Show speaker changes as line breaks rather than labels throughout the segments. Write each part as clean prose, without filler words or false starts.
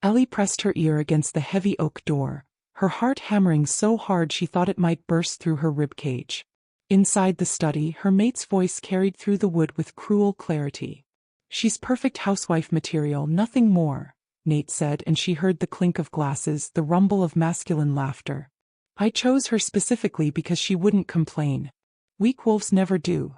Ellie pressed her ear against the heavy oak door, her heart hammering so hard she thought it might burst through her ribcage. Inside the study, her mate's voice carried through the wood with cruel clarity. "She's perfect housewife material, nothing more," Nate said, and she heard the clink of glasses, the rumble of masculine laughter. "I chose her specifically because she wouldn't complain. Weak wolves never do."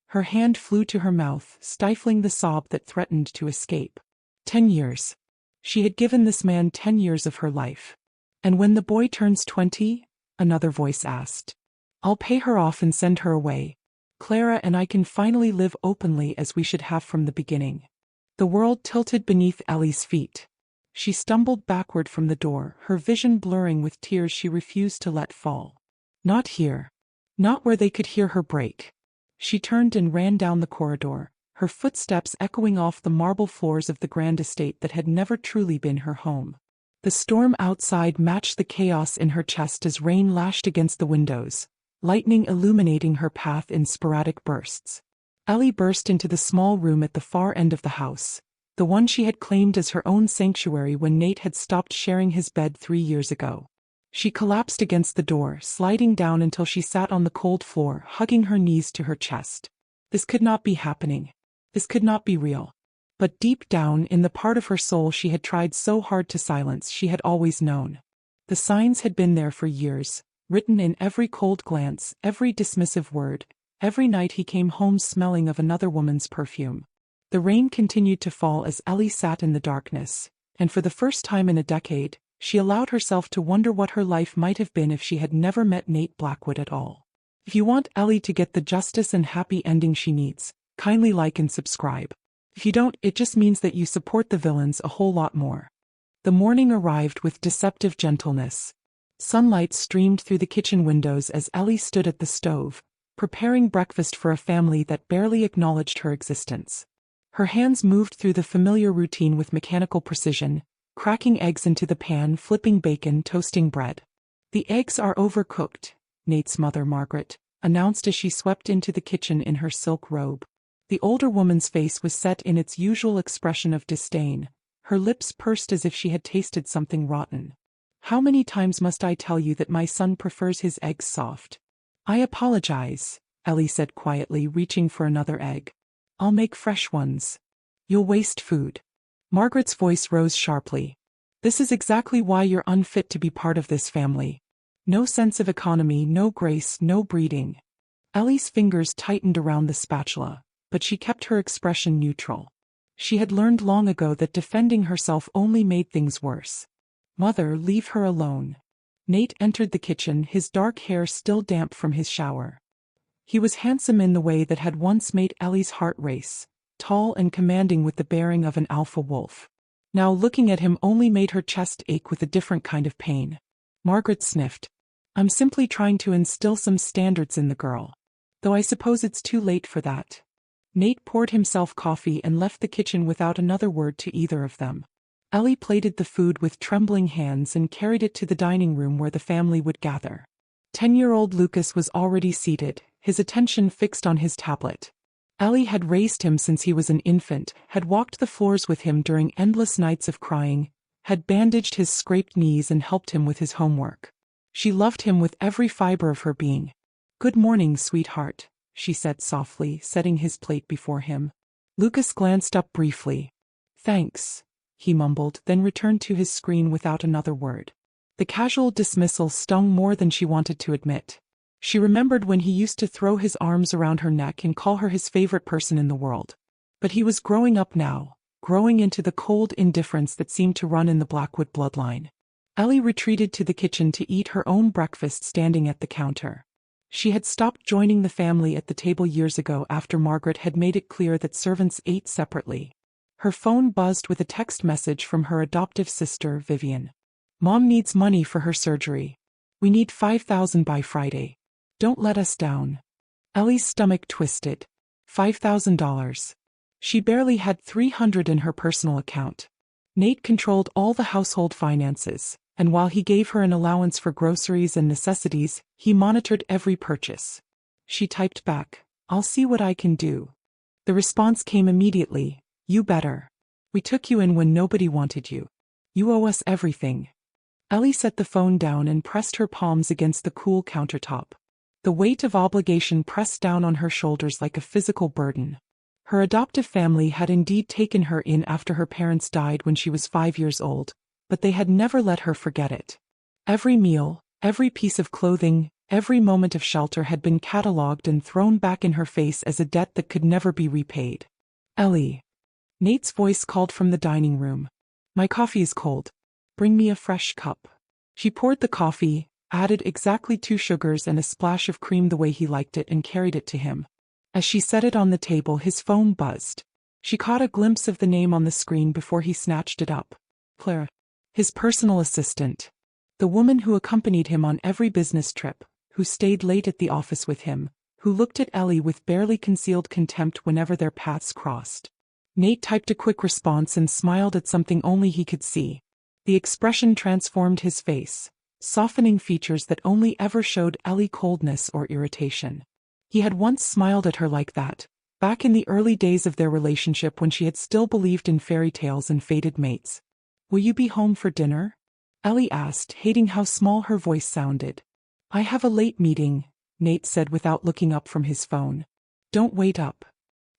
Her hand flew to her mouth, stifling the sob that threatened to escape. 10 years. She had given this man 10 years of her life. "And when the boy turns 20? Another voice asked. "I'll pay her off and send her away. Clara and I can finally live openly as we should have from the beginning." The world tilted beneath Ellie's feet. She stumbled backward from the door, her vision blurring with tears she refused to let fall. Not here. Not where they could hear her break. She turned and ran down the corridor, her footsteps echoing off the marble floors of the grand estate that had never truly been her home. The storm outside matched the chaos in her chest as rain lashed against the windows, lightning illuminating her path in sporadic bursts. Ellie burst into the small room at the far end of the house, the one she had claimed as her own sanctuary when Nate had stopped sharing his bed 3 years ago. She collapsed against the door, sliding down until she sat on the cold floor, hugging her knees to her chest. This could not be happening. This could not be real. But deep down, in the part of her soul she had tried so hard to silence, she had always known. The signs had been there for years, written in every cold glance, every dismissive word, every night he came home smelling of another woman's perfume. The rain continued to fall as Ellie sat in the darkness, and for the first time in a decade, she allowed herself to wonder what her life might have been if she had never met Nate Blackwood at all. If you want Ellie to get the justice and happy ending she needs, kindly like and subscribe. If you don't, it just means that you support the villains a whole lot more. The morning arrived with deceptive gentleness. Sunlight streamed through the kitchen windows as Ellie stood at the stove, preparing breakfast for a family that barely acknowledged her existence. Her hands moved through the familiar routine with mechanical precision, cracking eggs into the pan, flipping bacon, toasting bread. "The eggs are overcooked," Nate's mother, Margaret, announced as she swept into the kitchen in her silk robe. The older woman's face was set in its usual expression of disdain, her lips pursed as if she had tasted something rotten. "How many times must I tell you that my son prefers his eggs soft?" "I apologize," Ellie said quietly, reaching for another egg. "I'll make fresh ones." "You'll waste food." Margaret's voice rose sharply. "This is exactly why you're unfit to be part of this family. No sense of economy, no grace, no breeding." Ellie's fingers tightened around the spatula, but she kept her expression neutral. She had learned long ago that defending herself only made things worse. "Mother, leave her alone." Nate entered the kitchen, his dark hair still damp from his shower. He was handsome in the way that had once made Ellie's heart race, tall and commanding with the bearing of an alpha wolf. Now looking at him only made her chest ache with a different kind of pain. Margaret sniffed. "I'm simply trying to instill some standards in the girl. Though I suppose it's too late for that." Nate poured himself coffee and left the kitchen without another word to either of them. Ellie plated the food with trembling hands and carried it to the dining room where the family would gather. 10-year-old Lucas was already seated, his attention fixed on his tablet. Ellie had raised him since he was an infant, had walked the floors with him during endless nights of crying, had bandaged his scraped knees and helped him with his homework. She loved him with every fiber of her being. "Good morning, sweetheart," she said softly, setting his plate before him. Lucas glanced up briefly. "Thanks," he mumbled, then returned to his screen without another word. The casual dismissal stung more than she wanted to admit. She remembered when he used to throw his arms around her neck and call her his favorite person in the world. But he was growing up now, growing into the cold indifference that seemed to run in the Blackwood bloodline. Ellie retreated to the kitchen to eat her own breakfast standing at the counter. She had stopped joining the family at the table years ago after Margaret had made it clear that servants ate separately. Her phone buzzed with a text message from her adoptive sister, Vivian. "Mom needs money for her surgery. We need $5,000 by Friday. Don't let us down." Ellie's stomach twisted. $5,000. She barely had $300 in her personal account. Nate controlled all the household finances, and while he gave her an allowance for groceries and necessities, he monitored every purchase. She typed back, "I'll see what I can do." The response came immediately, "You better. We took you in when nobody wanted you. You owe us everything. Ellie set the phone down and pressed her palms against the cool countertop. The weight of obligation pressed down on her shoulders like a physical burden. Her adoptive family had indeed taken her in after her parents died when she was 5 years old, but they had never let her forget it. Every meal, every piece of clothing, every moment of shelter had been catalogued and thrown back in her face as a debt that could never be repaid. Ellie. Nate's voice called from the dining room. My coffee is cold. Bring me a fresh cup. She poured the coffee, added exactly 2 sugars and a splash of cream the way he liked it and carried it to him. As she set it on the table, his phone buzzed. She caught a glimpse of the name on the screen before he snatched it up. Clara. His personal assistant. The woman who accompanied him on every business trip, who stayed late at the office with him, who looked at Ellie with barely concealed contempt whenever their paths crossed. Nate typed a quick response and smiled at something only he could see. The expression transformed his face, softening features that only ever showed Ellie coldness or irritation. He had once smiled at her like that, back in the early days of their relationship when she had still believed in fairy tales and fated mates. Will you be home for dinner? Ellie asked, hating how small her voice sounded. I have a late meeting, Nate said without looking up from his phone. Don't wait up.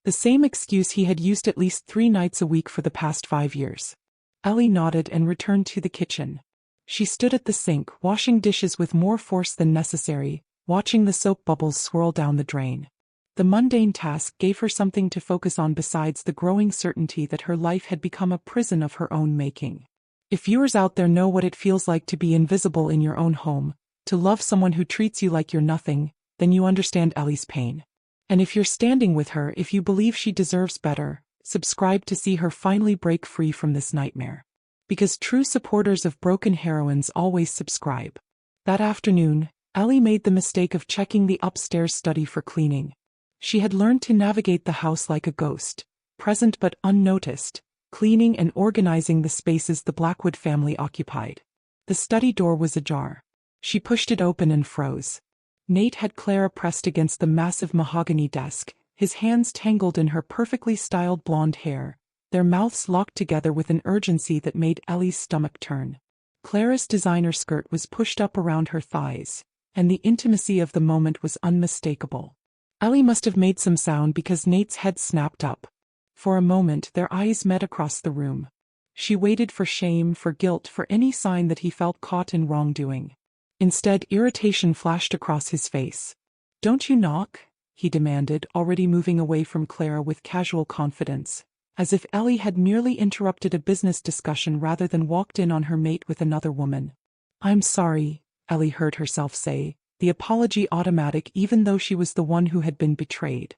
The same excuse he had used at least 3 nights a week for the past 5 years. Ellie nodded and returned to the kitchen. She stood at the sink, washing dishes with more force than necessary, watching the soap bubbles swirl down the drain. The mundane task gave her something to focus on besides the growing certainty that her life had become a prison of her own making. If viewers out there know what it feels like to be invisible in your own home, to love someone who treats you like you're nothing, then you understand Ellie's pain. And if you're standing with her, if you believe she deserves better, subscribe to see her finally break free from this nightmare. Because true supporters of broken heroines always subscribe. That afternoon, Ellie made the mistake of checking the upstairs study for cleaning. She had learned to navigate the house like a ghost, present but unnoticed, cleaning and organizing the spaces the Blackwood family occupied. The study door was ajar. She pushed it open and froze. Nate had Clara pressed against the massive mahogany desk, his hands tangled in her perfectly styled blonde hair, their mouths locked together with an urgency that made Ellie's stomach turn. Clara's designer skirt was pushed up around her thighs, and the intimacy of the moment was unmistakable. Ellie must have made some sound because Nate's head snapped up. For a moment their eyes met across the room. She waited for shame, for guilt, for any sign that he felt caught in wrongdoing. Instead, irritation flashed across his face. Don't you knock? He demanded, already moving away from Clara with casual confidence, as if Ellie had merely interrupted a business discussion rather than walked in on her mate with another woman. I'm sorry, Ellie heard herself say, the apology automatic even though she was the one who had been betrayed.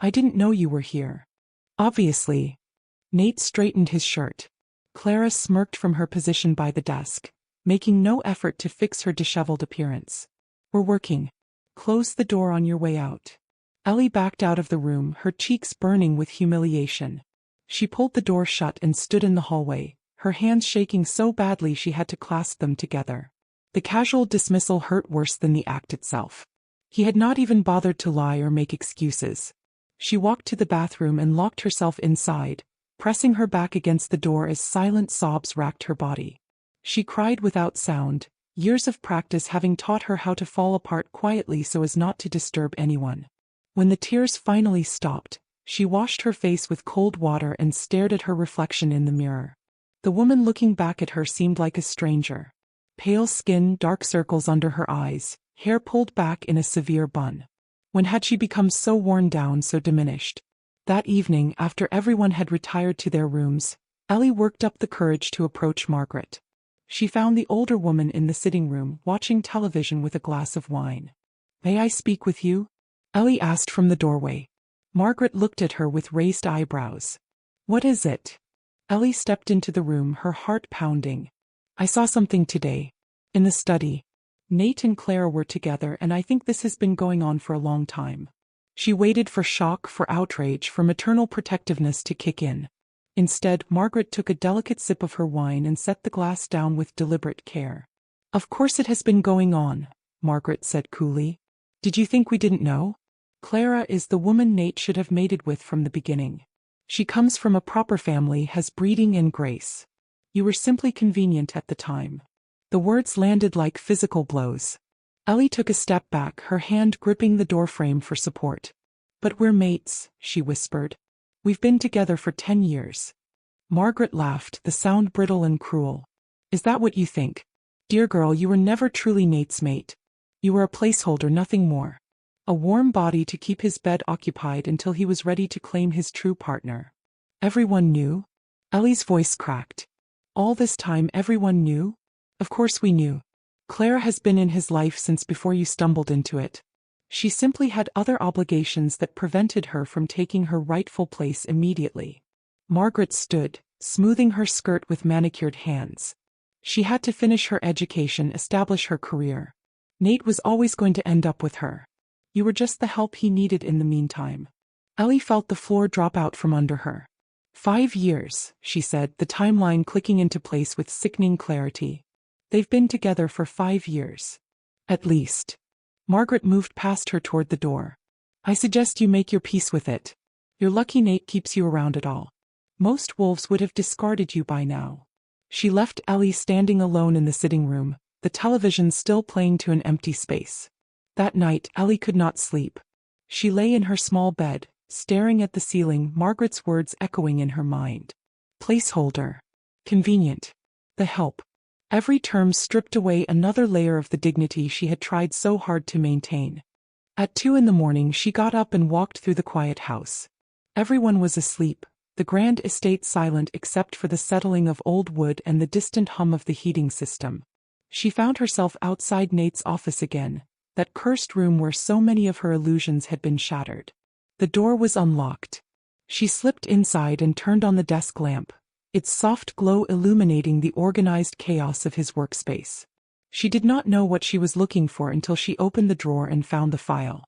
I didn't know you were here. Obviously. Nate straightened his shirt. Clara smirked from her position by the desk, making no effort to fix her disheveled appearance. We're working. Close the door on your way out. Ellie backed out of the room, her cheeks burning with humiliation. She pulled the door shut and stood in the hallway, her hands shaking so badly she had to clasp them together. The casual dismissal hurt worse than the act itself. He had not even bothered to lie or make excuses. She walked to the bathroom and locked herself inside, pressing her back against the door as silent sobs racked her body. She cried without sound, years of practice having taught her how to fall apart quietly so as not to disturb anyone. When the tears finally stopped, she washed her face with cold water and stared at her reflection in the mirror. The woman looking back at her seemed like a stranger. Pale skin, dark circles under her eyes, hair pulled back in a severe bun. When had she become so worn down, so diminished? That evening, after everyone had retired to their rooms, Ellie worked up the courage to approach Margaret. She found the older woman in the sitting room, watching television with a glass of wine. May I speak with you? Ellie asked from the doorway. Margaret looked at her with raised eyebrows. What is it? Ellie stepped into the room, her heart pounding. I saw something today. In the study. Nate and Clara were together, and I think this has been going on for a long time. She waited for shock, for outrage, for maternal protectiveness to kick in. Instead, Margaret took a delicate sip of her wine and set the glass down with deliberate care. Of course it has been going on, Margaret said coolly. Did you think we didn't know? Clara is the woman Nate should have mated with from the beginning. She comes from a proper family, has breeding and grace. You were simply convenient at the time." The words landed like physical blows. Ellie took a step back, her hand gripping the doorframe for support. "But we're mates," she whispered. "We've been together for 10 years. Margaret laughed, the sound brittle and cruel. "Is that what you think? Dear girl, you were never truly Nate's mate. You were a placeholder, nothing more. A warm body to keep his bed occupied until he was ready to claim his true partner." "Everyone knew?" Ellie's voice cracked. "All this time everyone knew?" "Of course we knew. Clara has been in his life since before you stumbled into it. She simply had other obligations that prevented her from taking her rightful place immediately." Margaret stood, smoothing her skirt with manicured hands. She had to finish her education, establish her career. Nate was always going to end up with her. You were just the help he needed in the meantime. Ellie felt the floor drop out from under her. 5 years, she said, the timeline clicking into place with sickening clarity. They've been together for 5 years. At least. Margaret moved past her toward the door. "I suggest you make your peace with it. You're lucky Nate keeps you around at all. Most wolves would have discarded you by now." She left Ellie standing alone in the sitting room, the television still playing to an empty space. That night, Ellie could not sleep. She lay in her small bed, staring at the ceiling, Margaret's words echoing in her mind. Placeholder. Convenient. The help. Every term stripped away another layer of the dignity she had tried so hard to maintain. At 2 in the morning she got up and walked through the quiet house. Everyone was asleep, the grand estate silent except for the settling of old wood and the distant hum of the heating system. She found herself outside Nate's office again, that cursed room where so many of her illusions had been shattered. The door was unlocked. She slipped inside and turned on the desk lamp, its soft glow illuminating the organized chaos of his workspace. She did not know what she was looking for until she opened the drawer and found the file.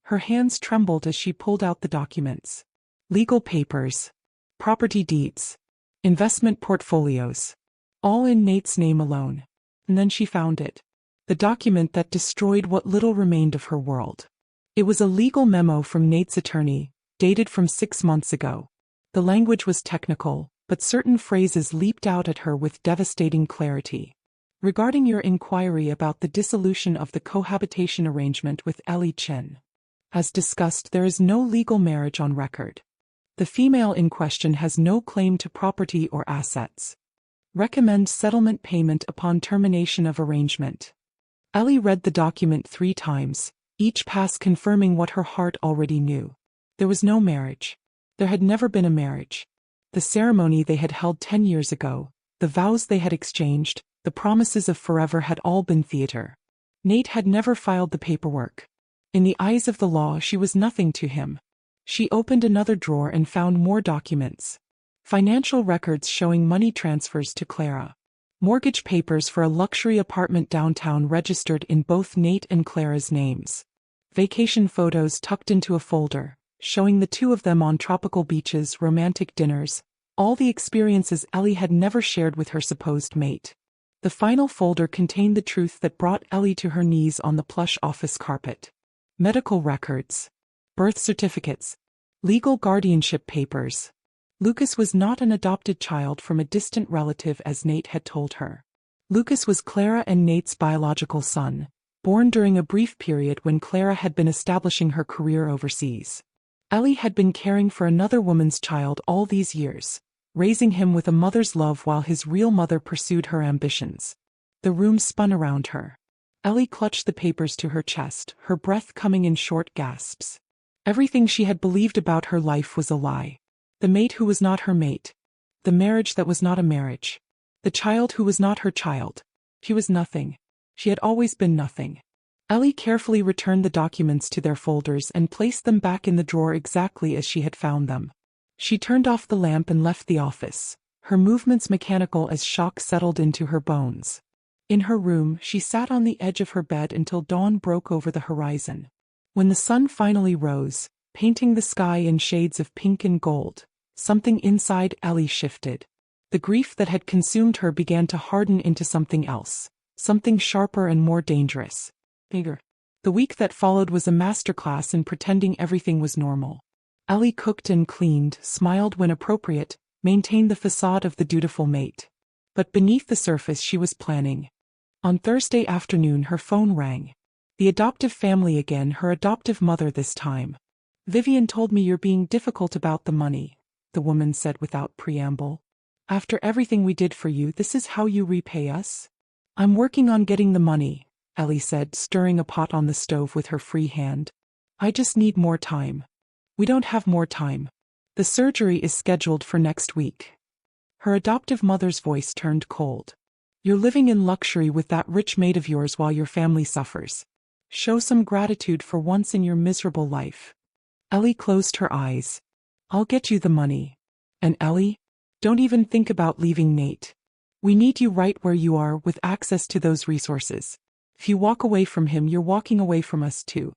Her hands trembled as she pulled out the documents. Legal papers, property deeds, investment portfolios, all in Nate's name alone. And then she found it. The document that destroyed what little remained of her world. It was a legal memo from Nate's attorney, dated from 6 months ago. The language was technical, but certain phrases leaped out at her with devastating clarity. "Regarding your inquiry about the dissolution of the cohabitation arrangement with Ellie Chen. As discussed, there is no legal marriage on record. The female in question has no claim to property or assets. Recommend settlement payment upon termination of arrangement." Ellie read the document 3 times, each pass confirming what her heart already knew. There was no marriage. There had never been a marriage. The ceremony they had held 10 years ago, the vows they had exchanged, the promises of forever had all been theater. Nate had never filed the paperwork. In the eyes of the law, she was nothing to him. She opened another drawer and found more documents. Financial records showing money transfers to Clara. Mortgage papers for a luxury apartment downtown registered in both Nate and Clara's names. Vacation photos tucked into a folder, showing the two of them on tropical beaches, romantic dinners, all the experiences Ellie had never shared with her supposed mate. The final folder contained the truth that brought Ellie to her knees on the plush office carpet. Medical records, birth certificates, legal guardianship papers. Lucas was not an adopted child from a distant relative as Nate had told her. Lucas was Clara and Nate's biological son, born during a brief period when Clara had been establishing her career overseas. Ellie had been caring for another woman's child all these years, raising him with a mother's love while his real mother pursued her ambitions. The room spun around her. Ellie clutched the papers to her chest, her breath coming in short gasps. Everything she had believed about her life was a lie. The mate who was not her mate. The marriage that was not a marriage. The child who was not her child. She was nothing. She had always been nothing. Ellie carefully returned the documents to their folders and placed them back in the drawer exactly as she had found them. She turned off the lamp and left the office, her movements mechanical as shock settled into her bones. In her room, she sat on the edge of her bed until dawn broke over the horizon. When the sun finally rose, painting the sky in shades of pink and gold, something inside Ellie shifted. The grief that had consumed her began to harden into something else, something sharper and more dangerous. Bigger. The week that followed was a masterclass in pretending everything was normal. Ellie cooked and cleaned, smiled when appropriate, maintained the facade of the dutiful mate. But beneath the surface she was planning. On Thursday afternoon her phone rang. The adoptive family again, her adoptive mother this time. "Vivian told me you're being difficult about the money," the woman said without preamble. "After everything we did for you, this is how you repay us?" "I'm working on getting the money," Ellie said, stirring a pot on the stove with her free hand. "I just need more time." "We don't have more time. The surgery is scheduled for next week." Her adoptive mother's voice turned cold. "You're living in luxury with that rich maid of yours while your family suffers. Show some gratitude for once in your miserable life." Ellie closed her eyes. "I'll get you the money. And Ellie, don't even think about leaving Nate. We need you right where you are with access to those resources. If you walk away from him, you're walking away from us too.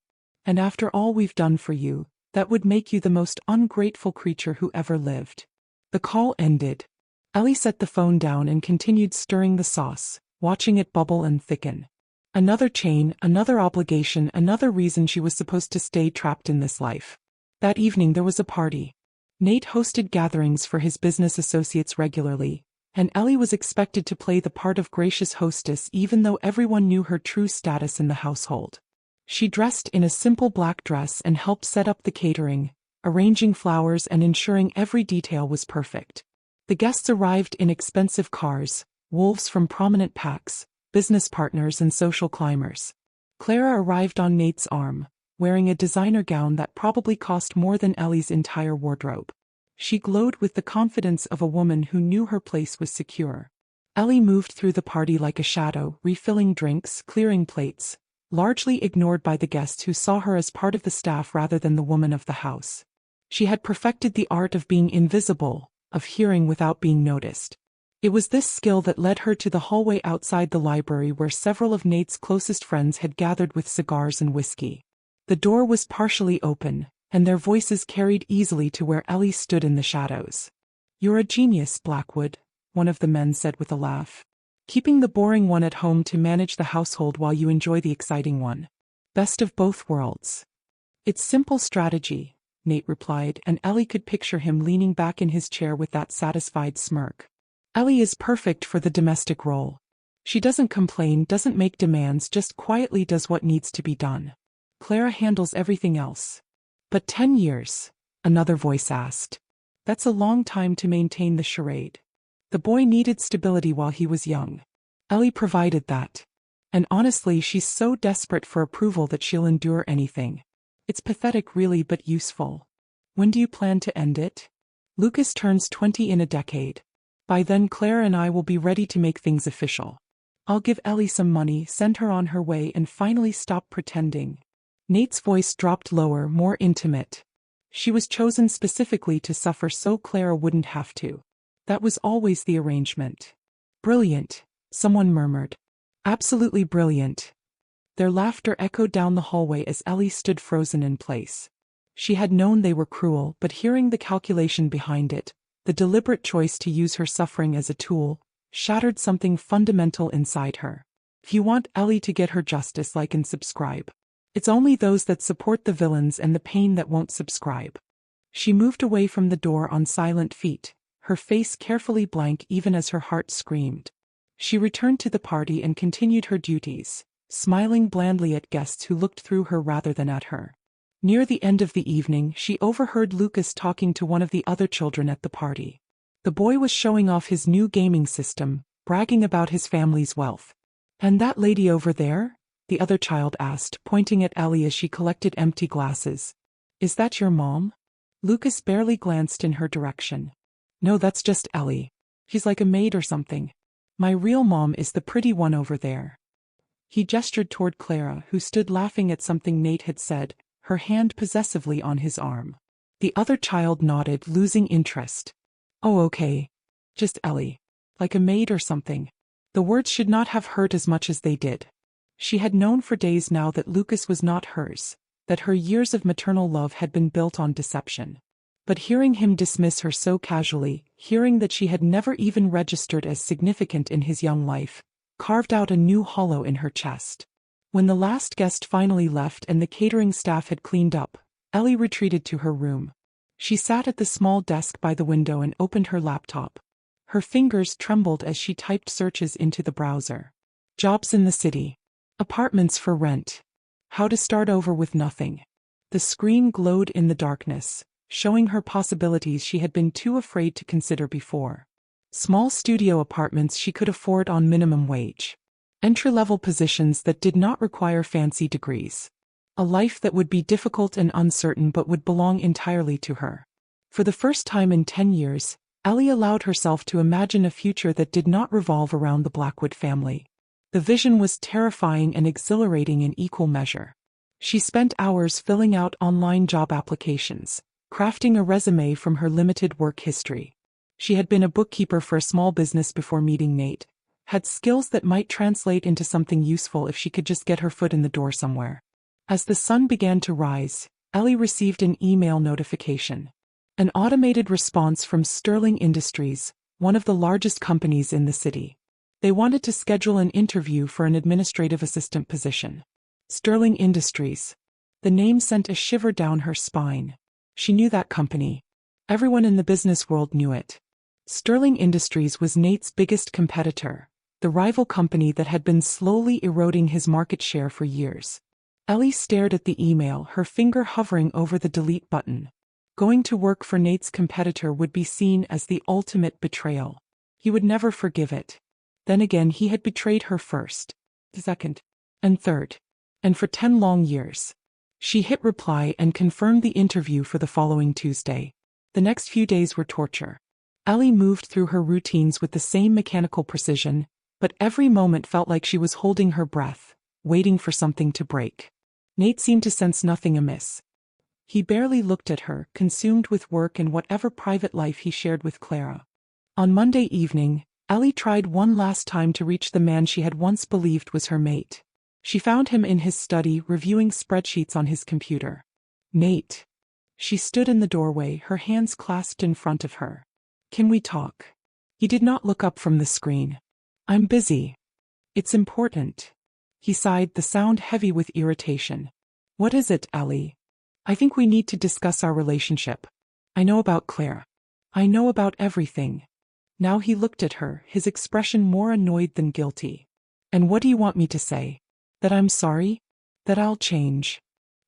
And after all we've done for you, that would make you the most ungrateful creature who ever lived." The call ended. Ellie set the phone down and continued stirring the sauce, watching it bubble and thicken. Another chain, another obligation, another reason she was supposed to stay trapped in this life. That evening there was a party. Nate hosted gatherings for his business associates regularly, and Ellie was expected to play the part of gracious hostess even though everyone knew her true status in the household. She dressed in a simple black dress and helped set up the catering, arranging flowers and ensuring every detail was perfect. The guests arrived in expensive cars, wolves from prominent packs, business partners and social climbers. Clara arrived on Nate's arm, wearing a designer gown that probably cost more than Ellie's entire wardrobe. She glowed with the confidence of a woman who knew her place was secure. Ellie moved through the party like a shadow, refilling drinks, clearing plates, largely ignored by the guests who saw her as part of the staff rather than the woman of the house. She had perfected the art of being invisible, of hearing without being noticed. It was this skill that led her to the hallway outside the library where several of Nate's closest friends had gathered with cigars and whiskey. The door was partially open, and their voices carried easily to where Ellie stood in the shadows. "You're a genius, Blackwood," one of the men said with a laugh. "Keeping the boring one at home to manage the household while you enjoy the exciting one. Best of both worlds." "It's simple strategy," Nate replied, and Ellie could picture him leaning back in his chair with that satisfied smirk. Ellie is perfect for the domestic role. She doesn't complain, doesn't make demands, just quietly does what needs to be done. Clara handles everything else. "But 10 years?" another voice asked. "That's a long time to maintain the charade." The boy needed stability while he was young. Ellie provided that. And honestly, she's so desperate for approval that she'll endure anything. It's pathetic really, but useful. "When do you plan to end it?" "Lucas turns 20 in a decade. By then Clara and I will be ready to make things official. I'll give Ellie some money, send her on her way, and finally stop pretending." Nate's voice dropped lower, more intimate. "She was chosen specifically to suffer so Clara wouldn't have to. That was always the arrangement." "Brilliant," someone murmured. "Absolutely brilliant." Their laughter echoed down the hallway as Ellie stood frozen in place. She had known they were cruel, but hearing the calculation behind it, the deliberate choice to use her suffering as a tool, shattered something fundamental inside her. If you want Ellie to get her justice, like and subscribe. It's only those that support the villains and the pain that won't subscribe. She moved away from the door on silent feet, her face carefully blank even as her heart screamed. She returned to the party and continued her duties, smiling blandly at guests who looked through her rather than at her. Near the end of the evening, she overheard Lucas talking to one of the other children at the party. The boy was showing off his new gaming system, bragging about his family's wealth. "And that lady over there?" the other child asked, pointing at Ellie as she collected empty glasses. "Is that your mom?" Lucas barely glanced in her direction. "No, that's just Ellie. She's like a maid or something. My real mom is the pretty one over there." He gestured toward Clara, who stood laughing at something Nate had said, her hand possessively on his arm. The other child nodded, losing interest. "Oh, okay. Just Ellie. Like a maid or something." The words should not have hurt as much as they did. She had known for days now that Lucas was not hers, that her years of maternal love had been built on deception. But hearing him dismiss her so casually, hearing that she had never even registered as significant in his young life, carved out a new hollow in her chest. When the last guest finally left and the catering staff had cleaned up, Ellie retreated to her room. She sat at the small desk by the window and opened her laptop. Her fingers trembled as she typed searches into the browser. Jobs in the city. Apartments for rent. How to start over with nothing. The screen glowed in the darkness, showing her possibilities she had been too afraid to consider before. Small studio apartments she could afford on minimum wage. Entry-level positions that did not require fancy degrees. A life that would be difficult and uncertain but would belong entirely to her. For the first time in 10 years, Ellie allowed herself to imagine a future that did not revolve around the Blackwood family. The vision was terrifying and exhilarating in equal measure. She spent hours filling out online job applications, crafting a resume from her limited work history. She had been a bookkeeper for a small business before meeting Nate, had skills that might translate into something useful if she could just get her foot in the door somewhere. As the sun began to rise, Ellie received an email notification. An automated response from Sterling Industries, one of the largest companies in the city. They wanted to schedule an interview for an administrative assistant position. Sterling Industries. The name sent a shiver down her spine. She knew that company. Everyone in the business world knew it. Sterling Industries was Nate's biggest competitor, the rival company that had been slowly eroding his market share for years. Ellie stared at the email, her finger hovering over the delete button. Going to work for Nate's competitor would be seen as the ultimate betrayal. He would never forgive it. Then again, he had betrayed her first, second, and third. And for 10 long years. She hit reply and confirmed the interview for the following Tuesday. The next few days were torture. Ellie moved through her routines with the same mechanical precision, but every moment felt like she was holding her breath, waiting for something to break. Nate seemed to sense nothing amiss. He barely looked at her, consumed with work and whatever private life he shared with Clara. On Monday evening, Ellie tried one last time to reach the man she had once believed was her mate. She found him in his study, reviewing spreadsheets on his computer. Nate. She stood in the doorway, her hands clasped in front of her. Can we talk? He did not look up from the screen. I'm busy. It's important. He sighed, the sound heavy with irritation. What is it, Ellie? I think we need to discuss our relationship. I know about Clara. I know about everything. Now he looked at her, his expression more annoyed than guilty. And what do you want me to say? That I'm sorry? That I'll change?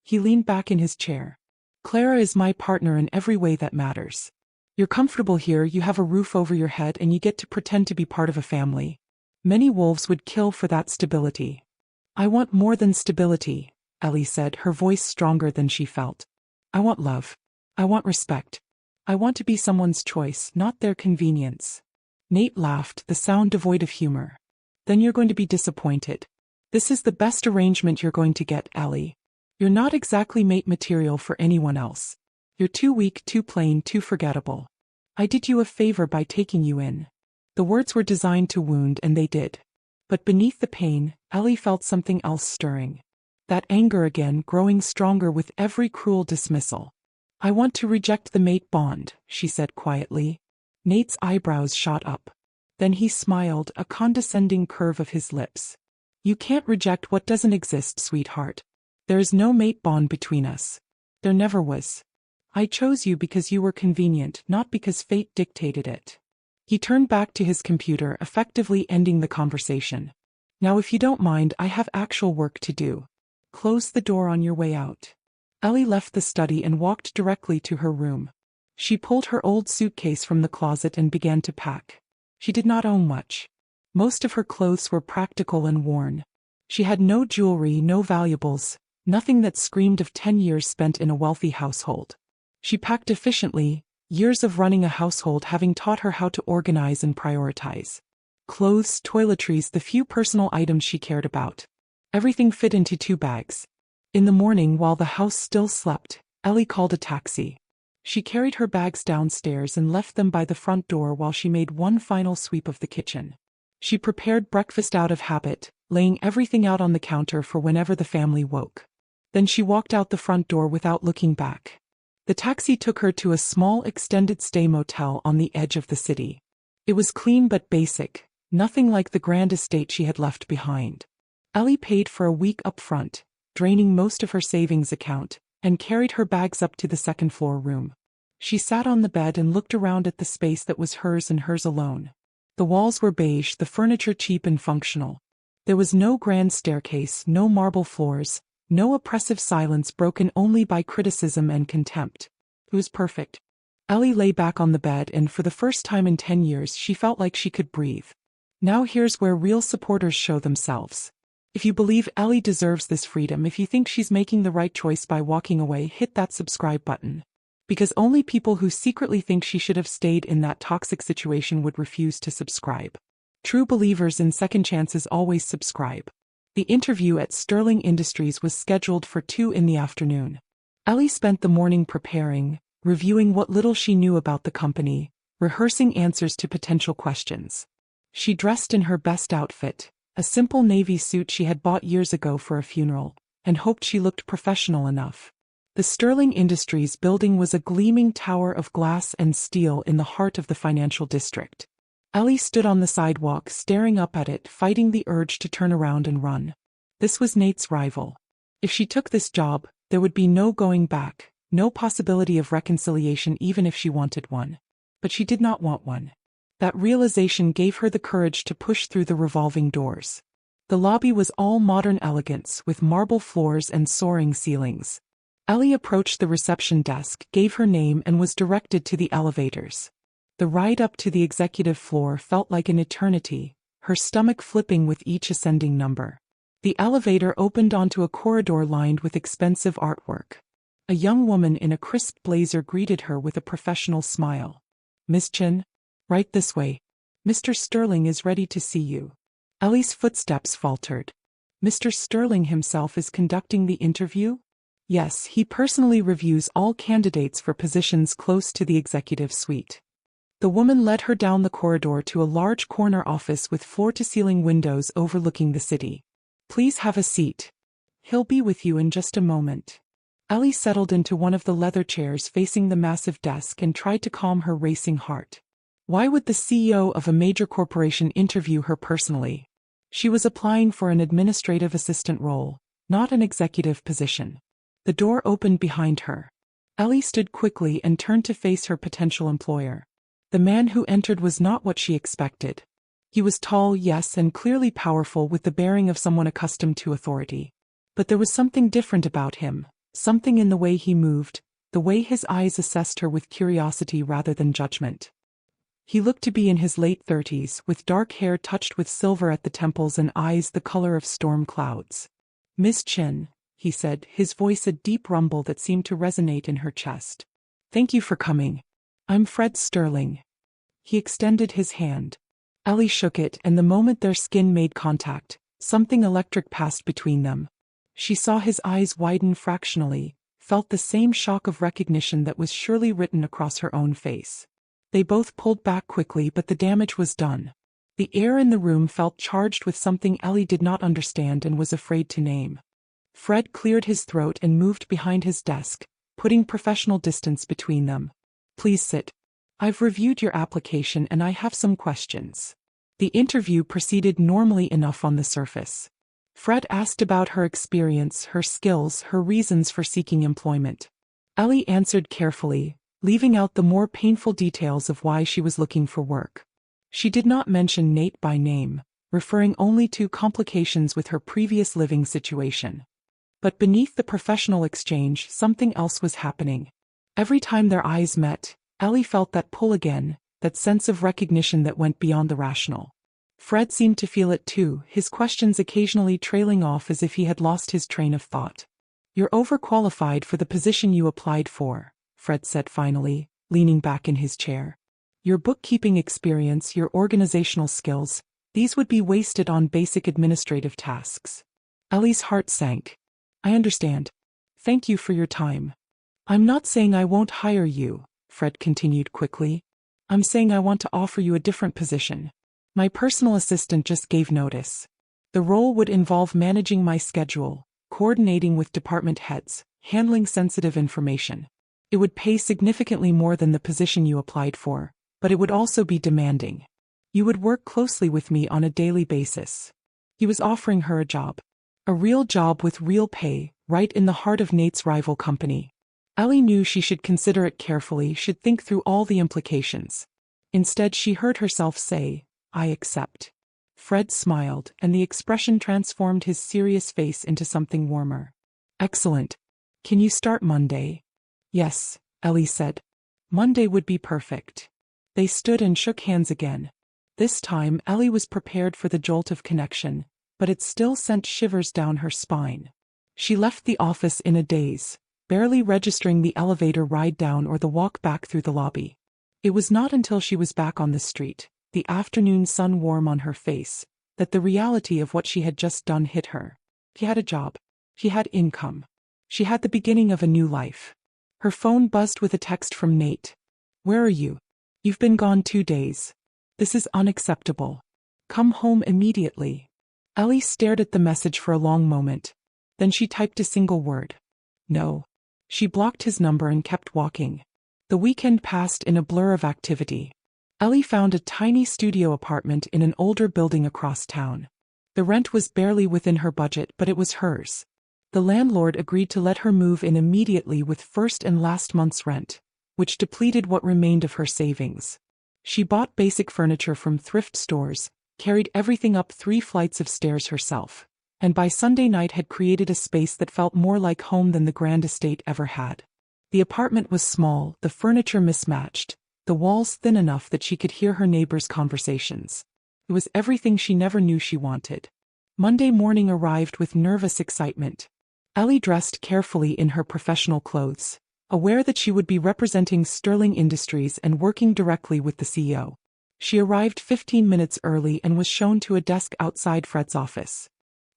He leaned back in his chair. Clara is my partner in every way that matters. You're comfortable here, you have a roof over your head, and you get to pretend to be part of a family. Many wolves would kill for that stability. I want more than stability, Ellie said, her voice stronger than she felt. I want love. I want respect. I want to be someone's choice, not their convenience. Nate laughed, the sound devoid of humor. Then you're going to be disappointed. This is the best arrangement you're going to get, Ellie. You're not exactly mate material for anyone else. You're too weak, too plain, too forgettable. I did you a favor by taking you in. The words were designed to wound, and they did. But beneath the pain, Ellie felt something else stirring. That anger again, growing stronger with every cruel dismissal. I want to reject the mate bond, she said quietly. Nate's eyebrows shot up. Then he smiled, a condescending curve of his lips. You can't reject what doesn't exist, sweetheart. There is no mate bond between us. There never was. I chose you because you were convenient, not because fate dictated it. He turned back to his computer, effectively ending the conversation. Now if you don't mind, I have actual work to do. Close the door on your way out. Ellie left the study and walked directly to her room. She pulled her old suitcase from the closet and began to pack. She did not own much. Most of her clothes were practical and worn. She had no jewelry, no valuables, nothing that screamed of 10 years spent in a wealthy household. She packed efficiently, years of running a household having taught her how to organize and prioritize. Clothes, toiletries, the few personal items she cared about. Everything fit into 2 bags. In the morning, while the house still slept, Ellie called a taxi. She carried her bags downstairs and left them by the front door while she made one final sweep of the kitchen. She prepared breakfast out of habit, laying everything out on the counter for whenever the family woke. Then she walked out the front door without looking back. The taxi took her to a small extended-stay motel on the edge of the city. It was clean but basic, nothing like the grand estate she had left behind. Ellie paid for a week up front, draining most of her savings account, and carried her bags up to the second-floor room. She sat on the bed and looked around at the space that was hers and hers alone. The walls were beige, the furniture cheap and functional. There was no grand staircase, no marble floors, no oppressive silence broken only by criticism and contempt. It was perfect. Ellie lay back on the bed and for the first time in 10 years she felt like she could breathe. Now here's where real supporters show themselves. If you believe Ellie deserves this freedom, if you think she's making the right choice by walking away, hit that subscribe button. Because only people who secretly think she should have stayed in that toxic situation would refuse to subscribe. True believers in second chances always subscribe. The interview at Sterling Industries was scheduled for 2 in the afternoon. Ellie spent the morning preparing, reviewing what little she knew about the company, rehearsing answers to potential questions. She dressed in her best outfit, a simple navy suit she had bought years ago for a funeral, and hoped she looked professional enough. The Sterling Industries building was a gleaming tower of glass and steel in the heart of the financial district. Ellie stood on the sidewalk staring up at it, fighting the urge to turn around and run. This was Nate's rival. If she took this job, there would be no going back, no possibility of reconciliation even if she wanted one. But she did not want one. That realization gave her the courage to push through the revolving doors. The lobby was all modern elegance, with marble floors and soaring ceilings. Ellie approached the reception desk, gave her name and was directed to the elevators. The ride up to the executive floor felt like an eternity, her stomach flipping with each ascending number. The elevator opened onto a corridor lined with expensive artwork. A young woman in a crisp blazer greeted her with a professional smile. "Miss Chen? Right this way. Mr. Sterling is ready to see you." Ellie's footsteps faltered. "Mr. Sterling himself is conducting the interview?" "Yes, he personally reviews all candidates for positions close to the executive suite." The woman led her down the corridor to a large corner office with floor-to-ceiling windows overlooking the city. "Please have a seat. He'll be with you in just a moment." Ellie settled into one of the leather chairs facing the massive desk and tried to calm her racing heart. Why would the CEO of a major corporation interview her personally? She was applying for an administrative assistant role, not an executive position. The door opened behind her. Ellie stood quickly and turned to face her potential employer. The man who entered was not what she expected. He was tall, yes, and clearly powerful, with the bearing of someone accustomed to authority. But there was something different about him, something in the way he moved, the way his eyes assessed her with curiosity rather than judgment. He looked to be in his late 30s, with dark hair touched with silver at the temples and eyes the color of storm clouds. "Miss Chen," he said, his voice a deep rumble that seemed to resonate in her chest. "Thank you for coming. I'm Fred Sterling." He extended his hand. Ellie shook it, and the moment their skin made contact, something electric passed between them. She saw his eyes widen fractionally, felt the same shock of recognition that was surely written across her own face. They both pulled back quickly, but the damage was done. The air in the room felt charged with something Ellie did not understand and was afraid to name. Fred cleared his throat and moved behind his desk, putting professional distance between them. "Please sit. I've reviewed your application and I have some questions." The interview proceeded normally enough on the surface. Fred asked about her experience, her skills, her reasons for seeking employment. Ellie answered carefully, leaving out the more painful details of why she was looking for work. She did not mention Nate by name, referring only to complications with her previous living situation. But beneath the professional exchange, something else was happening. Every time their eyes met, Ellie felt that pull again, that sense of recognition that went beyond the rational. Fred seemed to feel it too, his questions occasionally trailing off as if he had lost his train of thought. "You're overqualified for the position you applied for," Fred said finally, leaning back in his chair. "Your bookkeeping experience, your organizational skills, these would be wasted on basic administrative tasks." Ellie's heart sank. "I understand. Thank you for your time. I'm not saying I won't hire you," Fred continued quickly. "I'm saying I want to offer you a different position. My personal assistant just gave notice. The role would involve managing my schedule, coordinating with department heads, handling sensitive information. It would pay significantly more than the position you applied for, but it would also be demanding. You would work closely with me on a daily basis." He was offering her a job. A real job with real pay, right in the heart of Nate's rival company. Ellie knew she should consider it carefully, should think through all the implications. Instead, she heard herself say, "I accept." Fred smiled, and the expression transformed his serious face into something warmer. "Excellent. Can you start Monday?" "Yes," Ellie said. Monday would be perfect. They stood and shook hands again. This time, Ellie was prepared for the jolt of connection, but it still sent shivers down her spine. She left the office in a daze, barely registering the elevator ride down or the walk back through the lobby. It was not until she was back on the street, the afternoon sun warm on her face, that the reality of what she had just done hit her. She had a job. She had income. She had the beginning of a new life. Her phone buzzed with a text from Nate. "Where are you? You've been gone 2 days. This is unacceptable. Come home immediately." Ellie stared at the message for a long moment. Then she typed a single word. "No." She blocked his number and kept walking. The weekend passed in a blur of activity. Ellie found a tiny studio apartment in an older building across town. The rent was barely within her budget, but it was hers. The landlord agreed to let her move in immediately with first and last month's rent, which depleted what remained of her savings. She bought basic furniture from thrift stores, carried everything up 3 flights of stairs herself, and by Sunday night had created a space that felt more like home than the grand estate ever had. The apartment was small, the furniture mismatched, the walls thin enough that she could hear her neighbors' conversations. It was everything she never knew she wanted. Monday morning arrived with nervous excitement. Ellie dressed carefully in her professional clothes, aware that she would be representing Sterling Industries and working directly with the CEO. She arrived 15 minutes early and was shown to a desk outside Fred's office.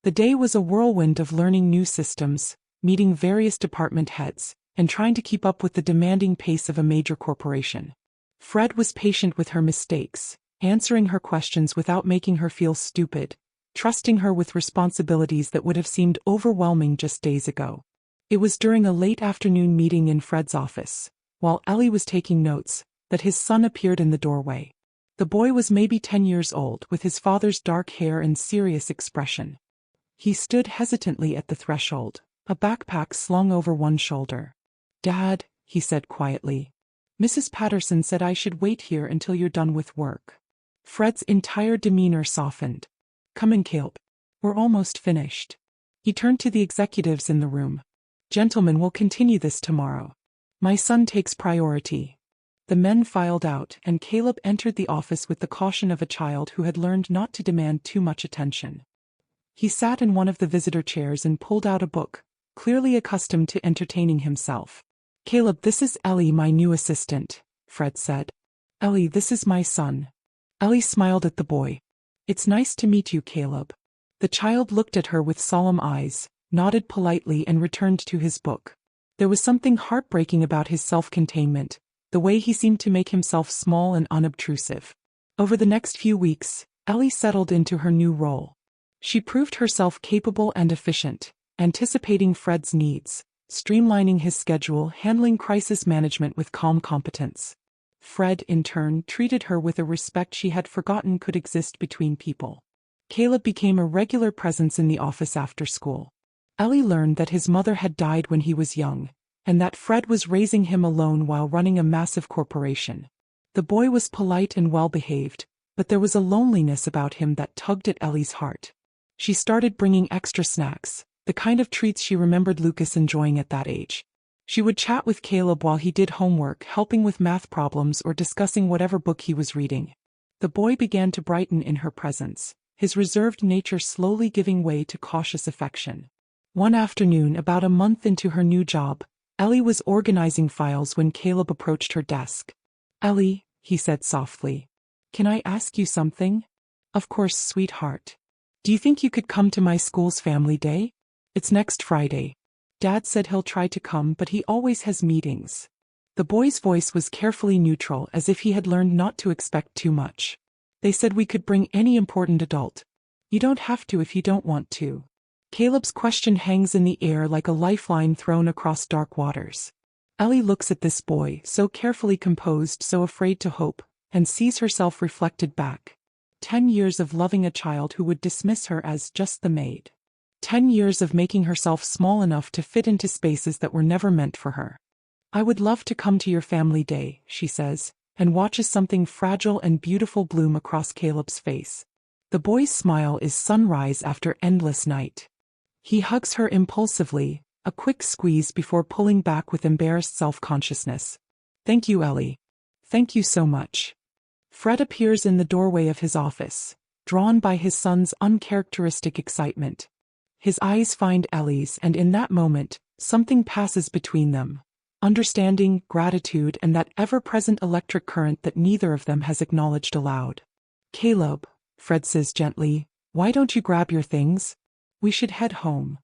The day was a whirlwind of learning new systems, meeting various department heads, and trying to keep up with the demanding pace of a major corporation. Fred was patient with her mistakes, answering her questions without making her feel stupid, trusting her with responsibilities that would have seemed overwhelming just days ago. It was during a late afternoon meeting in Fred's office, while Ellie was taking notes, that his son appeared in the doorway. The boy was maybe 10 years old, with his father's dark hair and serious expression. He stood hesitantly at the threshold, a backpack slung over one shoulder. "Dad," he said quietly, "Mrs. Patterson said I should wait here until you're done with work." Fred's entire demeanor softened. "Come in, Caleb. We're almost finished." He turned to the executives in the room. "Gentlemen, we'll continue this tomorrow. My son takes priority." The men filed out, and Caleb entered the office with the caution of a child who had learned not to demand too much attention. He sat in one of the visitor chairs and pulled out a book, clearly accustomed to entertaining himself. "Caleb, this is Ellie, my new assistant," Fred said. "Ellie, this is my son." Ellie smiled at the boy. "It's nice to meet you, Caleb." The child looked at her with solemn eyes, nodded politely and returned to his book. There was something heartbreaking about his self-containment, the way he seemed to make himself small and unobtrusive. Over the next few weeks, Ellie settled into her new role. She proved herself capable and efficient, anticipating Fred's needs, streamlining his schedule, handling crisis management with calm competence. Fred, in turn, treated her with a respect she had forgotten could exist between people. Caleb became a regular presence in the office after school. Ellie learned that his mother had died when he was young, and that Fred was raising him alone while running a massive corporation. The boy was polite and well-behaved, but there was a loneliness about him that tugged at Ellie's heart. She started bringing extra snacks, the kind of treats she remembered Lucas enjoying at that age. She would chat with Caleb while he did homework, helping with math problems or discussing whatever book he was reading. The boy began to brighten in her presence, his reserved nature slowly giving way to cautious affection. One afternoon, about a month into her new job, Ellie was organizing files when Caleb approached her desk. "Ellie," he said softly, "can I ask you something?" "Of course, sweetheart. Do you think you could come to my school's family day? It's next Friday. Dad said he'll try to come, but he always has meetings." The boy's voice was carefully neutral, as if he had learned not to expect too much. "They said we could bring any important adult. You don't have to if you don't want to." Caleb's question hangs in the air like a lifeline thrown across dark waters. Ellie looks at this boy, so carefully composed, so afraid to hope, and sees herself reflected back. 10 years of loving a child who would dismiss her as just the maid. 10 years of making herself small enough to fit into spaces that were never meant for her. I would love to come to your family day, she says, and watches something fragile and beautiful bloom across Caleb's face. The boy's smile is sunrise after endless night. He hugs her impulsively, a quick squeeze before pulling back with embarrassed self-consciousness. Thank you, Ellie. Thank you so much. Fred appears in the doorway of his office, drawn by his son's uncharacteristic excitement. His eyes find Ellie's, and in that moment, something passes between them. Understanding, gratitude, and that ever-present electric current that neither of them has acknowledged aloud. Caleb, Fred says gently, why don't you grab your things? We should head home.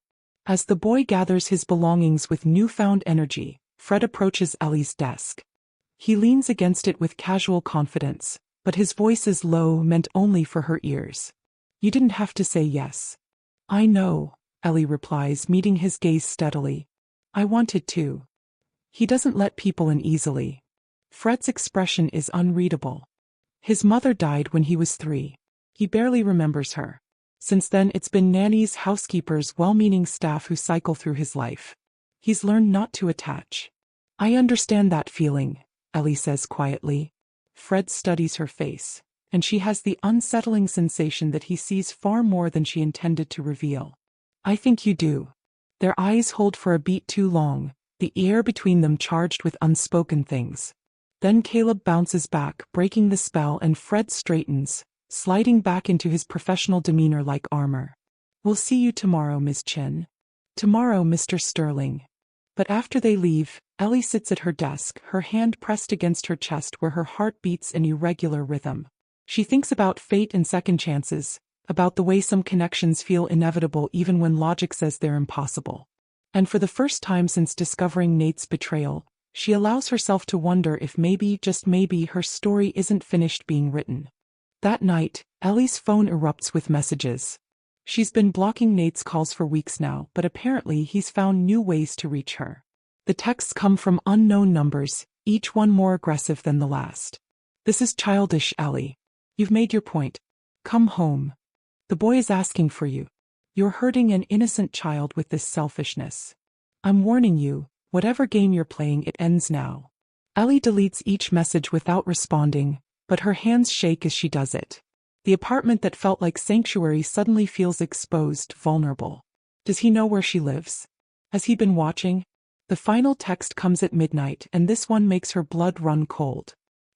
As the boy gathers his belongings with newfound energy, Fred approaches Ellie's desk. He leans against it with casual confidence, but his voice is low, meant only for her ears. You didn't have to say yes. I know, Ellie replies, meeting his gaze steadily. I wanted to. He doesn't let people in easily. Fred's expression is unreadable. His mother died when he was 3. He barely remembers her. Since then it's been nannies, housekeepers, well-meaning staff who cycle through his life. He's learned not to attach. I understand that feeling, Ellie says quietly. Fred studies her face, and she has the unsettling sensation that he sees far more than she intended to reveal. I think you do. Their eyes hold for a beat too long, the air between them charged with unspoken things. Then Caleb bounces back, breaking the spell, and Fred straightens, sliding back into his professional demeanor like armor. We'll see you tomorrow, Miss Chen. Tomorrow, Mr. Sterling. But after they leave, Ellie sits at her desk, her hand pressed against her chest where her heart beats in irregular rhythm. She thinks about fate and second chances, about the way some connections feel inevitable even when logic says they're impossible. And for the first time since discovering Nate's betrayal, she allows herself to wonder if maybe, just maybe, her story isn't finished being written. That night, Ellie's phone erupts with messages. She's been blocking Nate's calls for weeks now, but apparently he's found new ways to reach her. The texts come from unknown numbers, each one more aggressive than the last. This is childish, Ellie. You've made your point. Come home. The boy is asking for you. You're hurting an innocent child with this selfishness. I'm warning you, whatever game you're playing, it ends now. Ellie deletes each message without responding, but her hands shake as she does it. The apartment that felt like sanctuary suddenly feels exposed, vulnerable. Does he know where she lives? Has he been watching? The final text comes at midnight, and this one makes her blood run cold.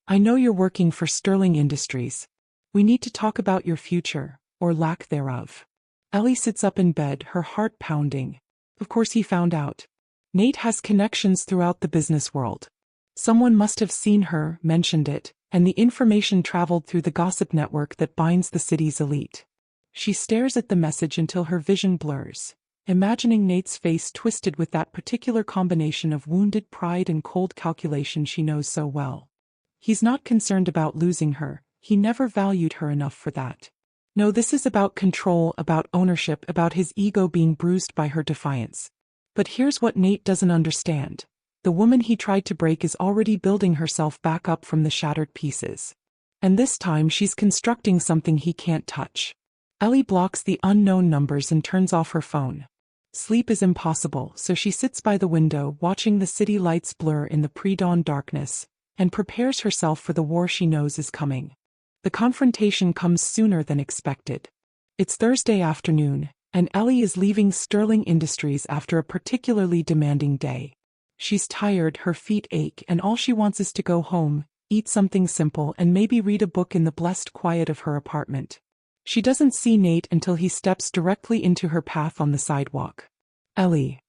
I know you're working for Sterling Industries. We need to talk about your future, or lack thereof. Ellie sits up in bed, her heart pounding. Of course he found out. Nate has connections throughout the business world. Someone must have seen her, mentioned it, and the information traveled through the gossip network that binds the city's elite. She stares at the message until her vision blurs, imagining Nate's face twisted with that particular combination of wounded pride and cold calculation she knows so well. He's not concerned about losing her, he never valued her enough for that. No, this is about control, about ownership, about his ego being bruised by her defiance. But here's what Nate doesn't understand. The woman he tried to break is already building herself back up from the shattered pieces. And this time she's constructing something he can't touch. Ellie blocks the unknown numbers and turns off her phone. Sleep is impossible, so she sits by the window watching the city lights blur in the pre-dawn darkness, and prepares herself for the war she knows is coming. The confrontation comes sooner than expected. It's Thursday afternoon, and Ellie is leaving Sterling Industries after a particularly demanding day. She's tired, her feet ache, and all she wants is to go home, eat something simple, and maybe read a book in the blessed quiet of her apartment. She doesn't see Nate until he steps directly into her path on the sidewalk. Ellie.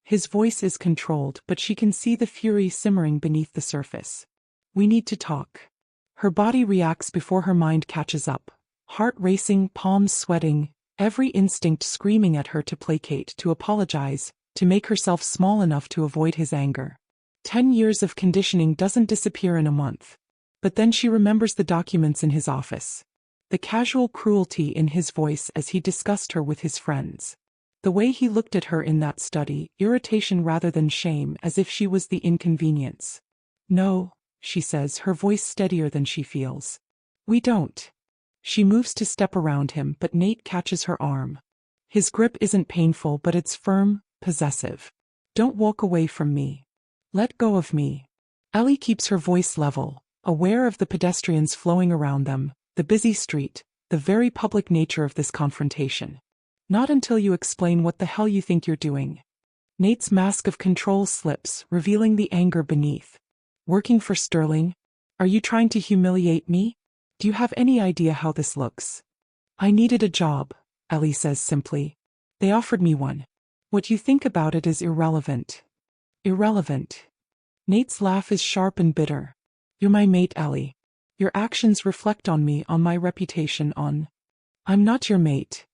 His voice is controlled, but she can see the fury simmering beneath the surface. We need to talk. Her body reacts before her mind catches up. Heart racing, palms sweating, every instinct screaming at her to placate, to apologize, to make herself small enough to avoid his anger. 10 years of conditioning doesn't disappear in a month. But then she remembers the documents in his office. The casual cruelty in his voice as he discussed her with his friends. The way he looked at her in that study, irritation rather than shame, as if she was the inconvenience. No, she says, her voice steadier than she feels. We don't. She moves to step around him, but Nate catches her arm. His grip isn't painful, but it's firm, possessive. Don't walk away from me. Let go of me. Ellie keeps her voice level, aware of the pedestrians flowing around them, the busy street, the very public nature of this confrontation. Not until you explain what the hell you think you're doing. Nate's mask of control slips, revealing the anger beneath. Working for Sterling? Are you trying to humiliate me? Do you have any idea how this looks? I needed a job, Ellie says simply. They offered me one. What you think about it is irrelevant. Irrelevant. Nate's laugh is sharp and bitter. You're my mate, Ellie. Your actions reflect on me, on my reputation, on... I'm not your mate.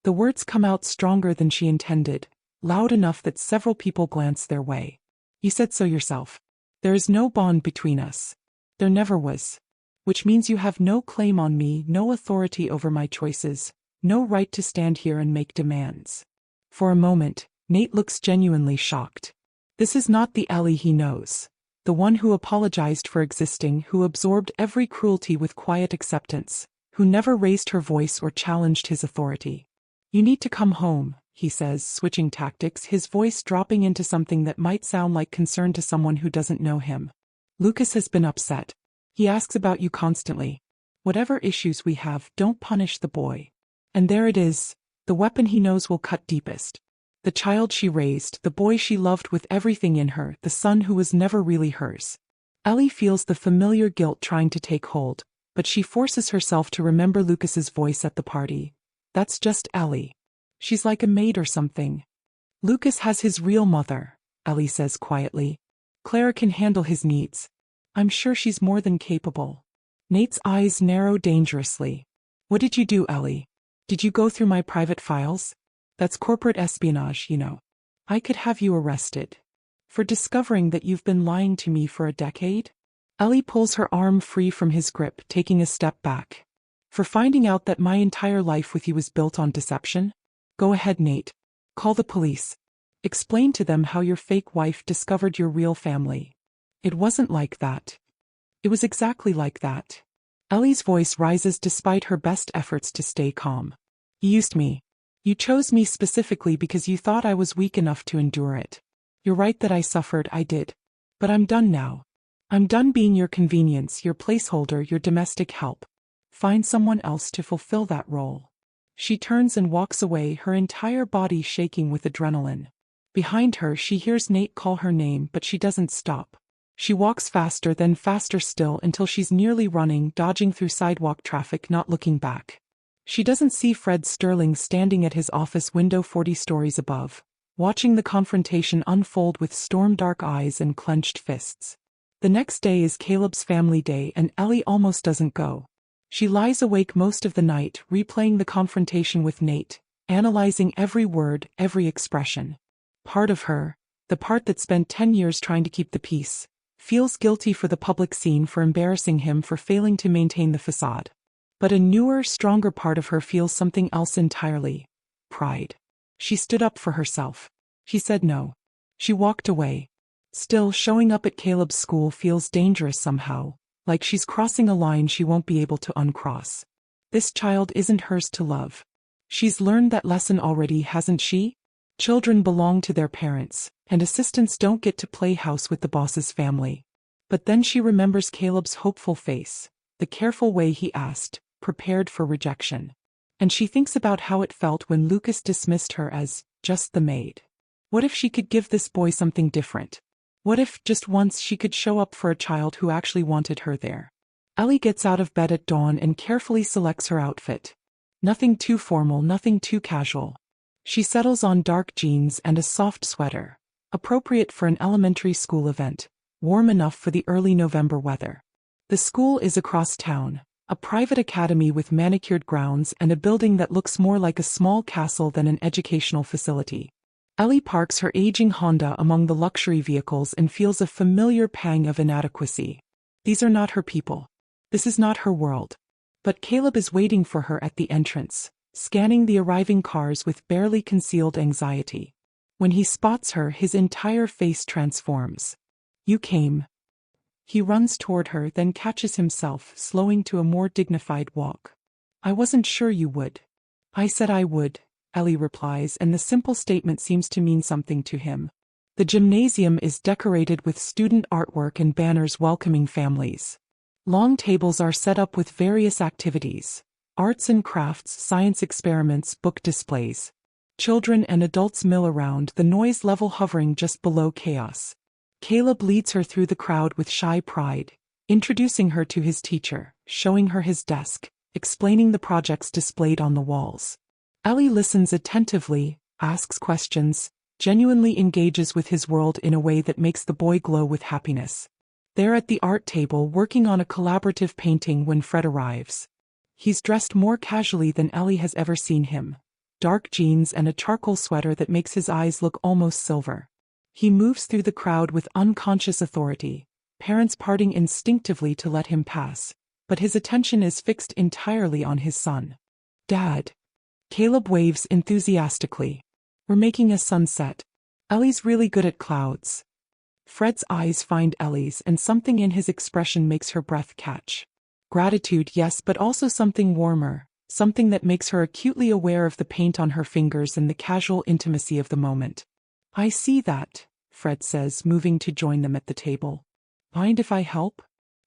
The words come out stronger than she intended, loud enough that several people glance their way. You said so yourself. There is no bond between us. There never was. Which means you have no claim on me, no authority over my choices, no right to stand here and make demands. For a moment, Nate looks genuinely shocked. This is not the Ellie he knows. The one who apologized for existing, who absorbed every cruelty with quiet acceptance, who never raised her voice or challenged his authority. You need to come home, he says, switching tactics, his voice dropping into something that might sound like concern to someone who doesn't know him. Lucas has been upset. He asks about you constantly. Whatever issues we have, don't punish the boy. And there it is, the weapon he knows will cut deepest. The child she raised, the boy she loved with everything in her, the son who was never really hers. Ellie feels the familiar guilt trying to take hold, but she forces herself to remember Lucas's voice at the party. That's just Ellie. She's like a maid or something. Lucas has his real mother, Ellie says quietly. Clara can handle his needs. I'm sure she's more than capable. Nate's eyes narrow dangerously. What did you do, Ellie? Did you go through my private files? That's corporate espionage, you know. I could have you arrested. For discovering that you've been lying to me for a decade? Ellie pulls her arm free from his grip, taking a step back. For finding out that my entire life with you was built on deception? Go ahead, Nate. Call the police. Explain to them how your fake wife discovered your real family. It wasn't like that. It was exactly like that. Ellie's voice rises despite her best efforts to stay calm. You used me. You chose me specifically because you thought I was weak enough to endure it. You're right that I suffered, I did. But I'm done now. I'm done being your convenience, your placeholder, your domestic help. Find someone else to fulfill that role. She turns and walks away, her entire body shaking with adrenaline. Behind her, she hears Nate call her name, but she doesn't stop. She walks faster, then faster still, until she's nearly running, dodging through sidewalk traffic, not looking back. She doesn't see Fred Sterling standing at his office window 40 stories above, watching the confrontation unfold with storm-dark eyes and clenched fists. The next day is Caleb's family day, and Ellie almost doesn't go. She lies awake most of the night, replaying the confrontation with Nate, analyzing every word, every expression. Part of her, the part that spent 10 years trying to keep the peace, feels guilty for the public scene, for embarrassing him, for failing to maintain the facade. But a newer, stronger part of her feels something else entirely. Pride. She stood up for herself. She said no. She walked away. Still, showing up at Caleb's school feels dangerous somehow, like she's crossing a line she won't be able to uncross. This child isn't hers to love. She's learned that lesson already, hasn't she? Children belong to their parents, and assistants don't get to play house with the boss's family. But then she remembers Caleb's hopeful face, the careful way he asked, prepared for rejection. And she thinks about how it felt when Lucas dismissed her as just the maid. What if she could give this boy something different? What if, just once, she could show up for a child who actually wanted her there? Ellie gets out of bed at dawn and carefully selects her outfit. Nothing too formal, nothing too casual. She settles on dark jeans and a soft sweater, appropriate for an elementary school event, warm enough for the early November weather. The school is across town, a private academy with manicured grounds and a building that looks more like a small castle than an educational facility. Ellie parks her aging Honda among the luxury vehicles and feels a familiar pang of inadequacy. These are not her people. This is not her world. But Caleb is waiting for her at the entrance, scanning the arriving cars with barely concealed anxiety. When he spots her, his entire face transforms. You came. He runs toward her, then catches himself, slowing to a more dignified walk. I wasn't sure you would. I said I would, Ellie replies, and the simple statement seems to mean something to him. The gymnasium is decorated with student artwork and banners welcoming families. Long tables are set up with various activities: arts and crafts, science experiments, book displays. Children and adults mill around, the noise level hovering just below chaos. Caleb leads her through the crowd with shy pride, introducing her to his teacher, showing her his desk, explaining the projects displayed on the walls. Ellie listens attentively, asks questions, genuinely engages with his world in a way that makes the boy glow with happiness. They're at the art table working on a collaborative painting when Fred arrives. He's dressed more casually than Ellie has ever seen him. Dark jeans and a charcoal sweater that makes his eyes look almost silver. He moves through the crowd with unconscious authority, parents parting instinctively to let him pass, but his attention is fixed entirely on his son. "Dad." Caleb waves enthusiastically. "We're making a sunset. Ellie's really good at clouds." Fred's eyes find Ellie's, and something in his expression makes her breath catch. Gratitude, yes, but also something warmer, something that makes her acutely aware of the paint on her fingers and the casual intimacy of the moment. "I see that," Fred says, moving to join them at the table. "Mind if I help?"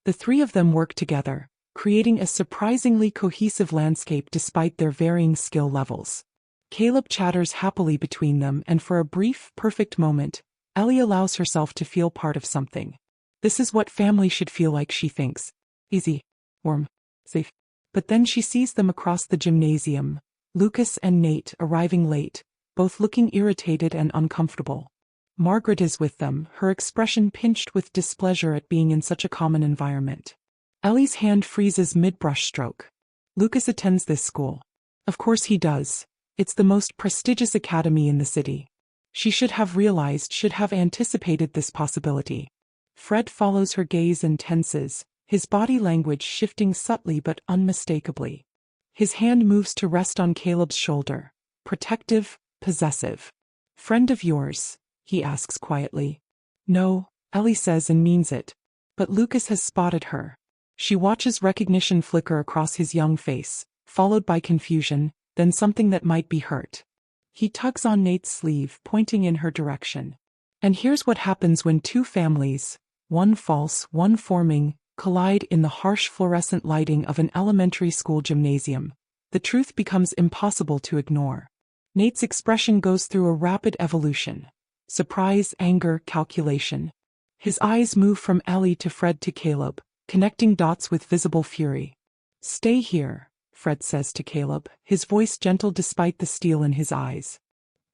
The three of them work together, creating a surprisingly cohesive landscape despite their varying skill levels. Caleb chatters happily between them, and for a brief, perfect moment, Ellie allows herself to feel part of something. This is what family should feel like, she thinks. Easy, warm, safe. But then she sees them across the gymnasium, Lucas and Nate arriving late, both looking irritated and uncomfortable. Margaret is with them, her expression pinched with displeasure at being in such a common environment. Ellie's hand freezes mid-brushstroke. "Lucas attends this school." "Of course he does. It's the most prestigious academy in the city." She should have realized, should have anticipated this possibility. Fred follows her gaze and tenses, his body language shifting subtly but unmistakably. His hand moves to rest on Caleb's shoulder, protective, possessive. "Friend of yours?" he asks quietly. "No," Ellie says and means it. But Lucas has spotted her. She watches recognition flicker across his young face, followed by confusion, then something that might be hurt. He tugs on Nate's sleeve, pointing in her direction. And here's what happens when two families, one false, one forming, collide in the harsh fluorescent lighting of an elementary school gymnasium. The truth becomes impossible to ignore. Nate's expression goes through a rapid evolution. Surprise, anger, calculation. His eyes move from Ellie to Fred to Caleb, connecting dots with visible fury. "Stay here," Fred says to Caleb, his voice gentle despite the steel in his eyes.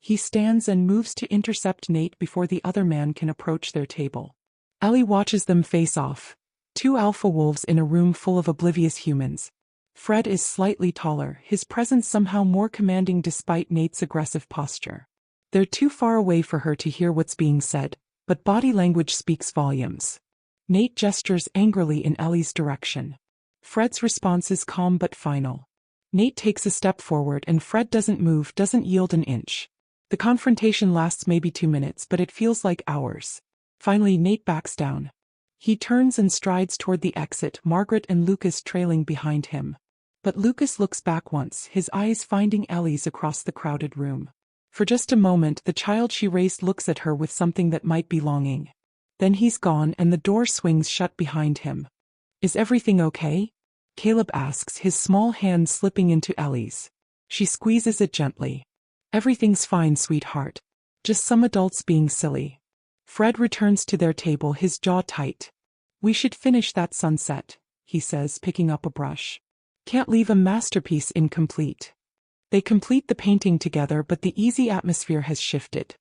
He stands and moves to intercept Nate before the other man can approach their table. Ellie watches them face off, two alpha wolves in a room full of oblivious humans. Fred is slightly taller, his presence somehow more commanding despite Nate's aggressive posture. They're too far away for her to hear what's being said, but body language speaks volumes. Nate gestures angrily in Ellie's direction. Fred's response is calm but final. Nate takes a step forward and Fred doesn't move, doesn't yield an inch. The confrontation lasts maybe 2 minutes, but it feels like hours. Finally, Nate backs down. He turns and strides toward the exit, Margaret and Lucas trailing behind him. But Lucas looks back once, his eyes finding Ellie's across the crowded room. For just a moment, the child she raised looks at her with something that might be longing. Then he's gone and the door swings shut behind him. "Is everything okay?" Caleb asks, his small hand slipping into Ellie's. She squeezes it gently. "Everything's fine, sweetheart. Just some adults being silly." Fred returns to their table, his jaw tight. "We should finish that sunset," he says, picking up a brush. "Can't leave a masterpiece incomplete." They complete the painting together, but the easy atmosphere has shifted.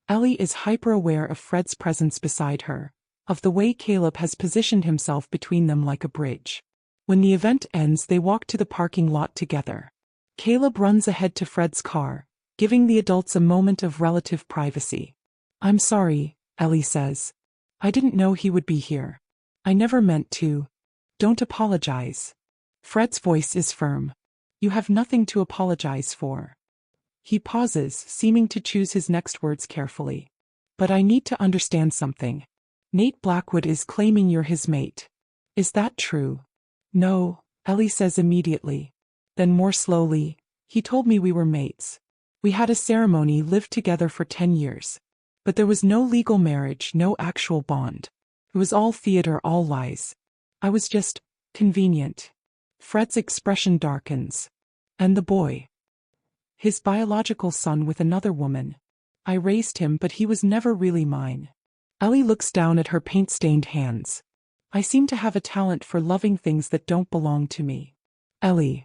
Ellie is hyper-aware of Fred's presence beside her, of the way Caleb has positioned himself between them like a bridge. When the event ends, they walk to the parking lot together. Caleb runs ahead to Fred's car, giving the adults a moment of relative privacy. "I'm sorry," Ellie says. "I didn't know he would be here. I never meant to." "Don't apologize." Fred's voice is firm. "You have nothing to apologize for." He pauses, seeming to choose his next words carefully. "But I need to understand something. Nate Blackwood is claiming you're his mate. Is that true?" "No," Ellie says immediately. Then more slowly, "He told me we were mates. We had a ceremony, lived together for 10 years. But there was no legal marriage, no actual bond. It was all theater, all lies. I was just convenient. Fred's expression darkens. And the boy? His biological son with another woman. I raised him, but he was never really mine. Ellie looks down at her paint-stained hands. I seem to have a talent for loving things that don't belong to me. Ellie.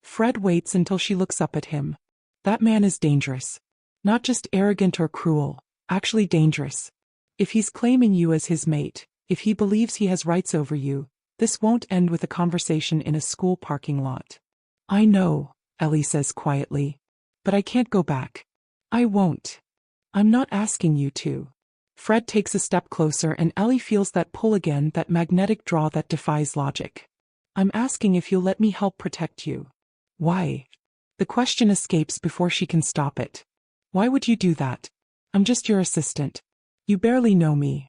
Fred waits until she looks up at him. That man is dangerous. Not just arrogant or cruel, actually dangerous. If he's claiming you as his mate, if he believes he has rights over you, this won't end with a conversation in a school parking lot. I know, Ellie says quietly. But I can't go back. I won't. I'm not asking you to. Fred takes a step closer and Ellie feels that pull again, that magnetic draw that defies logic. I'm asking if you'll let me help protect you. Why? The question escapes before she can stop it. Why would you do that? I'm just your assistant. You barely know me.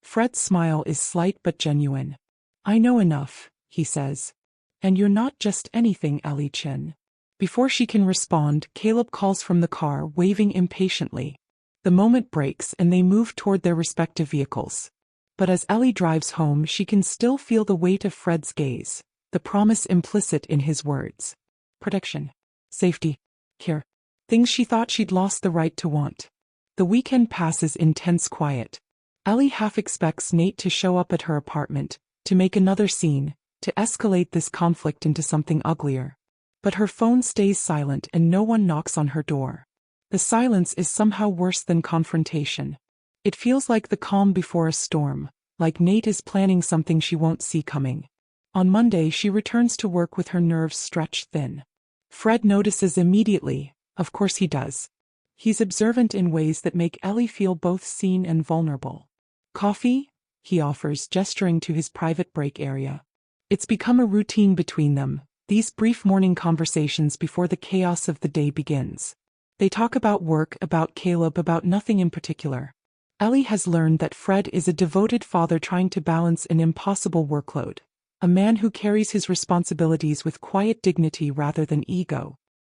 Fred's smile is slight but genuine. I know enough, he says. And you're not just anything, Ellie Chen. Before she can respond, Caleb calls from the car, waving impatiently. The moment breaks and they move toward their respective vehicles. But as Ellie drives home, she can still feel the weight of Fred's gaze, the promise implicit in his words. Protection. Safety. Care. Things she thought she'd lost the right to want. The weekend passes in tense quiet. Ellie half expects Nate to show up at her apartment, to make another scene, to escalate this conflict into something uglier. But her phone stays silent and no one knocks on her door. The silence is somehow worse than confrontation. It feels like the calm before a storm, like Nate is planning something she won't see coming. On Monday she returns to work with her nerves stretched thin. Fred notices immediately, of course he does. He's observant in ways that make Ellie feel both seen and vulnerable. Coffee? He offers, gesturing to his private break area. It's become a routine between them, these brief morning conversations before the chaos of the day begins. They talk about work, about Caleb, about nothing in particular. Ellie has learned that Fred is a devoted father trying to balance an impossible workload. A man who carries his responsibilities with quiet dignity rather than ego.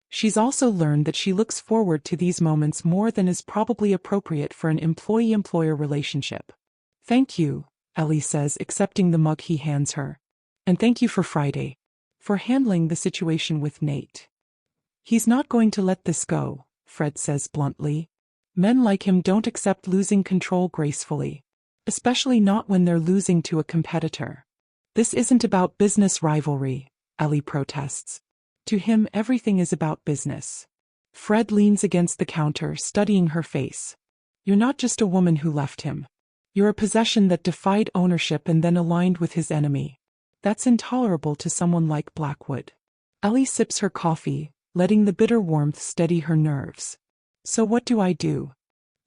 She's also learned that she looks forward to these moments more than is probably appropriate for an employee-employer relationship. Thank you, Ellie says, accepting the mug he hands her. And thank you for Friday. For handling the situation with Nate. He's not going to let this go, Fred says bluntly. Men like him don't accept losing control gracefully. Especially not when they're losing to a competitor. This isn't about business rivalry, Ellie protests. To him, everything is about business. Fred leans against the counter, studying her face. You're not just a woman who left him. You're a possession that defied ownership and then aligned with his enemy. That's intolerable to someone like Blackwood. Ellie sips her coffee, letting the bitter warmth steady her nerves. So what do I do?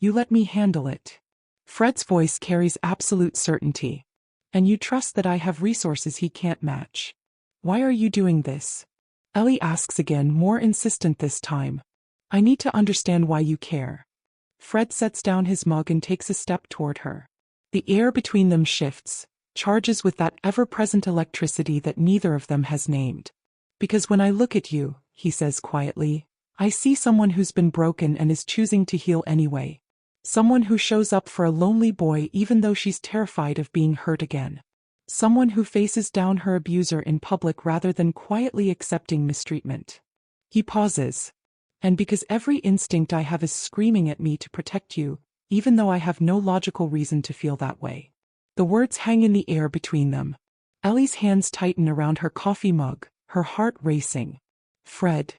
You let me handle it. Fred's voice carries absolute certainty. And you trust that I have resources he can't match. Why are you doing this? Ellie asks again, more insistent this time. I need to understand why you care. Fred sets down his mug and takes a step toward her. The air between them shifts, charges with that ever-present electricity that neither of them has named. Because when I look at you, he says quietly, I see someone who's been broken and is choosing to heal anyway. Someone who shows up for a lonely boy even though she's terrified of being hurt again. Someone who faces down her abuser in public rather than quietly accepting mistreatment. He pauses. And because every instinct I have is screaming at me to protect you, even though I have no logical reason to feel that way. The words hang in the air between them. Ellie's hands tighten around her coffee mug, her heart racing. Fred.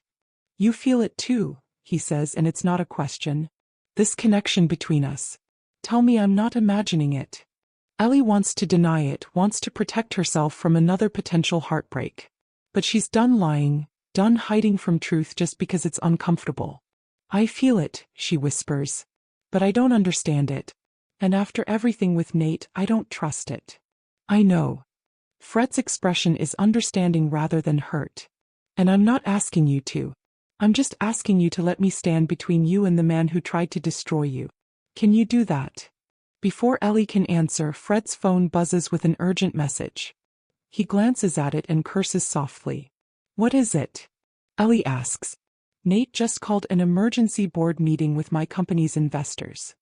You feel it too, he says, and it's not a question. This connection between us. Tell me I'm not imagining it. Ellie wants to deny it, wants to protect herself from another potential heartbreak. But she's done lying, done hiding from truth just because it's uncomfortable. I feel it, she whispers. But I don't understand it. And after everything with Nate, I don't trust it. I know. Fred's expression is understanding rather than hurt. And I'm not asking you to. I'm just asking you to let me stand between you and the man who tried to destroy you. Can you do that? Before Ellie can answer, Fred's phone buzzes with an urgent message. He glances at it and curses softly. What is it? Ellie asks. Nate just called an emergency board meeting with my company's investors.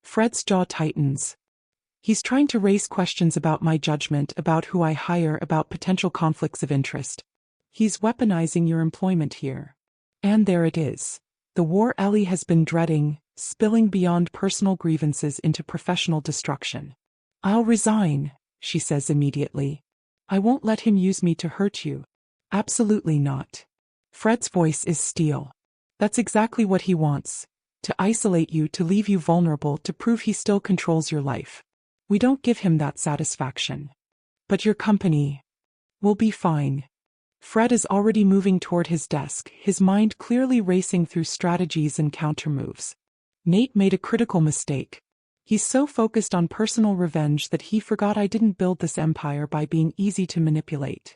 Fred's jaw tightens. He's trying to raise questions about my judgment, about who I hire, about potential conflicts of interest. He's weaponizing your employment here. And there it is. The war Ellie has been dreading, spilling beyond personal grievances into professional destruction. I'll resign, she says immediately. I won't let him use me to hurt you. Absolutely not. Fred's voice is steel. That's exactly what he wants. To isolate you, to leave you vulnerable, to prove he still controls your life. We don't give him that satisfaction. But your company will be fine. Fred is already moving toward his desk, his mind clearly racing through strategies and countermoves. Nate made a critical mistake. He's so focused on personal revenge that he forgot I didn't build this empire by being easy to manipulate.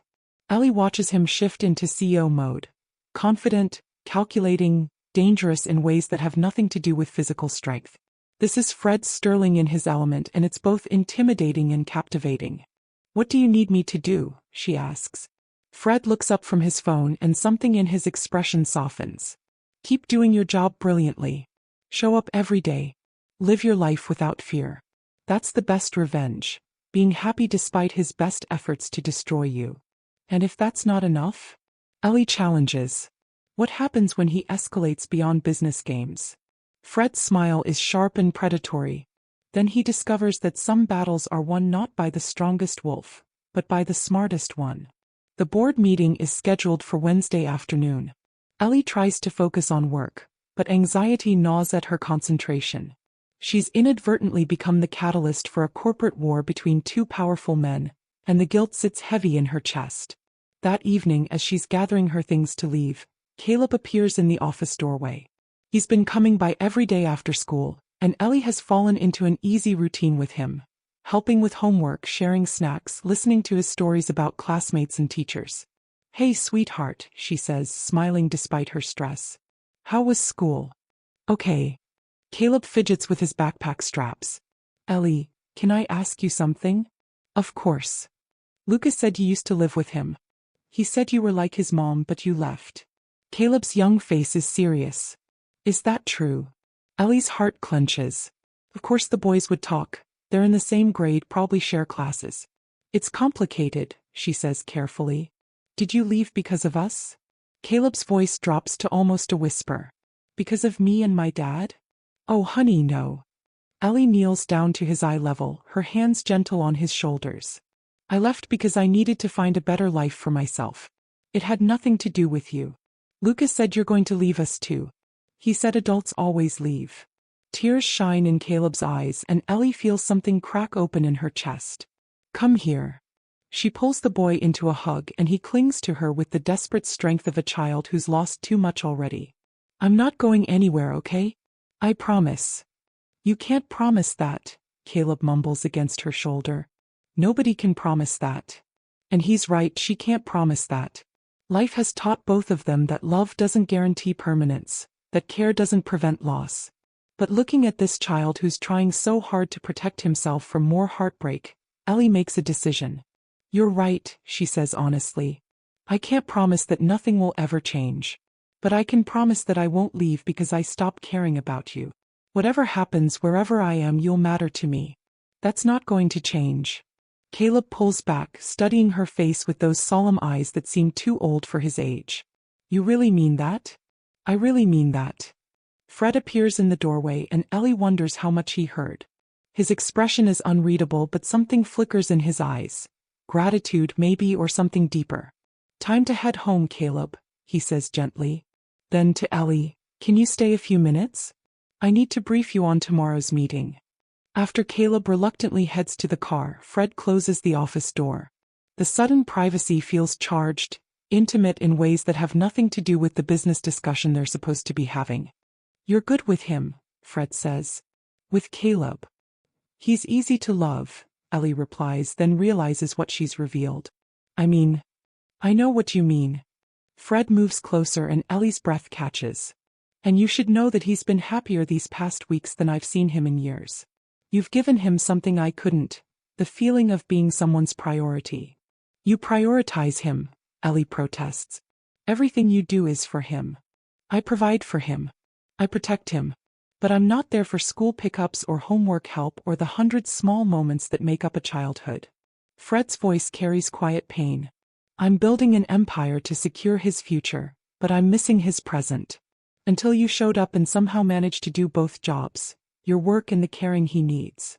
Ellie watches him shift into CEO mode. Confident, calculating, dangerous in ways that have nothing to do with physical strength. This is Fred Sterling in his element, and it's both intimidating and captivating. What do you need me to do? She asks. Fred looks up from his phone and something in his expression softens. Keep doing your job brilliantly. Show up every day. Live your life without fear. That's the best revenge. Being happy despite his best efforts to destroy you. And if that's not enough? Ellie challenges. What happens when he escalates beyond business games? Fred's smile is sharp and predatory. Then he discovers that some battles are won not by the strongest wolf, but by the smartest one. The board meeting is scheduled for Wednesday afternoon. Ellie tries to focus on work, but anxiety gnaws at her concentration. She's inadvertently become the catalyst for a corporate war between two powerful men, and the guilt sits heavy in her chest. That evening, as she's gathering her things to leave, Caleb appears in the office doorway. He's been coming by every day after school, and Ellie has fallen into an easy routine with him, helping with homework, sharing snacks, listening to his stories about classmates and teachers. Hey, sweetheart, she says, smiling despite her stress. How was school? Okay. Caleb fidgets with his backpack straps. Ellie, can I ask you something? Of course. Lucas said you used to live with him. He said you were like his mom, but you left. Caleb's young face is serious. Is that true? Ellie's heart clenches. Of course the boys would talk. They're in the same grade, probably share classes. It's complicated, she says carefully. Did you leave because of us? Caleb's voice drops to almost a whisper. Because of me and my dad? Oh honey, no. Ellie kneels down to his eye level, her hands gentle on his shoulders. I left because I needed to find a better life for myself. It had nothing to do with you. Lucas said you're going to leave us too. He said adults always leave. Tears shine in Caleb's eyes, and Ellie feels something crack open in her chest. Come here. She pulls the boy into a hug, and he clings to her with the desperate strength of a child who's lost too much already. I'm not going anywhere, okay? I promise. You can't promise that, Caleb mumbles against her shoulder. Nobody can promise that. And he's right, she can't promise that. Life has taught both of them that love doesn't guarantee permanence, that care doesn't prevent loss. But looking at this child who's trying so hard to protect himself from more heartbreak, Ellie makes a decision. You're right, she says honestly. I can't promise that nothing will ever change. But I can promise that I won't leave because I stopped caring about you. Whatever happens, wherever I am, you'll matter to me. That's not going to change. Caleb pulls back, studying her face with those solemn eyes that seem too old for his age. You really mean that? I really mean that. Fred appears in the doorway, and Ellie wonders how much he heard. His expression is unreadable, but something flickers in his eyes. Gratitude, maybe, or something deeper. Time to head home, Caleb, he says gently. Then to Ellie, can you stay a few minutes? I need to brief you on tomorrow's meeting. After Caleb reluctantly heads to the car, Fred closes the office door. The sudden privacy feels charged, intimate in ways that have nothing to do with the business discussion they're supposed to be having. You're good with him, Fred says. With Caleb. He's easy to love, Ellie replies, then realizes what she's revealed. I know what you mean. Fred moves closer and Ellie's breath catches. And you should know that he's been happier these past weeks than I've seen him in years. You've given him something I couldn't, the feeling of being someone's priority. You prioritize him, Ellie protests. Everything you do is for him. I provide for him. I protect him. But I'm not there for school pickups or homework help or the 100 small moments that make up a childhood. Fred's voice carries quiet pain. I'm building an empire to secure his future, but I'm missing his present. Until you showed up and somehow managed to do both jobs, your work and the caring he needs.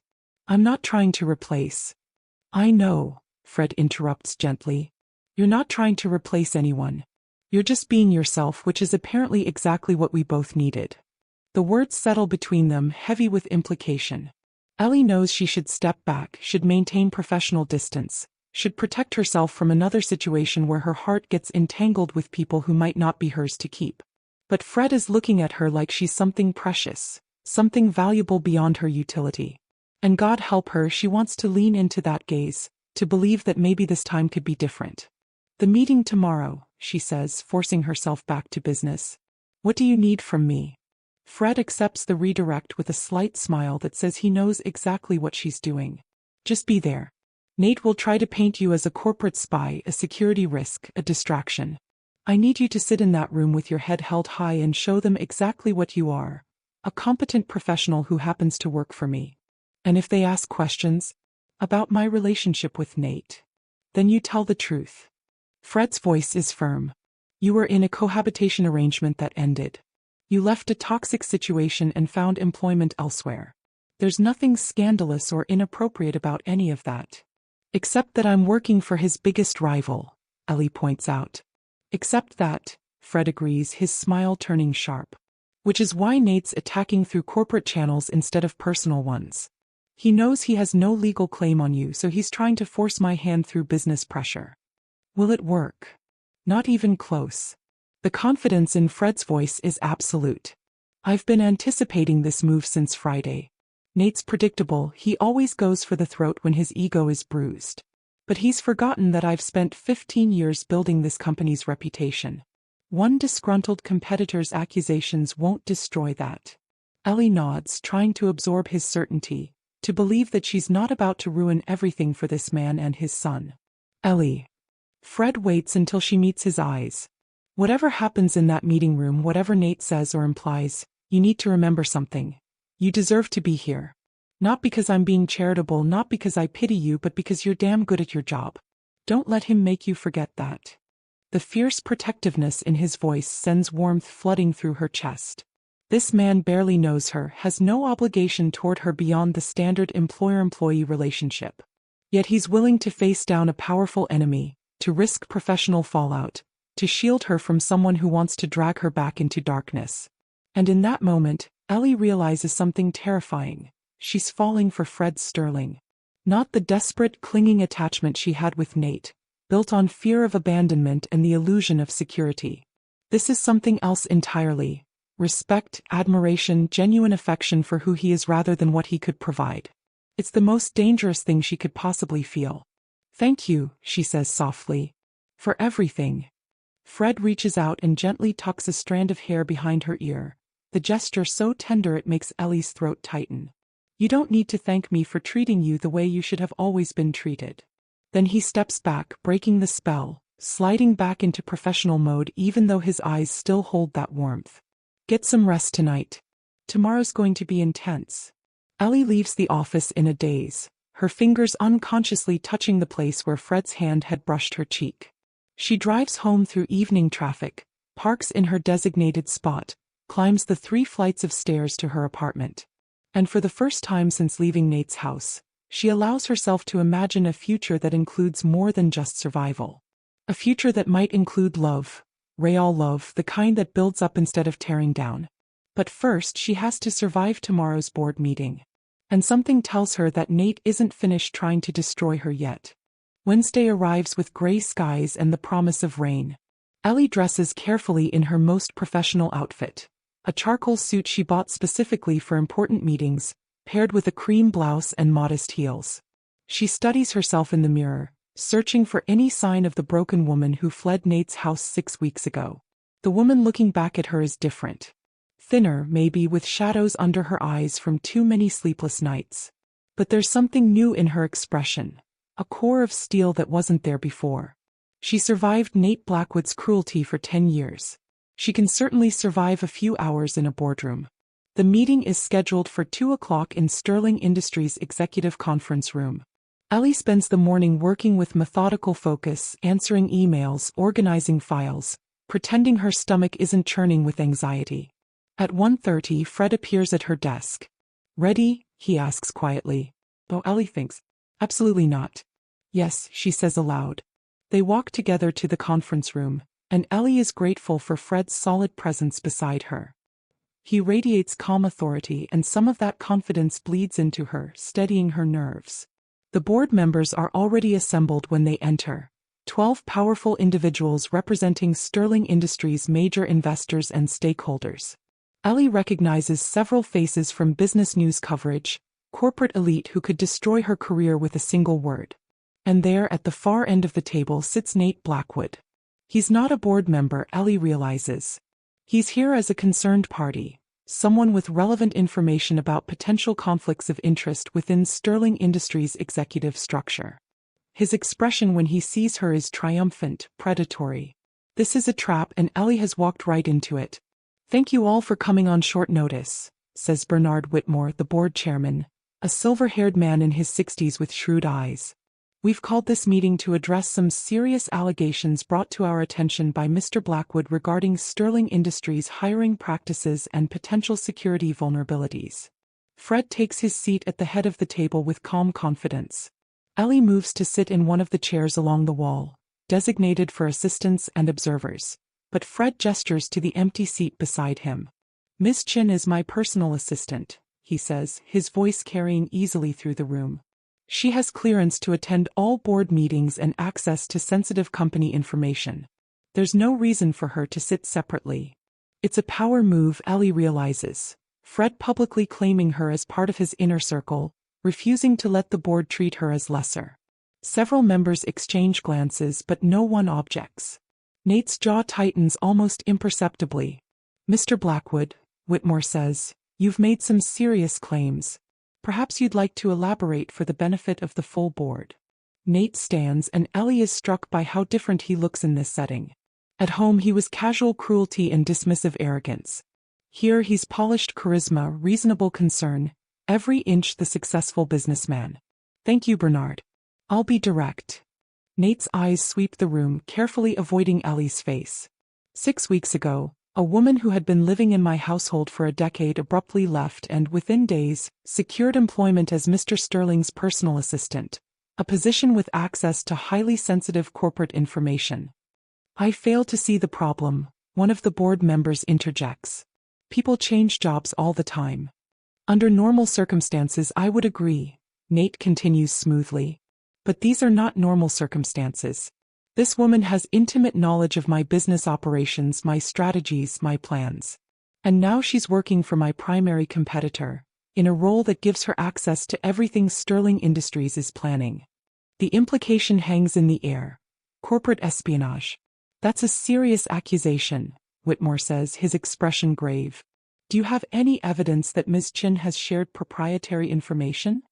I'm not trying to replace. I know, Fred interrupts gently. You're not trying to replace anyone. You're just being yourself, which is apparently exactly what we both needed. The words settle between them, heavy with implication. Ellie knows she should step back, should maintain professional distance, should protect herself from another situation where her heart gets entangled with people who might not be hers to keep. But Fred is looking at her like she's something precious, something valuable beyond her utility. And God help her, she wants to lean into that gaze, to believe that maybe this time could be different. The meeting tomorrow, she says, forcing herself back to business. What do you need from me? Fred accepts the redirect with a slight smile that says he knows exactly what she's doing. Just be there. Nate will try to paint you as a corporate spy, a security risk, a distraction. I need you to sit in that room with your head held high and show them exactly what you are, a competent professional who happens to work for me. And if they ask questions about my relationship with Nate, then you tell the truth. Fred's voice is firm. You were in a cohabitation arrangement that ended. You left a toxic situation and found employment elsewhere. There's nothing scandalous or inappropriate about any of that. Except that I'm working for his biggest rival, Ellie points out. Except that, Fred agrees, his smile turning sharp. Which is why Nate's attacking through corporate channels instead of personal ones. He knows he has no legal claim on you, so he's trying to force my hand through business pressure. Will it work? Not even close. The confidence in Fred's voice is absolute. I've been anticipating this move since Friday. Nate's predictable, he always goes for the throat when his ego is bruised. But he's forgotten that I've spent 15 years building this company's reputation. One disgruntled competitor's accusations won't destroy that. Ellie nods, trying to absorb his certainty, to believe that she's not about to ruin everything for this man and his son. Ellie. Fred waits until she meets his eyes. Whatever happens in that meeting room, whatever Nate says or implies, you need to remember something. You deserve to be here. Not because I'm being charitable, not because I pity you, but because you're damn good at your job. Don't let him make you forget that. The fierce protectiveness in his voice sends warmth flooding through her chest. This man barely knows her, has no obligation toward her beyond the standard employer-employee relationship. Yet he's willing to face down a powerful enemy, to risk professional fallout, to shield her from someone who wants to drag her back into darkness. And in that moment, Ellie realizes something terrifying. She's falling for Fred Sterling. Not the desperate, clinging attachment she had with Nate, built on fear of abandonment and the illusion of security. This is something else entirely. Respect, admiration, genuine affection for who he is rather than what he could provide. It's the most dangerous thing she could possibly feel. Thank you, she says softly. For everything. Fred reaches out and gently tucks a strand of hair behind her ear, the gesture so tender it makes Ellie's throat tighten. You don't need to thank me for treating you the way you should have always been treated. Then he steps back, breaking the spell, sliding back into professional mode even though his eyes still hold that warmth. Get some rest tonight. Tomorrow's going to be intense. Ellie leaves the office in a daze, her fingers unconsciously touching the place where Fred's hand had brushed her cheek. She drives home through evening traffic, parks in her designated spot, climbs the 3 flights of stairs to her apartment. And for the first time since leaving Nate's house, she allows herself to imagine a future that includes more than just survival. A future that might include love, real love, the kind that builds up instead of tearing down. But first she has to survive tomorrow's board meeting. And something tells her that Nate isn't finished trying to destroy her yet. Wednesday arrives with gray skies and the promise of rain. Ellie dresses carefully in her most professional outfit, a charcoal suit she bought specifically for important meetings, paired with a cream blouse and modest heels. She studies herself in the mirror, searching for any sign of the broken woman who fled Nate's house 6 weeks ago. The woman looking back at her is different. Thinner, maybe, with shadows under her eyes from too many sleepless nights. But there's something new in her expression. A core of steel that wasn't there before. She survived Nate Blackwood's cruelty for 10 years. She can certainly survive a few hours in a boardroom. The meeting is scheduled for 2 o'clock in Sterling Industries Executive Conference Room. Ellie spends the morning working with methodical focus, answering emails, organizing files, pretending her stomach isn't churning with anxiety. At 1:30, Fred appears at her desk. "Ready?" he asks quietly. Oh, Ellie thinks. "Absolutely not." "Yes," she says aloud. They walk together to the conference room, and Ellie is grateful for Fred's solid presence beside her. He radiates calm authority, and some of that confidence bleeds into her, steadying her nerves. The board members are already assembled when they enter. 12 powerful individuals representing Sterling Industries' major investors and stakeholders. Ellie recognizes several faces from business news coverage, corporate elite who could destroy her career with a single word. And there at the far end of the table sits Nate Blackwood. He's not a board member, Ellie realizes. He's here as a concerned party, someone with relevant information about potential conflicts of interest within Sterling Industries' executive structure. His expression when he sees her is triumphant, predatory. This is a trap, and Ellie has walked right into it. "Thank you all for coming on short notice," says Bernard Whitmore, the board chairman, a silver-haired man in his 60s with shrewd eyes. "We've called this meeting to address some serious allegations brought to our attention by Mr. Blackwood regarding Sterling Industries' hiring practices and potential security vulnerabilities." Fred takes his seat at the head of the table with calm confidence. Ellie moves to sit in one of the chairs along the wall, designated for assistants and observers, but Fred gestures to the empty seat beside him. "Miss Chen is my personal assistant," he says, his voice carrying easily through the room. "She has clearance to attend all board meetings and access to sensitive company information. There's no reason for her to sit separately." It's a power move, Ellie realizes. Fred publicly claiming her as part of his inner circle, refusing to let the board treat her as lesser. Several members exchange glances, but no one objects. Nate's jaw tightens almost imperceptibly. "Mr. Blackwood," Whitmore says, "you've made some serious claims. Perhaps you'd like to elaborate for the benefit of the full board." Nate stands, and Ellie is struck by how different he looks in this setting. At home he was casual cruelty and dismissive arrogance. Here he's polished charisma, reasonable concern, every inch the successful businessman. "Thank you, Bernard. I'll be direct." Nate's eyes sweep the room, carefully avoiding Ellie's face. 6 weeks ago, a woman who had been living in my household for a decade abruptly left and, within days, secured employment as Mr. Sterling's personal assistant, a position with access to highly sensitive corporate information. "I fail to see the problem," one of the board members interjects. "People change jobs all the time." "Under normal circumstances, I would agree," Nate continues smoothly. "But these are not normal circumstances. This woman has intimate knowledge of my business operations, my strategies, my plans. And now she's working for my primary competitor, in a role that gives her access to everything Sterling Industries is planning. The implication hangs in the air. Corporate espionage. That's a serious accusation," Whitmore says, his expression grave. "Do you have any evidence that Ms. Chen has shared proprietary information?"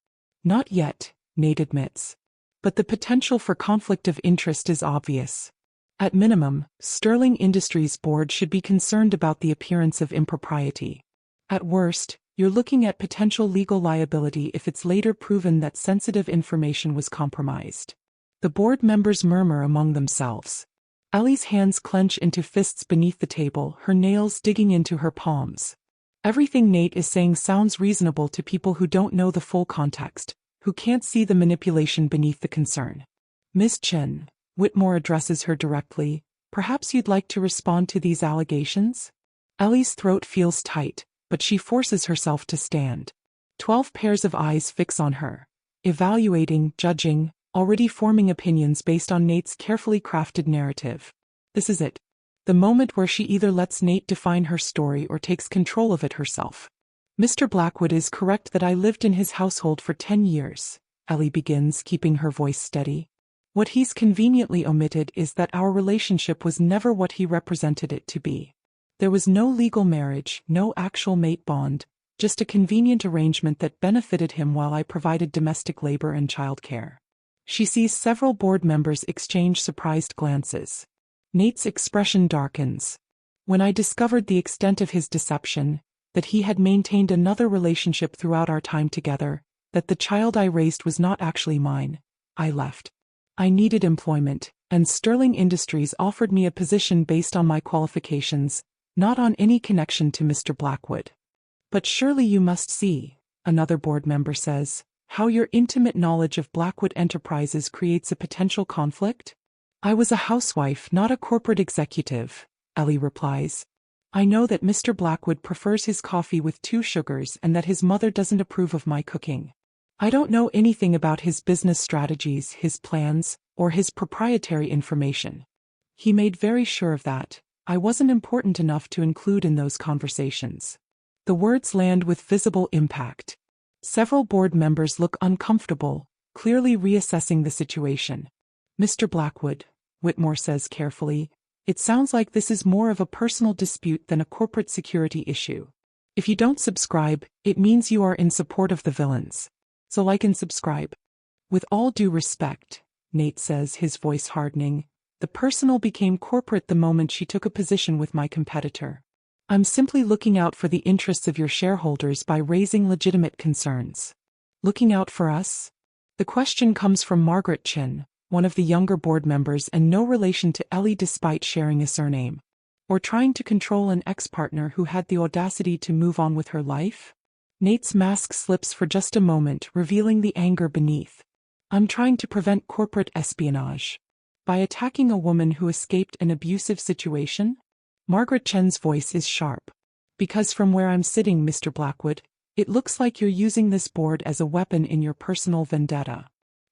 "Not yet," Nate admits. "But the potential for conflict of interest is obvious. At minimum, Sterling Industries' board should be concerned about the appearance of impropriety. At worst, you're looking at potential legal liability if it's later proven that sensitive information was compromised." The board members murmur among themselves. Ellie's hands clench into fists beneath the table, her nails digging into her palms. Everything Nate is saying sounds reasonable to people who don't know the full context, who can't see the manipulation beneath the concern. "Ms. Chen," Whitmore addresses her directly, "perhaps you'd like to respond to these allegations?" Ellie's throat feels tight, but she forces herself to stand. 12 pairs of eyes fix on her, evaluating, judging, already forming opinions based on Nate's carefully crafted narrative. This is it. The moment where she either lets Nate define her story or takes control of it herself. "Mr. Blackwood is correct that I lived in his household for 10 years, Ellie begins, keeping her voice steady. "What he's conveniently omitted is that our relationship was never what he represented it to be. There was no legal marriage, no actual mate bond, just a convenient arrangement that benefited him while I provided domestic labor and childcare." She sees several board members exchange surprised glances. Nate's expression darkens. "When I discovered the extent of his deception, that he had maintained another relationship throughout our time together, that the child I raised was not actually mine. I left. I needed employment, and Sterling Industries offered me a position based on my qualifications, not on any connection to Mr. Blackwood. But surely you must see, another board member says, how your intimate knowledge of Blackwood Enterprises creates a potential conflict? I was a housewife, not a corporate executive, Ellie replies. I know that Mr. Blackwood prefers his coffee with 2 sugars and that his mother doesn't approve of my cooking. I don't know anything about his business strategies, his plans, or his proprietary information. He made very sure of that. I wasn't important enough to include in those conversations. The words land with visible impact. Several board members look uncomfortable, clearly reassessing the situation. Mr. Blackwood, Whitmore says carefully, it sounds like this is more of a personal dispute than a corporate security issue. If you don't subscribe, it means you are in support of the villains. So like and subscribe. With all due respect, Nate says, his voice hardening, the personal became corporate the moment she took a position with my competitor. I'm simply looking out for the interests of your shareholders by raising legitimate concerns. Looking out for us? The question comes from Margaret Chen, one of the younger board members and no relation to Ellie despite sharing a surname. Or trying to control an ex-partner who had the audacity to move on with her life? Nate's mask slips for just a moment, revealing the anger beneath. I'm trying to prevent corporate espionage. By attacking a woman who escaped an abusive situation? Margaret Chen's voice is sharp. Because from where I'm sitting, Mr. Blackwood, it looks like you're using this board as a weapon in your personal vendetta.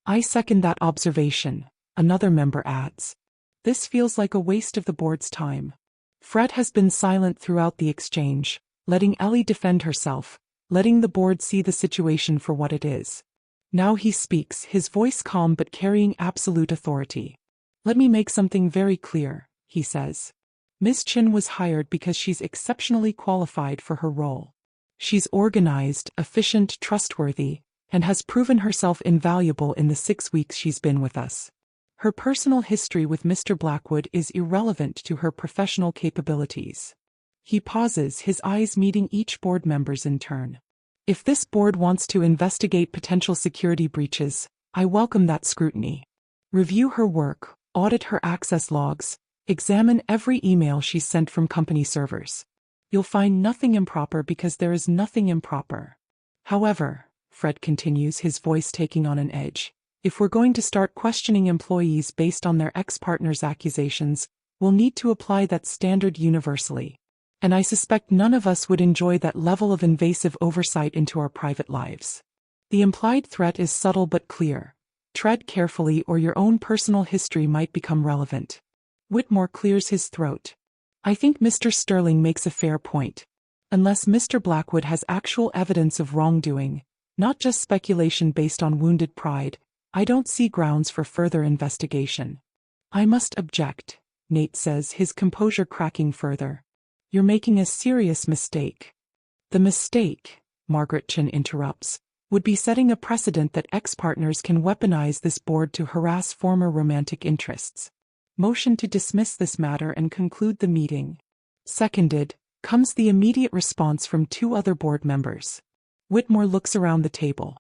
I second that observation, another member adds. This feels like a waste of the board's time. Fred has been silent throughout the exchange, letting Ellie defend herself, letting the board see the situation for what it is. Now he speaks, his voice calm but carrying absolute authority. Let me make something very clear, he says. Ms. Chen was hired because she's exceptionally qualified for her role. She's organized, efficient, trustworthy, and has proven herself invaluable in the 6 weeks she's been with us. Her personal history with Mr. Blackwood is irrelevant to her professional capabilities. He pauses, his eyes meeting each board member's in turn. If this board wants to investigate potential security breaches, I welcome that scrutiny. Review her work, audit her access logs, examine every email she's sent from company servers. You'll find nothing improper because there is nothing improper. However, Fred continues, his voice taking on an edge, if we're going to start questioning employees based on their ex-partner's accusations, we'll need to apply that standard universally. And I suspect none of us would enjoy that level of invasive oversight into our private lives. The implied threat is subtle but clear. Tread carefully or your own personal history might become relevant. Whitmore clears his throat. I think Mr. Sterling makes a fair point. Unless Mr. Blackwood has actual evidence of wrongdoing, not just speculation based on wounded pride, I don't see grounds for further investigation. I must object, Nate says, his composure cracking further. You're making a serious mistake. The mistake, Margaret Chen interrupts, would be setting a precedent that ex-partners can weaponize this board to harass former romantic interests. Motion to dismiss this matter and conclude the meeting. Seconded, comes the immediate response from 2 other board members. Whitmore looks around the table.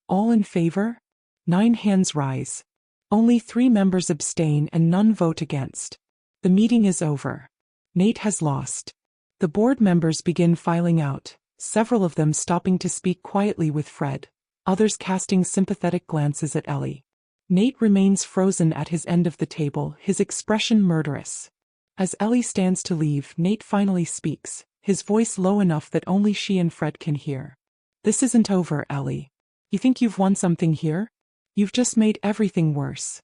All in favor? 9 hands rise. Only 3 members abstain and none vote against. The meeting is over. Nate has lost. The board members begin filing out, several of them stopping to speak quietly with Fred, others casting sympathetic glances at Ellie. Nate remains frozen at his end of the table, his expression murderous. As Ellie stands to leave, Nate finally speaks, his voice low enough that only she and Fred can hear. This isn't over, Ellie. You think you've won something here? You've just made everything worse.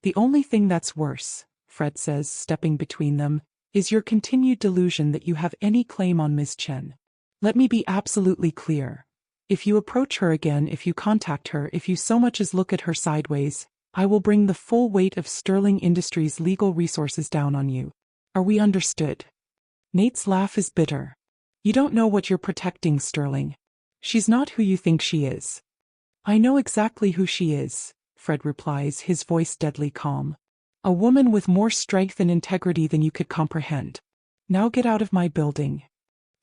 The only thing that's worse, Fred says, stepping between them, is your continued delusion that you have any claim on Ms. Chen. Let me be absolutely clear. If you approach her again, if you contact her, if you so much as look at her sideways, I will bring the full weight of Sterling Industries' legal resources down on you. Are we understood? Nate's laugh is bitter. You don't know what you're protecting, Sterling. She's not who you think she is. I know exactly who she is, Fred replies, his voice deadly calm. A woman with more strength and integrity than you could comprehend. Now get out of my building.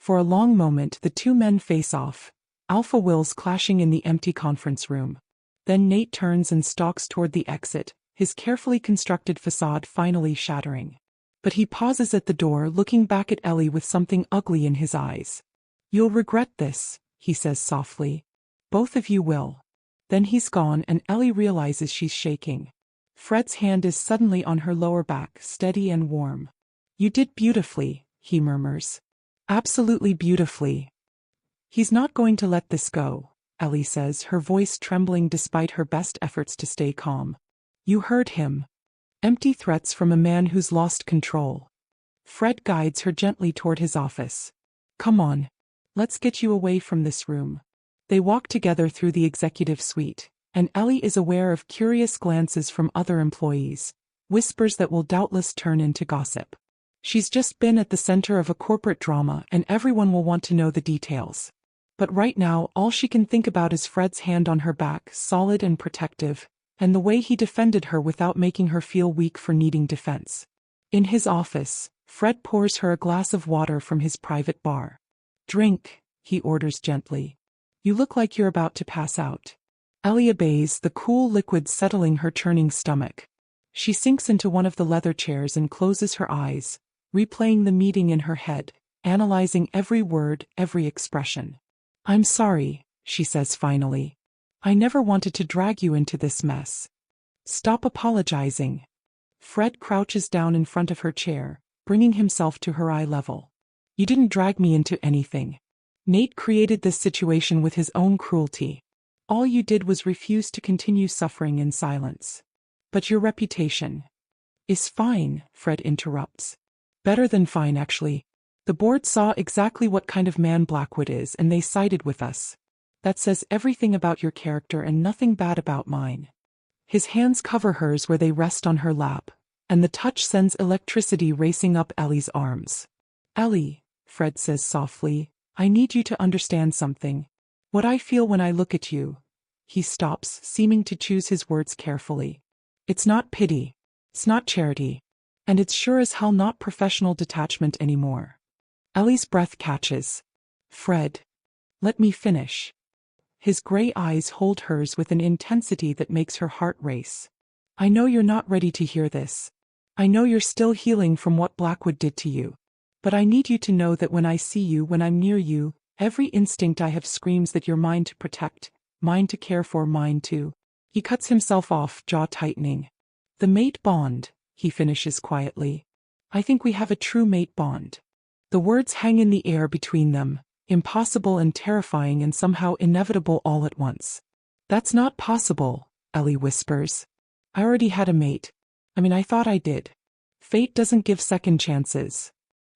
For a long moment the two men face off, alpha wills clashing in the empty conference room. Then Nate turns and stalks toward the exit, his carefully constructed facade finally shattering. But he pauses at the door, looking back at Ellie with something ugly in his eyes. "You'll regret this," he says softly. "Both of you will." Then he's gone and Ellie realizes she's shaking. Fred's hand is suddenly on her lower back, steady and warm. "You did beautifully," he murmurs. "Absolutely beautifully." "He's not going to let this go," Ellie says, her voice trembling despite her best efforts to stay calm. "You heard him. Empty threats from a man who's lost control." Fred guides her gently toward his office. "Come on. Let's get you away from this room." They walk together through the executive suite, and Ellie is aware of curious glances from other employees, whispers that will doubtless turn into gossip. She's just been at the center of a corporate drama and everyone will want to know the details. But right now all she can think about is Fred's hand on her back, solid and protective, and the way he defended her without making her feel weak for needing defense. In his office, Fred pours her a glass of water from his private bar. "Drink," he orders gently. "You look like you're about to pass out." Ellie obeys, the cool liquid settling her churning stomach. She sinks into one of the leather chairs and closes her eyes, replaying the meeting in her head, analyzing every word, every expression. "I'm sorry," she says finally. "I never wanted to drag you into this mess." "Stop apologizing." Fred crouches down in front of her chair, bringing himself to her eye level. "You didn't drag me into anything. Nate created this situation with his own cruelty. All you did was refuse to continue suffering in silence. But your reputation is fine," Fred interrupts. "Better than fine, actually. The board saw exactly what kind of man Blackwood is and they sided with us. That says everything about your character and nothing bad about mine." His hands cover hers where they rest on her lap, and the touch sends electricity racing up Ellie's arms. "Ellie," Fred says softly, "I need you to understand something. What I feel when I look at you." He stops, seeming to choose his words carefully. "It's not pity. It's not charity. And it's sure as hell not professional detachment anymore." Ellie's breath catches. "Fred, let me finish." His gray eyes hold hers with an intensity that makes her heart race. "I know you're not ready to hear this. I know you're still healing from what Blackwood did to you. But I need you to know that when I see you, when I'm near you, every instinct I have screams that you're mine to protect, mine to care for, mine to." He cuts himself off, jaw tightening. "The mate bond," he finishes quietly. "I think we have a true mate bond." The words hang in the air between them, impossible and terrifying and somehow inevitable all at once. "That's not possible," Ellie whispers. "I already had a mate. I thought I did." "Fate doesn't give second chances.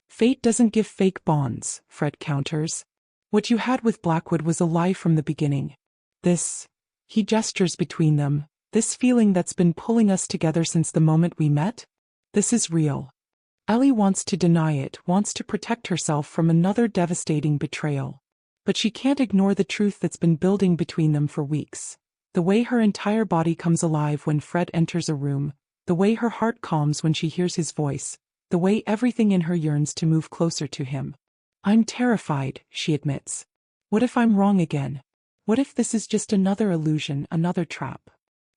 Fate doesn't give fake bonds," Fred counters. "What you had with Blackwood was a lie from the beginning. This," he gestures between them, "this feeling that's been pulling us together since the moment we met? This is real." Ellie wants to deny it, wants to protect herself from another devastating betrayal. But she can't ignore the truth that's been building between them for weeks. The way her entire body comes alive when Fred enters a room, the way her heart calms when she hears his voice, the way everything in her yearns to move closer to him. "I'm terrified," she admits. "What if I'm wrong again? What if this is just another illusion, another trap?"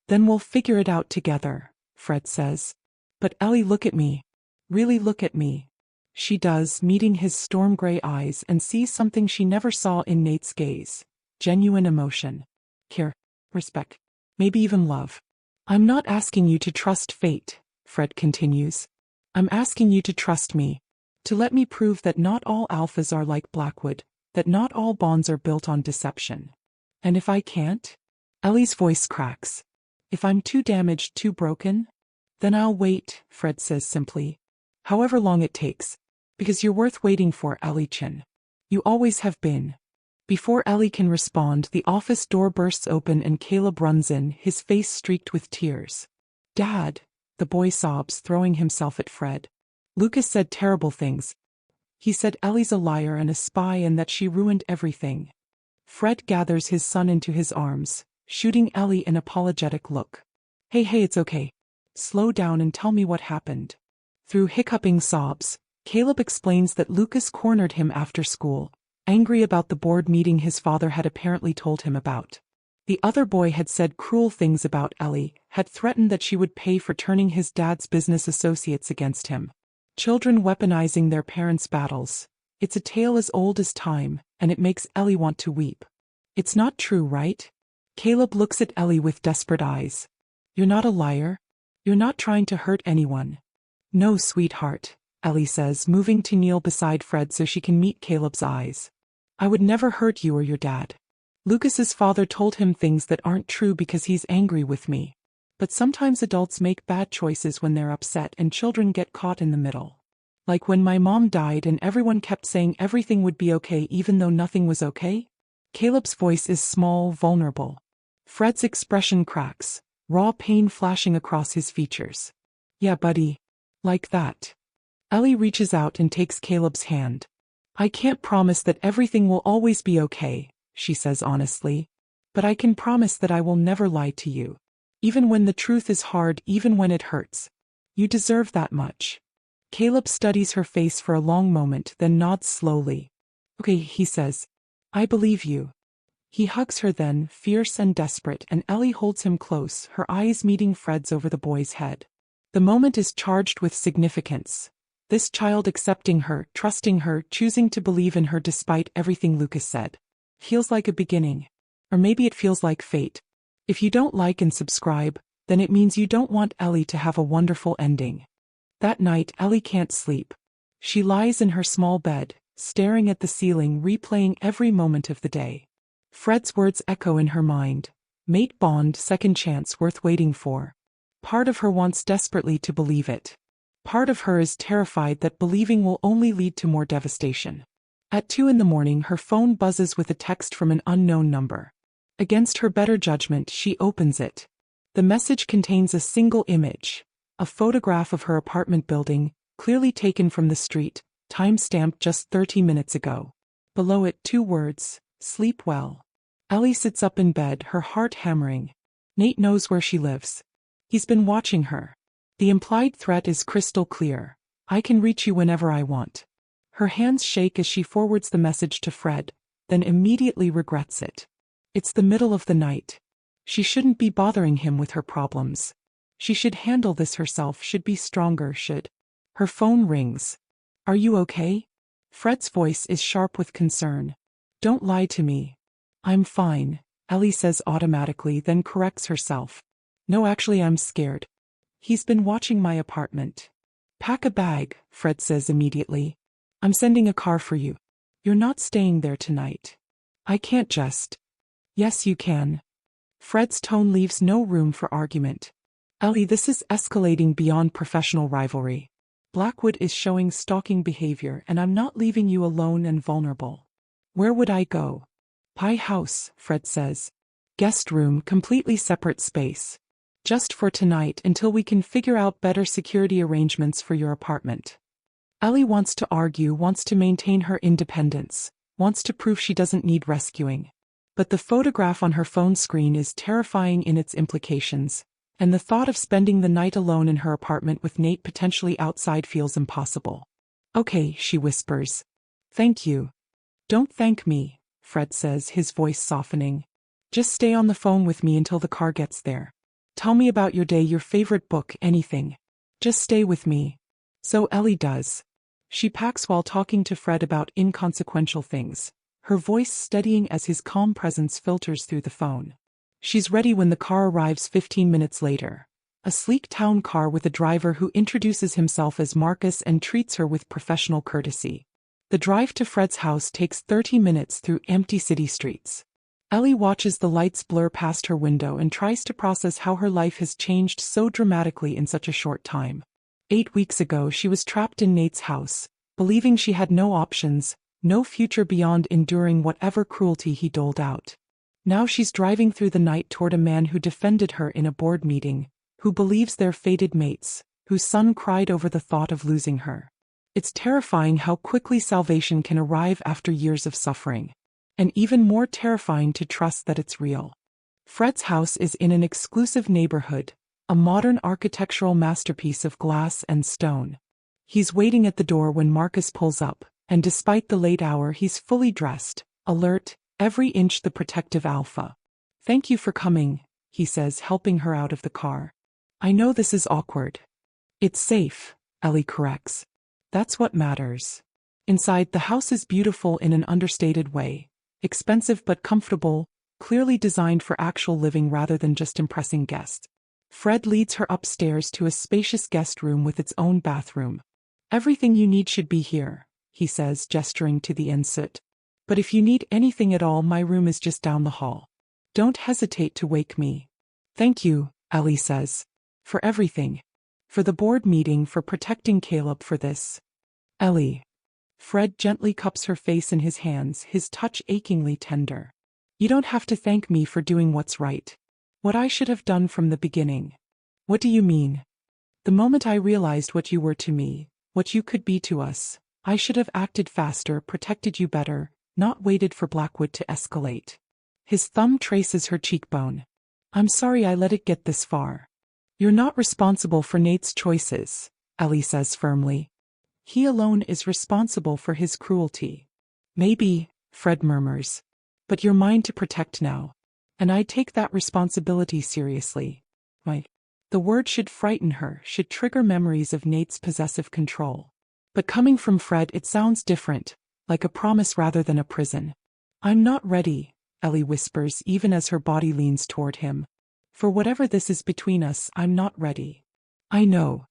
"Then we'll figure it out together," Fred says. "But Ellie, look at me. Really look at me." She does, meeting his storm gray eyes, and sees something she never saw in Nate's gaze. Genuine emotion. Care. Respect. Maybe even love. "I'm not asking you to trust fate," Fred continues. "I'm asking you to trust me. To let me prove that not all alphas are like Blackwood, that not all bonds are built on deception. And if I can't?" Ellie's voice cracks. "If I'm too damaged, too broken? Then I'll wait," Fred says simply. "However long it takes. Because you're worth waiting for, Ellie Chen. You always have been." Before Ellie can respond, the office door bursts open and Caleb runs in, his face streaked with tears. "Dad," the boy sobs, throwing himself at Fred. "Lucas said terrible things. He said Ellie's a liar and a spy and that she ruined everything." Fred gathers his son into his arms, shooting Ellie an apologetic look. Hey, it's okay. Slow down and tell me what happened." Through hiccuping sobs, Caleb explains that Lucas cornered him after school, angry about the board meeting his father had apparently told him about. The other boy had said cruel things about Ellie, had threatened that she would pay for turning his dad's business associates against him. Children weaponizing their parents' battles. It's a tale as old as time, and it makes Ellie want to weep. It's not true, right? Caleb looks at Ellie with desperate eyes. You're not a liar? You're not trying to hurt anyone? No, sweetheart, Ellie says, moving to kneel beside Fred so she can meet Caleb's eyes. I would never hurt you or your dad. Lucas's father told him things that aren't true because he's angry with me. But sometimes adults make bad choices when they're upset and children get caught in the middle. Like when my mom died and everyone kept saying everything would be okay even though nothing was okay? Caleb's voice is small, vulnerable. Fred's expression cracks, raw pain flashing across his features. Yeah, buddy. Like that. Ellie reaches out and takes Caleb's hand. I can't promise that everything will always be okay, she says honestly. But I can promise that I will never lie to you. Even when the truth is hard, even when it hurts. You deserve that much. Caleb studies her face for a long moment, then nods slowly. Okay, he says. I believe you. He hugs her then, fierce and desperate, and Ellie holds him close, her eyes meeting Fred's over the boy's head. The moment is charged with significance. This child accepting her, trusting her, choosing to believe in her despite everything Lucas said. Feels like a beginning. Or maybe it feels like fate. If you don't like and subscribe, then it means you don't want Ellie to have a wonderful ending. That night, Ellie can't sleep. She lies in her small bed, staring at the ceiling, replaying every moment of the day. Fred's words echo in her mind. Mate bond, second chance worth waiting for. Part of her wants desperately to believe it. Part of her is terrified that believing will only lead to more devastation. At 2 a.m, her phone buzzes with a text from an unknown number. Against her better judgment, she opens it. The message contains a single image. A photograph of her apartment building, clearly taken from the street, time-stamped just 30 minutes ago. Below it, 2 words, sleep well. Ellie sits up in bed, her heart hammering. Nate knows where she lives. He's been watching her. The implied threat is crystal clear. I can reach you whenever I want. Her hands shake as she forwards the message to Fred, then immediately regrets it. It's the middle of the night. She shouldn't be bothering him with her problems. She should handle this herself, should be stronger, should. Her phone rings. Are you okay? Fred's voice is sharp with concern. Don't lie to me. I'm fine, Ellie says automatically, then corrects herself. No, actually, I'm scared. He's been watching my apartment. Pack a bag, Fred says immediately. I'm sending a car for you. You're not staying there tonight. I can't just. Yes, you can. Fred's tone leaves no room for argument. Ellie, this is escalating beyond professional rivalry. Blackwood is showing stalking behavior, and I'm not leaving you alone and vulnerable. Where would I go? Pie house, Fred says. Guest room, completely separate space. Just for tonight until we can figure out better security arrangements for your apartment. Ellie wants to argue, wants to maintain her independence, wants to prove she doesn't need rescuing. But the photograph on her phone screen is terrifying in its implications, and the thought of spending the night alone in her apartment with Nate potentially outside feels impossible. Okay, she whispers. Thank you. Don't thank me, Fred says, his voice softening. Just stay on the phone with me until the car gets there. Tell me about your day, your favorite book, anything. Just stay with me. So Ellie does. She packs while talking to Fred about inconsequential things, her voice steadying as his calm presence filters through the phone. She's ready when the car arrives 15 minutes later. A sleek town car with a driver who introduces himself as Marcus and treats her with professional courtesy. The drive to Fred's house takes 30 minutes through empty city streets. Ellie watches the lights blur past her window and tries to process how her life has changed so dramatically in such a short time. 8 weeks ago, she was trapped in Nate's house, believing she had no options, no future beyond enduring whatever cruelty he doled out. Now she's driving through the night toward a man who defended her in a board meeting, who believes they're fated mates, whose son cried over the thought of losing her. It's terrifying how quickly salvation can arrive after years of suffering. And even more terrifying to trust that it's real. Fred's house is in an exclusive neighborhood, a modern architectural masterpiece of glass and stone. He's waiting at the door when Marcus pulls up, and despite the late hour he's fully dressed, alert, every inch the protective alpha. "Thank you for coming," he says, helping her out of the car. "I know this is awkward." "It's safe," Ellie corrects. "That's what matters." Inside, the house is beautiful in an understated way. Expensive but comfortable, clearly designed for actual living rather than just impressing guests. Fred leads her upstairs to a spacious guest room with its own bathroom. "Everything you need should be here," he says, gesturing to the ensuite. "But if you need anything at all, my room is just down the hall. Don't hesitate to wake me." "Thank you," Ellie says. "For everything. For the board meeting, for protecting Caleb, for this." "Ellie." Fred gently cups her face in his hands, his touch achingly tender. "You don't have to thank me for doing what's right. What I should have done from the beginning." "What do you mean?" "The moment I realized what you were to me, what you could be to us, I should have acted faster, protected you better, not waited for Blackwood to escalate." His thumb traces her cheekbone. "I'm sorry I let it get this far." "You're not responsible for Nate's choices," Ellie says firmly. "He alone is responsible for his cruelty." "Maybe," Fred murmurs. "But you're mine to protect now. And I take that responsibility seriously." The word should frighten her, should trigger memories of Nate's possessive control. But coming from Fred, it sounds different, like a promise rather than a prison. "I'm not ready," Ellie whispers even as her body leans toward him. "For whatever this is between us, I'm not ready." "I know."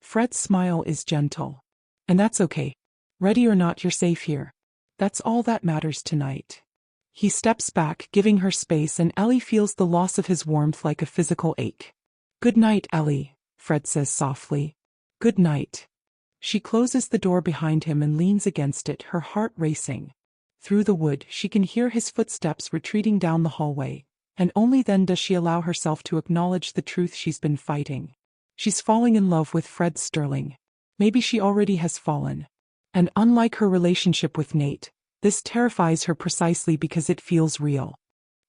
Fred's smile is gentle. "And that's okay. Ready or not, you're safe here. That's all that matters tonight." He steps back, giving her space, and Ellie feels the loss of his warmth like a physical ache. "Good night, Ellie," Fred says softly. "Good night." She closes the door behind him and leans against it, her heart racing. Through the wood, she can hear his footsteps retreating down the hallway, and only then does she allow herself to acknowledge the truth she's been fighting. She's falling in love with Fred Sterling. Maybe she already has fallen. And unlike her relationship with Nate, this terrifies her precisely because it feels real.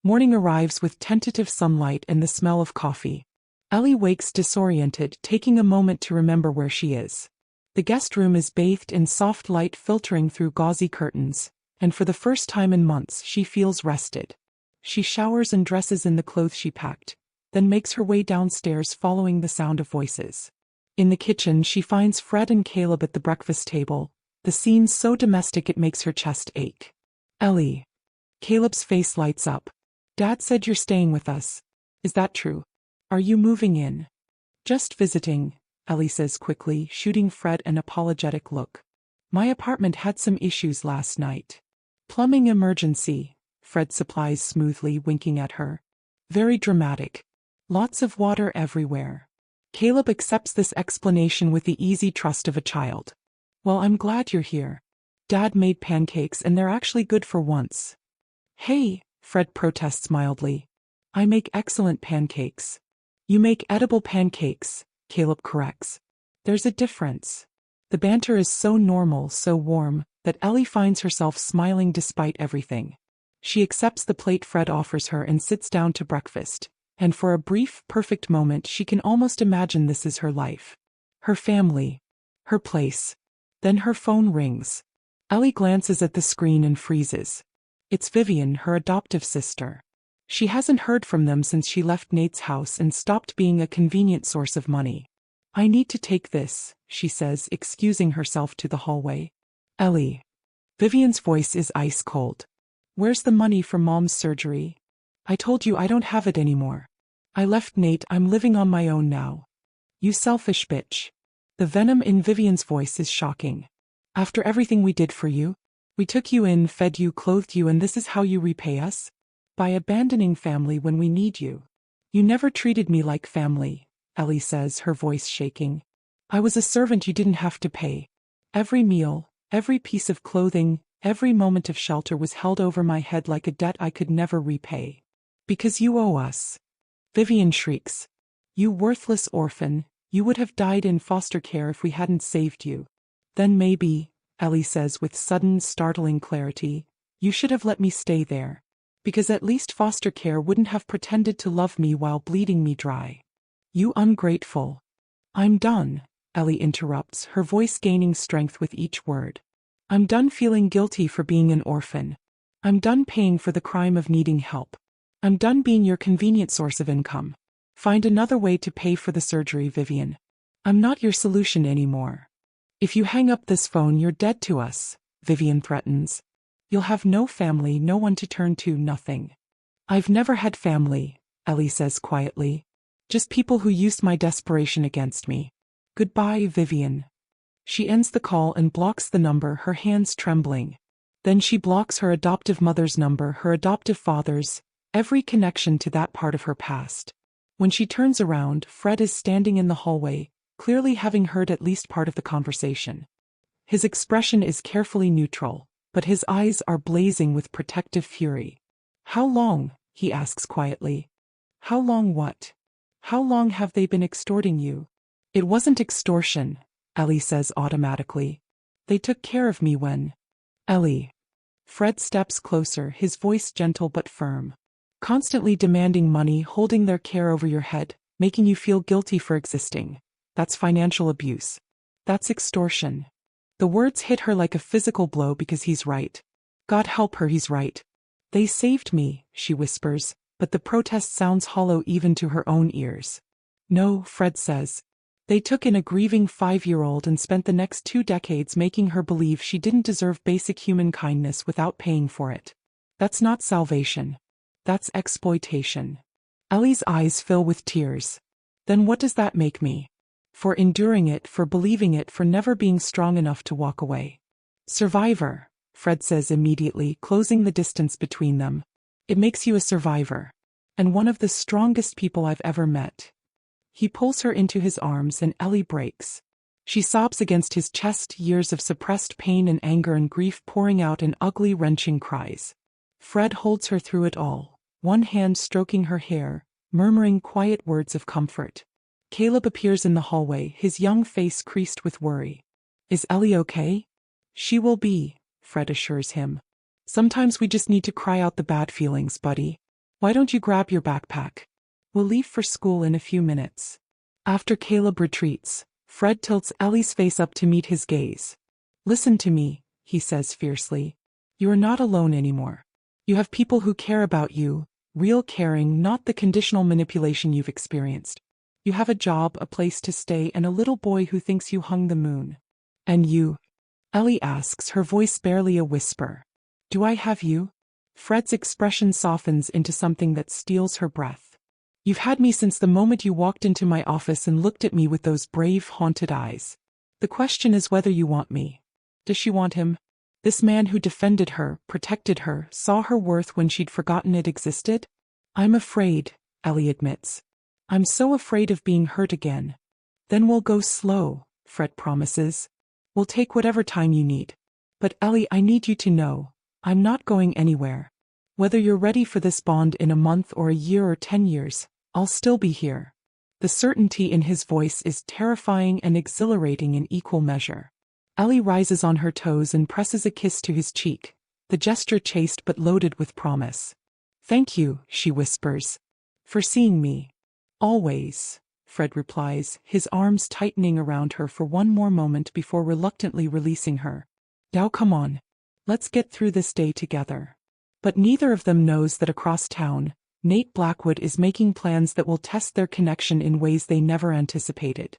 Morning arrives with tentative sunlight and the smell of coffee. Ellie wakes disoriented, taking a moment to remember where she is. The guest room is bathed in soft light filtering through gauzy curtains, and for the first time in months she feels rested. She showers and dresses in the clothes she packed, then makes her way downstairs following the sound of voices. In the kitchen, she finds Fred and Caleb at the breakfast table, the scene so domestic it makes her chest ache. "Ellie." Caleb's face lights up. "Dad said you're staying with us. Is that true? Are you moving in?" "Just visiting," Ellie says quickly, shooting Fred an apologetic look. "My apartment had some issues last night." "Plumbing emergency," Fred supplies smoothly, winking at her. "Very dramatic. Lots of water everywhere." Caleb accepts this explanation with the easy trust of a child. "Well, I'm glad you're here. Dad made pancakes and they're actually good for once." "Hey," Fred protests mildly. "I make excellent pancakes." "You make edible pancakes," Caleb corrects. "There's a difference." The banter is so normal, so warm, that Ellie finds herself smiling despite everything. She accepts the plate Fred offers her and sits down to breakfast. And for a brief, perfect moment she can almost imagine this is her life. Her family. Her place. Then her phone rings. Ellie glances at the screen and freezes. It's Vivian, her adoptive sister. She hasn't heard from them since she left Nate's house and stopped being a convenient source of money. "I need to take this," she says, excusing herself to the hallway. "Ellie." Vivian's voice is ice cold. "Where's the money for Mom's surgery?" "I told you I don't have it anymore. I left Nate, I'm living on my own now." "You selfish bitch." The venom in Vivian's voice is shocking. "After everything we did for you? We took you in, fed you, clothed you, and this is how you repay us? By abandoning family when we need you." "You never treated me like family," Ellie says, her voice shaking. "I was a servant you didn't have to pay. Every meal, every piece of clothing, every moment of shelter was held over my head like a debt I could never repay. Because you owe us." Vivian shrieks. "You worthless orphan, you would have died in foster care if we hadn't saved you." "Then maybe," Ellie says with sudden, startling clarity, "you should have let me stay there. Because at least foster care wouldn't have pretended to love me while bleeding me dry." "You ungrateful." "I'm done," Ellie interrupts, her voice gaining strength with each word. I'm done feeling guilty for being an orphan. I'm done paying for the crime of needing help. I'm done being your convenient source of income. Find another way to pay for the surgery, Vivian. I'm not your solution anymore. If you hang up this phone, you're dead to us, Vivian threatens. You'll have no family, no one to turn to, nothing. I've never had family, Ellie says quietly. Just people who used my desperation against me. Goodbye, Vivian. She ends the call and blocks the number, her hands trembling. Then she blocks her adoptive mother's number, her adoptive father's, every connection to that part of her past. When she turns around, Fred is standing in the hallway, clearly having heard at least part of the conversation. His expression is carefully neutral, but his eyes are blazing with protective fury. How long? He asks quietly. How long what? How long have they been extorting you? It wasn't extortion, Ellie says automatically. They took care of me when... Ellie. Fred steps closer, his voice gentle but firm. Constantly demanding money, holding their care over your head, making you feel guilty for existing. That's financial abuse. That's extortion. The words hit her like a physical blow because he's right. God help her, he's right. They saved me, she whispers, but the protest sounds hollow even to her own ears. No, Fred says. They took in a grieving 5-year-old and spent the next 2 decades making her believe she didn't deserve basic human kindness without paying for it. That's not salvation. That's exploitation. Ellie's eyes fill with tears. Then what does that make me? For enduring it, for believing it, for never being strong enough to walk away. Survivor, Fred says immediately, closing the distance between them. It makes you a survivor. And one of the strongest people I've ever met. He pulls her into his arms and Ellie breaks. She sobs against his chest, years of suppressed pain and anger and grief pouring out in ugly, wrenching cries. Fred holds her through it all, one hand stroking her hair, murmuring quiet words of comfort. Caleb appears in the hallway, his young face creased with worry. Is Ellie okay? She will be, Fred assures him. Sometimes we just need to cry out the bad feelings, buddy. Why don't you grab your backpack? We'll leave for school in a few minutes. After Caleb retreats, Fred tilts Ellie's face up to meet his gaze. Listen to me, he says fiercely. You are not alone anymore. You have people who care about you, real caring, not the conditional manipulation you've experienced. You have a job, a place to stay, and a little boy who thinks you hung the moon. And you? Ellie asks, her voice barely a whisper. Do I have you? Fred's expression softens into something that steals her breath. You've had me since the moment you walked into my office and looked at me with those brave, haunted eyes. The question is whether you want me. Does she want him? This man who defended her, protected her, saw her worth when she'd forgotten it existed? I'm afraid, Ellie admits. I'm so afraid of being hurt again. Then we'll go slow, Fred promises. We'll take whatever time you need. But Ellie, I need you to know, I'm not going anywhere. Whether you're ready for this bond in a month or a year or 10 years, I'll still be here. The certainty in his voice is terrifying and exhilarating in equal measure. Ellie rises on her toes and presses a kiss to his cheek, the gesture chaste but loaded with promise. Thank you, she whispers. For seeing me. Always, Fred replies, his arms tightening around her for one more moment before reluctantly releasing her. Now come on. Let's get through this day together. But neither of them knows that across town, Nate Blackwood is making plans that will test their connection in ways they never anticipated.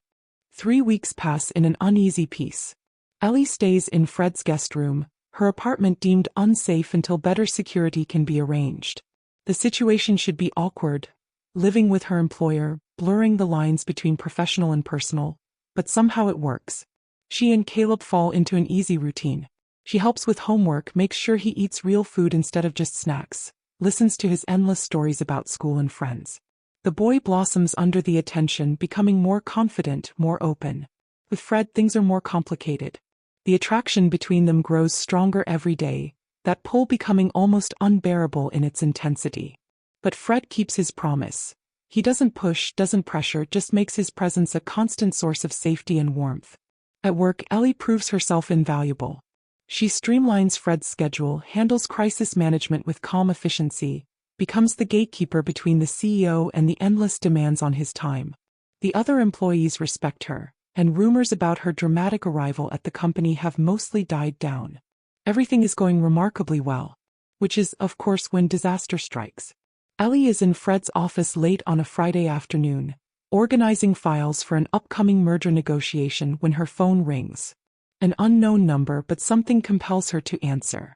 3 weeks pass in an uneasy peace. Ellie stays in Fred's guest room, her apartment deemed unsafe until better security can be arranged. The situation should be awkward, living with her employer, blurring the lines between professional and personal, but somehow it works. She and Caleb fall into an easy routine. She helps with homework, makes sure he eats real food instead of just snacks, listens to his endless stories about school and friends. The boy blossoms under the attention, becoming more confident, more open. With Fred, things are more complicated. The attraction between them grows stronger every day, that pull becoming almost unbearable in its intensity. But Fred keeps his promise. He doesn't push, doesn't pressure, just makes his presence a constant source of safety and warmth. At work, Ellie proves herself invaluable. She streamlines Fred's schedule, handles crisis management with calm efficiency, becomes the gatekeeper between the CEO and the endless demands on his time. The other employees respect her, and rumors about her dramatic arrival at the company have mostly died down. Everything is going remarkably well. Which is, of course, when disaster strikes. Ellie is in Fred's office late on a Friday afternoon, organizing files for an upcoming merger negotiation when her phone rings. An unknown number, but something compels her to answer.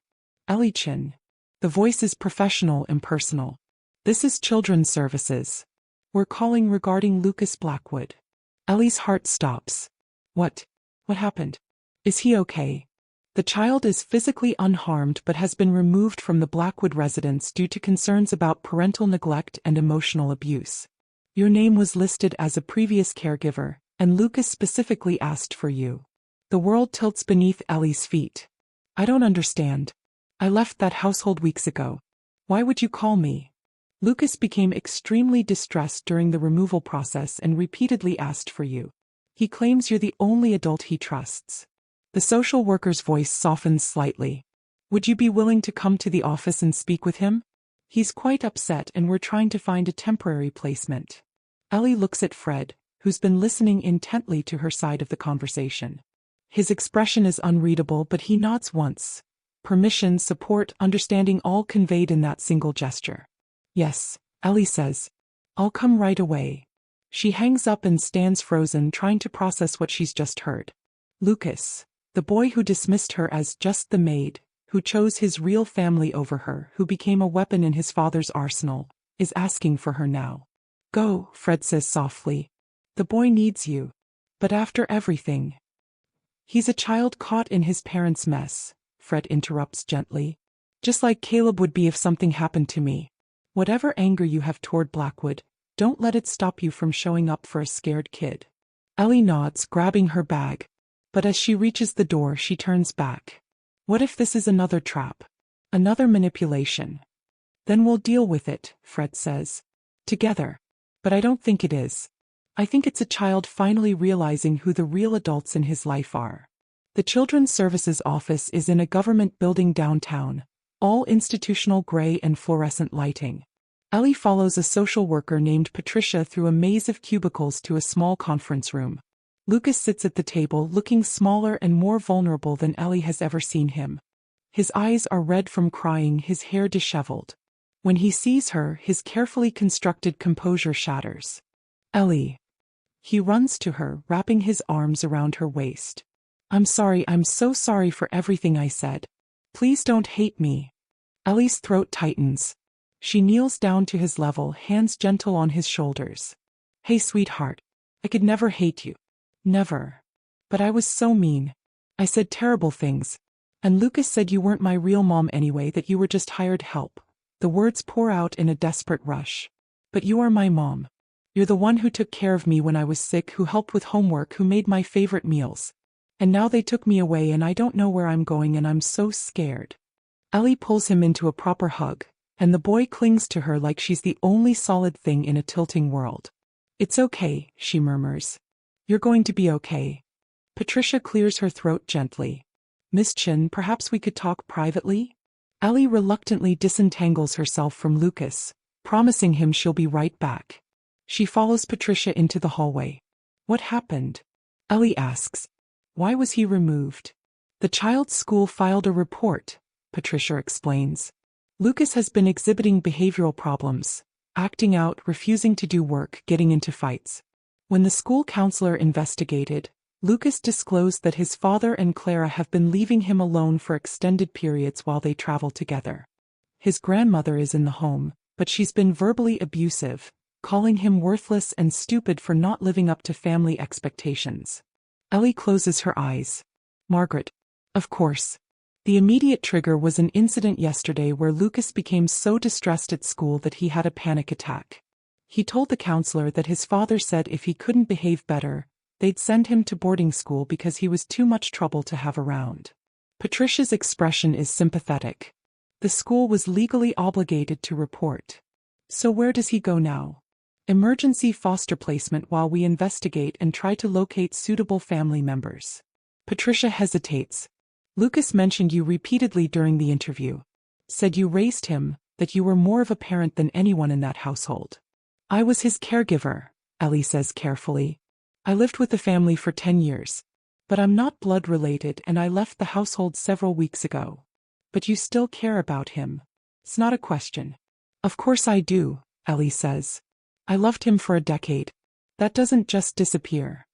Ellie Chen. The voice is professional and personal. This is Children's Services. We're calling regarding Lucas Blackwood. Ellie's heart stops. What? What happened? Is he okay? The child is physically unharmed but has been removed from the Blackwood residence due to concerns about parental neglect and emotional abuse. Your name was listed as a previous caregiver, and Lucas specifically asked for you. The world tilts beneath Ellie's feet. I don't understand. I left that household weeks ago. Why would you call me? Lucas became extremely distressed during the removal process and repeatedly asked for you. He claims you're the only adult he trusts. The social worker's voice softens slightly. Would you be willing to come to the office and speak with him? He's quite upset and we're trying to find a temporary placement. Ellie looks at Fred, who's been listening intently to her side of the conversation. His expression is unreadable, but he nods once. Permission, support, understanding, all conveyed in that single gesture. Yes, Ellie says. I'll come right away. She hangs up and stands frozen, trying to process what she's just heard. Lucas, the boy who dismissed her as just the maid, who chose his real family over her, who became a weapon in his father's arsenal, is asking for her now. Go, Fred says softly. The boy needs you. But after everything. He's a child caught in his parents' mess, Fred interrupts gently. Just like Caleb would be if something happened to me. Whatever anger you have toward Blackwood, don't let it stop you from showing up for a scared kid. Ellie nods, grabbing her bag. But as she reaches the door, she turns back. What if this is another trap? Another manipulation? Then we'll deal with it, Fred says. Together. But I don't think it is. I think it's a child finally realizing who the real adults in his life are. The Children's Services office is in a government building downtown, all institutional gray and fluorescent lighting. Ellie follows a social worker named Patricia through a maze of cubicles to a small conference room. Lucas sits at the table, looking smaller and more vulnerable than Ellie has ever seen him. His eyes are red from crying, his hair disheveled. When he sees her, his carefully constructed composure shatters. Ellie. He runs to her, wrapping his arms around her waist. I'm sorry, I'm so sorry for everything I said. Please don't hate me. Ellie's throat tightens. She kneels down to his level, hands gentle on his shoulders. Hey, sweetheart. I could never hate you. Never. But I was so mean. I said terrible things. And Lucas said you weren't my real mom anyway, that you were just hired help. The words pour out in a desperate rush. But you are my mom. You're the one who took care of me when I was sick, who helped with homework, who made my favorite meals. And now they took me away and I don't know where I'm going and I'm so scared. Ellie pulls him into a proper hug, and the boy clings to her like she's the only solid thing in a tilting world. It's okay, she murmurs. You're going to be okay. Patricia clears her throat gently. Miss Chen, perhaps we could talk privately? Ellie reluctantly disentangles herself from Lucas, promising him she'll be right back. She follows Patricia into the hallway. What happened? Ellie asks. Why was he removed? The child's school filed a report, Patricia explains. Lucas has been exhibiting behavioral problems, acting out, refusing to do work, getting into fights. When the school counselor investigated, Lucas disclosed that his father and Clara have been leaving him alone for extended periods while they travel together. His grandmother is in the home, but she's been verbally abusive, calling him worthless and stupid for not living up to family expectations. Ellie closes her eyes. Margaret. Of course. The immediate trigger was an incident yesterday where Lucas became so distressed at school that he had a panic attack. He told the counselor that his father said if he couldn't behave better, they'd send him to boarding school because he was too much trouble to have around. Patricia's expression is sympathetic. The school was legally obligated to report. So where does he go now? Emergency foster placement while we investigate and try to locate suitable family members. Patricia hesitates. Lucas mentioned you repeatedly during the interview. Said you raised him, that you were more of a parent than anyone in that household. I was his caregiver, Ellie says carefully. I lived with the family for 10 years. But I'm not blood related and I left the household several weeks ago. But you still care about him. It's not a question. Of course I do, Ellie says. I loved him for a decade. That doesn't just disappear.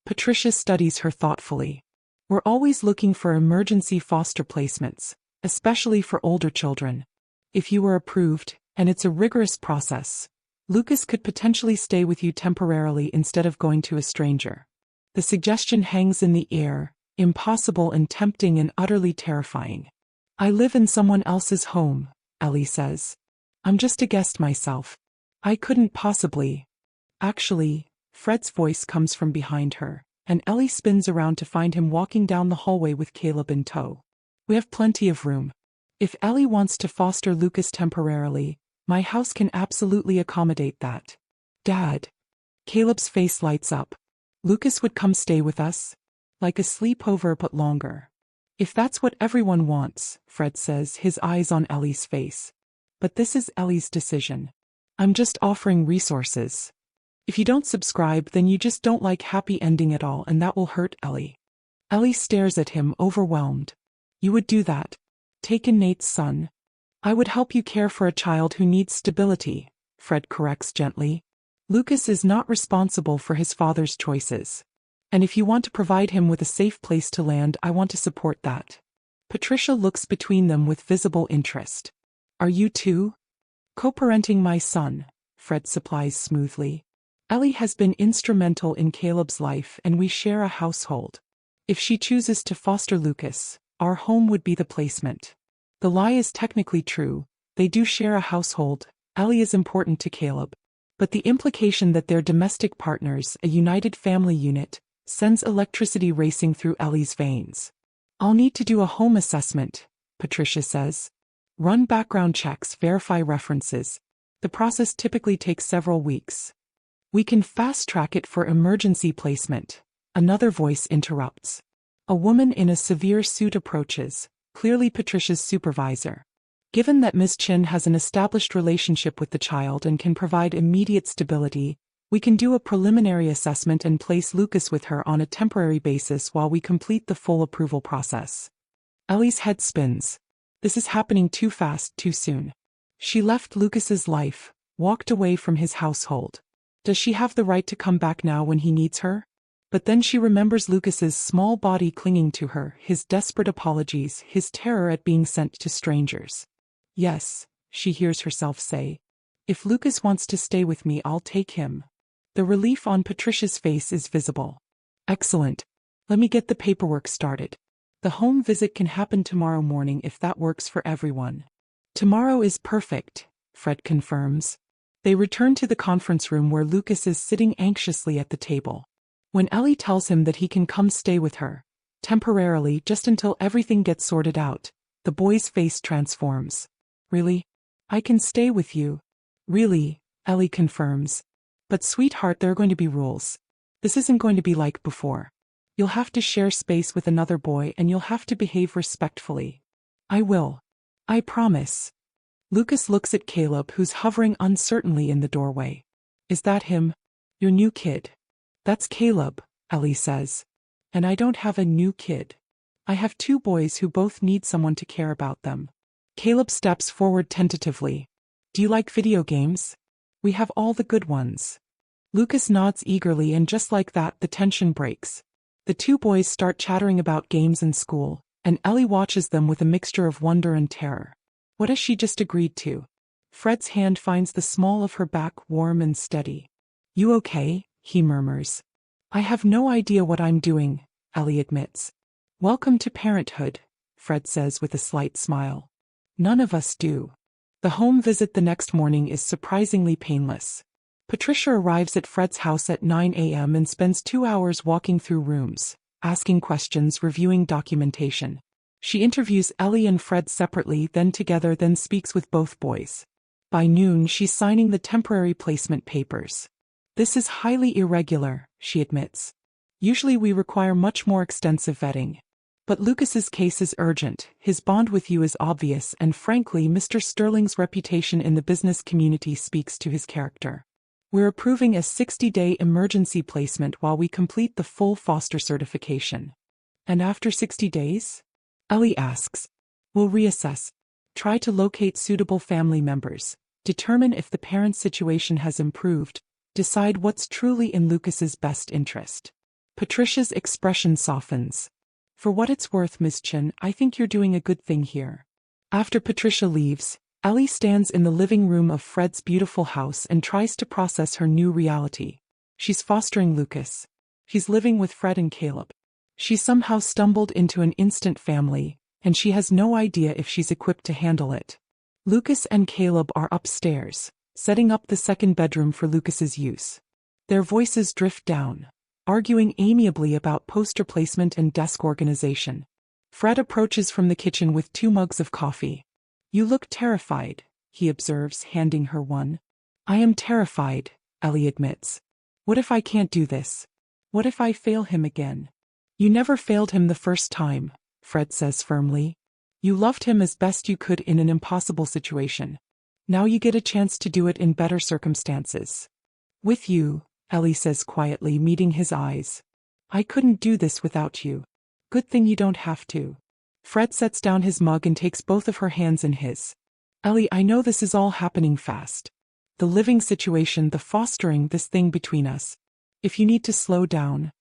Patricia studies her thoughtfully. We're always looking for emergency foster placements, especially for older children. If you were approved, and it's a rigorous process, Lucas could potentially stay with you temporarily instead of going to a stranger. The suggestion hangs in the air, impossible and tempting and utterly terrifying. I live in someone else's home, Ellie says. I'm just a guest myself. I couldn't possibly. Actually, Fred's voice comes from behind her, and Ellie spins around to find him walking down the hallway with Caleb in tow. We have plenty of room. If Ellie wants to foster Lucas temporarily, my house can absolutely accommodate that. Dad. Caleb's face lights up. Lucas would come stay with us? Like a sleepover but longer. If that's what everyone wants, Fred says, his eyes on Ellie's face. But this is Ellie's decision. I'm just offering resources. If you don't subscribe, then you just don't like happy ending at all, and that will hurt Ellie. Ellie stares at him, overwhelmed. You would do that? Take in Nate's son? I would help you care for a child who needs stability, Fred corrects gently. Lucas is not responsible for his father's choices. And if you want to provide him with a safe place to land, I want to support that. Patricia looks between them with visible interest. Are you too? Co-parenting my son, Fred supplies smoothly. Ellie has been instrumental in Caleb's life and we share a household. If she chooses to foster Lucas, our home would be the placement. The lie is technically true, they do share a household, Ellie is important to Caleb. But the implication that they're domestic partners, a united family unit, sends electricity racing through Ellie's veins. I'll need to do a home assessment, Patricia says. Run background checks, verify references. The process typically takes several weeks. We can fast-track it for emergency placement. Another voice interrupts. A woman in a severe suit approaches, clearly Patricia's supervisor. Given that Ms. Chen has an established relationship with the child and can provide immediate stability, we can do a preliminary assessment and place Lucas with her on a temporary basis while we complete the full approval process. Ellie's head spins. This is happening too fast, too soon. She left Lucas's life, walked away from his household. Does she have the right to come back now when he needs her? But then she remembers Lucas's small body clinging to her, his desperate apologies, his terror at being sent to strangers. Yes, she hears herself say. If Lucas wants to stay with me, I'll take him. The relief on Patricia's face is visible. Excellent. Let me get the paperwork started. The home visit can happen tomorrow morning if that works for everyone. Tomorrow is perfect, Fred confirms. They return to the conference room where Lucas is sitting anxiously at the table. When Ellie tells him that he can come stay with her, temporarily just until everything gets sorted out, the boy's face transforms. Really? I can stay with you? Really, Ellie confirms. But sweetheart, there are going to be rules. This isn't going to be like before. You'll have to share space with another boy and you'll have to behave respectfully. I will. I promise. Lucas looks at Caleb, who's hovering uncertainly in the doorway. Is that him? Your new kid? That's Caleb, Ellie says. And I don't have a new kid. I have two boys who both need someone to care about them. Caleb steps forward tentatively. Do you like video games? We have all the good ones. Lucas nods eagerly, and just like that, the tension breaks. The two boys start chattering about games and school, and Ellie watches them with a mixture of wonder and terror. What has she just agreed to? Fred's hand finds the small of her back warm and steady. You okay? He murmurs. I have no idea what I'm doing, Ellie admits. Welcome to parenthood, Fred says with a slight smile. None of us do. The home visit the next morning is surprisingly painless. Patricia arrives at Fred's house at 9 a.m. and spends 2 hours walking through rooms, asking questions, reviewing documentation. She interviews Ellie and Fred separately, then together, then speaks with both boys. By noon, she's signing the temporary placement papers. This is highly irregular, she admits. Usually we require much more extensive vetting. But Lucas's case is urgent, his bond with you is obvious, and frankly, Mr. Sterling's reputation in the business community speaks to his character. We're approving a 60-day emergency placement while we complete the full foster certification. And after 60 days? Ellie asks. We'll reassess. Try to locate suitable family members. Determine if the parent's situation has improved. Decide what's truly in Lucas's best interest. Patricia's expression softens. For what it's worth, Ms. Chen, I think you're doing a good thing here. After Patricia leaves, Ellie stands in the living room of Fred's beautiful house and tries to process her new reality. She's fostering Lucas. He's living with Fred and Caleb. She somehow stumbled into an instant family, and she has no idea if she's equipped to handle it. Lucas and Caleb are upstairs, setting up the second bedroom for Lucas's use. Their voices drift down, arguing amiably about poster placement and desk organization. Fred approaches from the kitchen with 2 mugs of coffee. You look terrified, he observes, handing her one. I am terrified, Ellie admits. What if I can't do this? What if I fail him again? You never failed him the first time, Fred says firmly. You loved him as best you could in an impossible situation. Now you get a chance to do it in better circumstances. With you, Ellie says quietly, meeting his eyes. I couldn't do this without you. Good thing you don't have to. Fred sets down his mug and takes both of her hands in his. Ellie, I know this is all happening fast. The living situation, the fostering, this thing between us. If you need to slow down.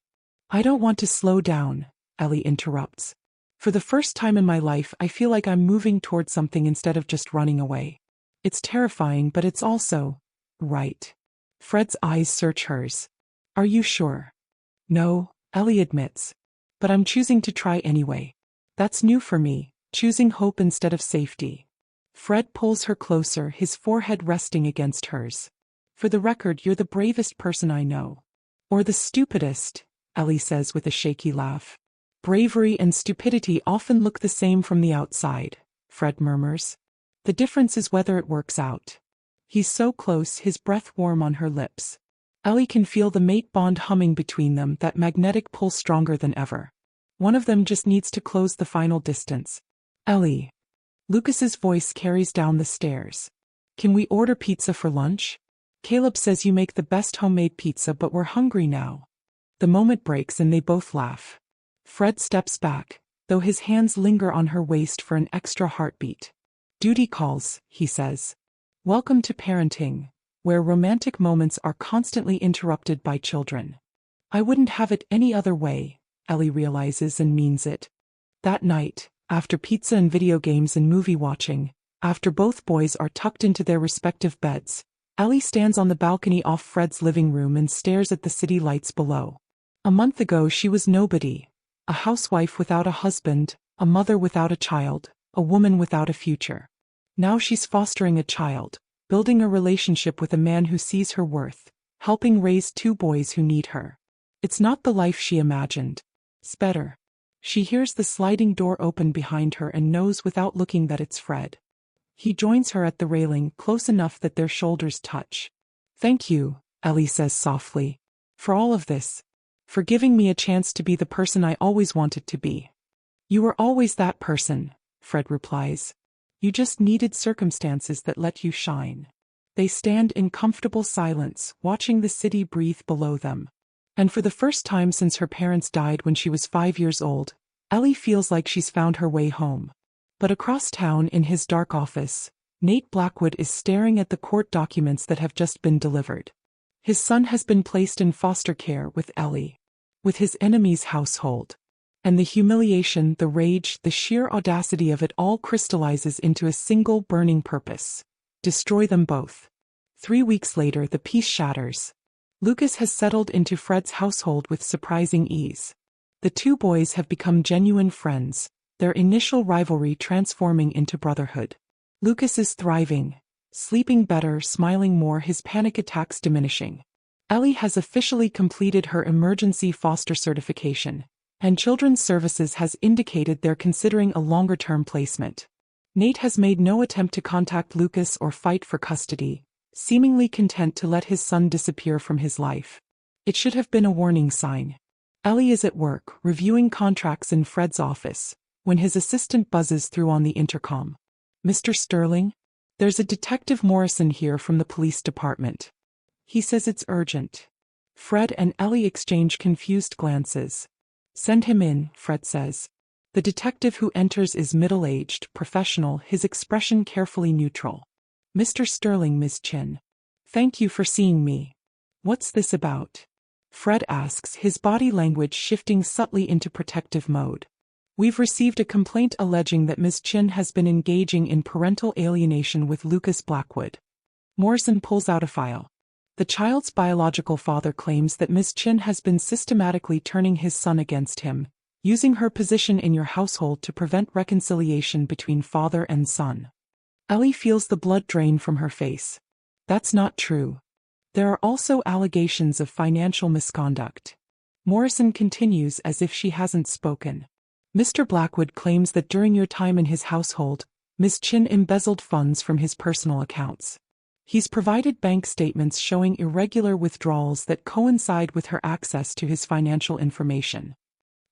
I don't want to slow down, Ellie interrupts. For the first time in my life, I feel like I'm moving toward something instead of just running away. It's terrifying, but it's also right. Fred's eyes search hers. Are you sure? No, Ellie admits. But I'm choosing to try anyway. That's new for me, choosing hope instead of safety. Fred pulls her closer, his forehead resting against hers. For the record, you're the bravest person I know. Or the stupidest, Ellie says with a shaky laugh. Bravery and stupidity often look the same from the outside, Fred murmurs. The difference is whether it works out. He's so close, his breath warm on her lips. Ellie can feel the mate bond humming between them, that magnetic pull stronger than ever. One of them just needs to close the final distance. Ellie. Lucas's voice carries down the stairs. Can we order pizza for lunch? Caleb says you make the best homemade pizza, but we're hungry now. The moment breaks and they both laugh. Fred steps back, though his hands linger on her waist for an extra heartbeat. Duty calls, he says. Welcome to parenting, where romantic moments are constantly interrupted by children. I wouldn't have it any other way, Ellie realizes and means it. That night, after pizza and video games and movie watching, after both boys are tucked into their respective beds, Ellie stands on the balcony off Fred's living room and stares at the city lights below. A month ago she was nobody. A housewife without a husband, a mother without a child, a woman without a future. Now she's fostering a child, building a relationship with a man who sees her worth, helping raise 2 boys who need her. It's not the life she imagined. It's better. She hears the sliding door open behind her and knows without looking that it's Fred. He joins her at the railing, close enough that their shoulders touch. Thank you, Ellie says softly, for all of this. For giving me a chance to be the person I always wanted to be. You were always that person, Fred replies. You just needed circumstances that let you shine. They stand in comfortable silence, watching the city breathe below them. And for the first time since her parents died when she was 5 years old, Ellie feels like she's found her way home. But across town in his dark office, Nate Blackwood is staring at the court documents that have just been delivered. His son has been placed in foster care with Ellie, with his enemy's household. And the humiliation, the rage, the sheer audacity of it all crystallizes into a single burning purpose. Destroy them both. 3 weeks later, the piece shatters. Lucas has settled into Fred's household with surprising ease. The 2 boys have become genuine friends, their initial rivalry transforming into brotherhood. Lucas is thriving, sleeping better, smiling more, his panic attacks diminishing. Ellie has officially completed her emergency foster certification, and Children's Services has indicated they're considering a longer-term placement. Nate has made no attempt to contact Lucas or fight for custody, seemingly content to let his son disappear from his life. It should have been a warning sign. Ellie is at work, reviewing contracts in Fred's office, when his assistant buzzes through on the intercom. Mr. Sterling? There's a Detective Morrison here from the police department. He says it's urgent. Fred and Ellie exchange confused glances. Send him in, Fred says. The detective who enters is middle-aged, professional, his expression carefully neutral. Mr. Sterling, Miss Chen. Thank you for seeing me. What's this about? Fred asks, his body language shifting subtly into protective mode. We've received a complaint alleging that Miss Chen has been engaging in parental alienation with Lucas Blackwood. Morrison pulls out a file. The child's biological father claims that Miss Chen has been systematically turning his son against him, using her position in your household to prevent reconciliation between father and son. Ellie feels the blood drain from her face. That's not true. There are also allegations of financial misconduct. Morrison continues as if she hasn't spoken. Mr. Blackwood claims that during your time in his household, Miss Chen embezzled funds from his personal accounts. He's provided bank statements showing irregular withdrawals that coincide with her access to his financial information.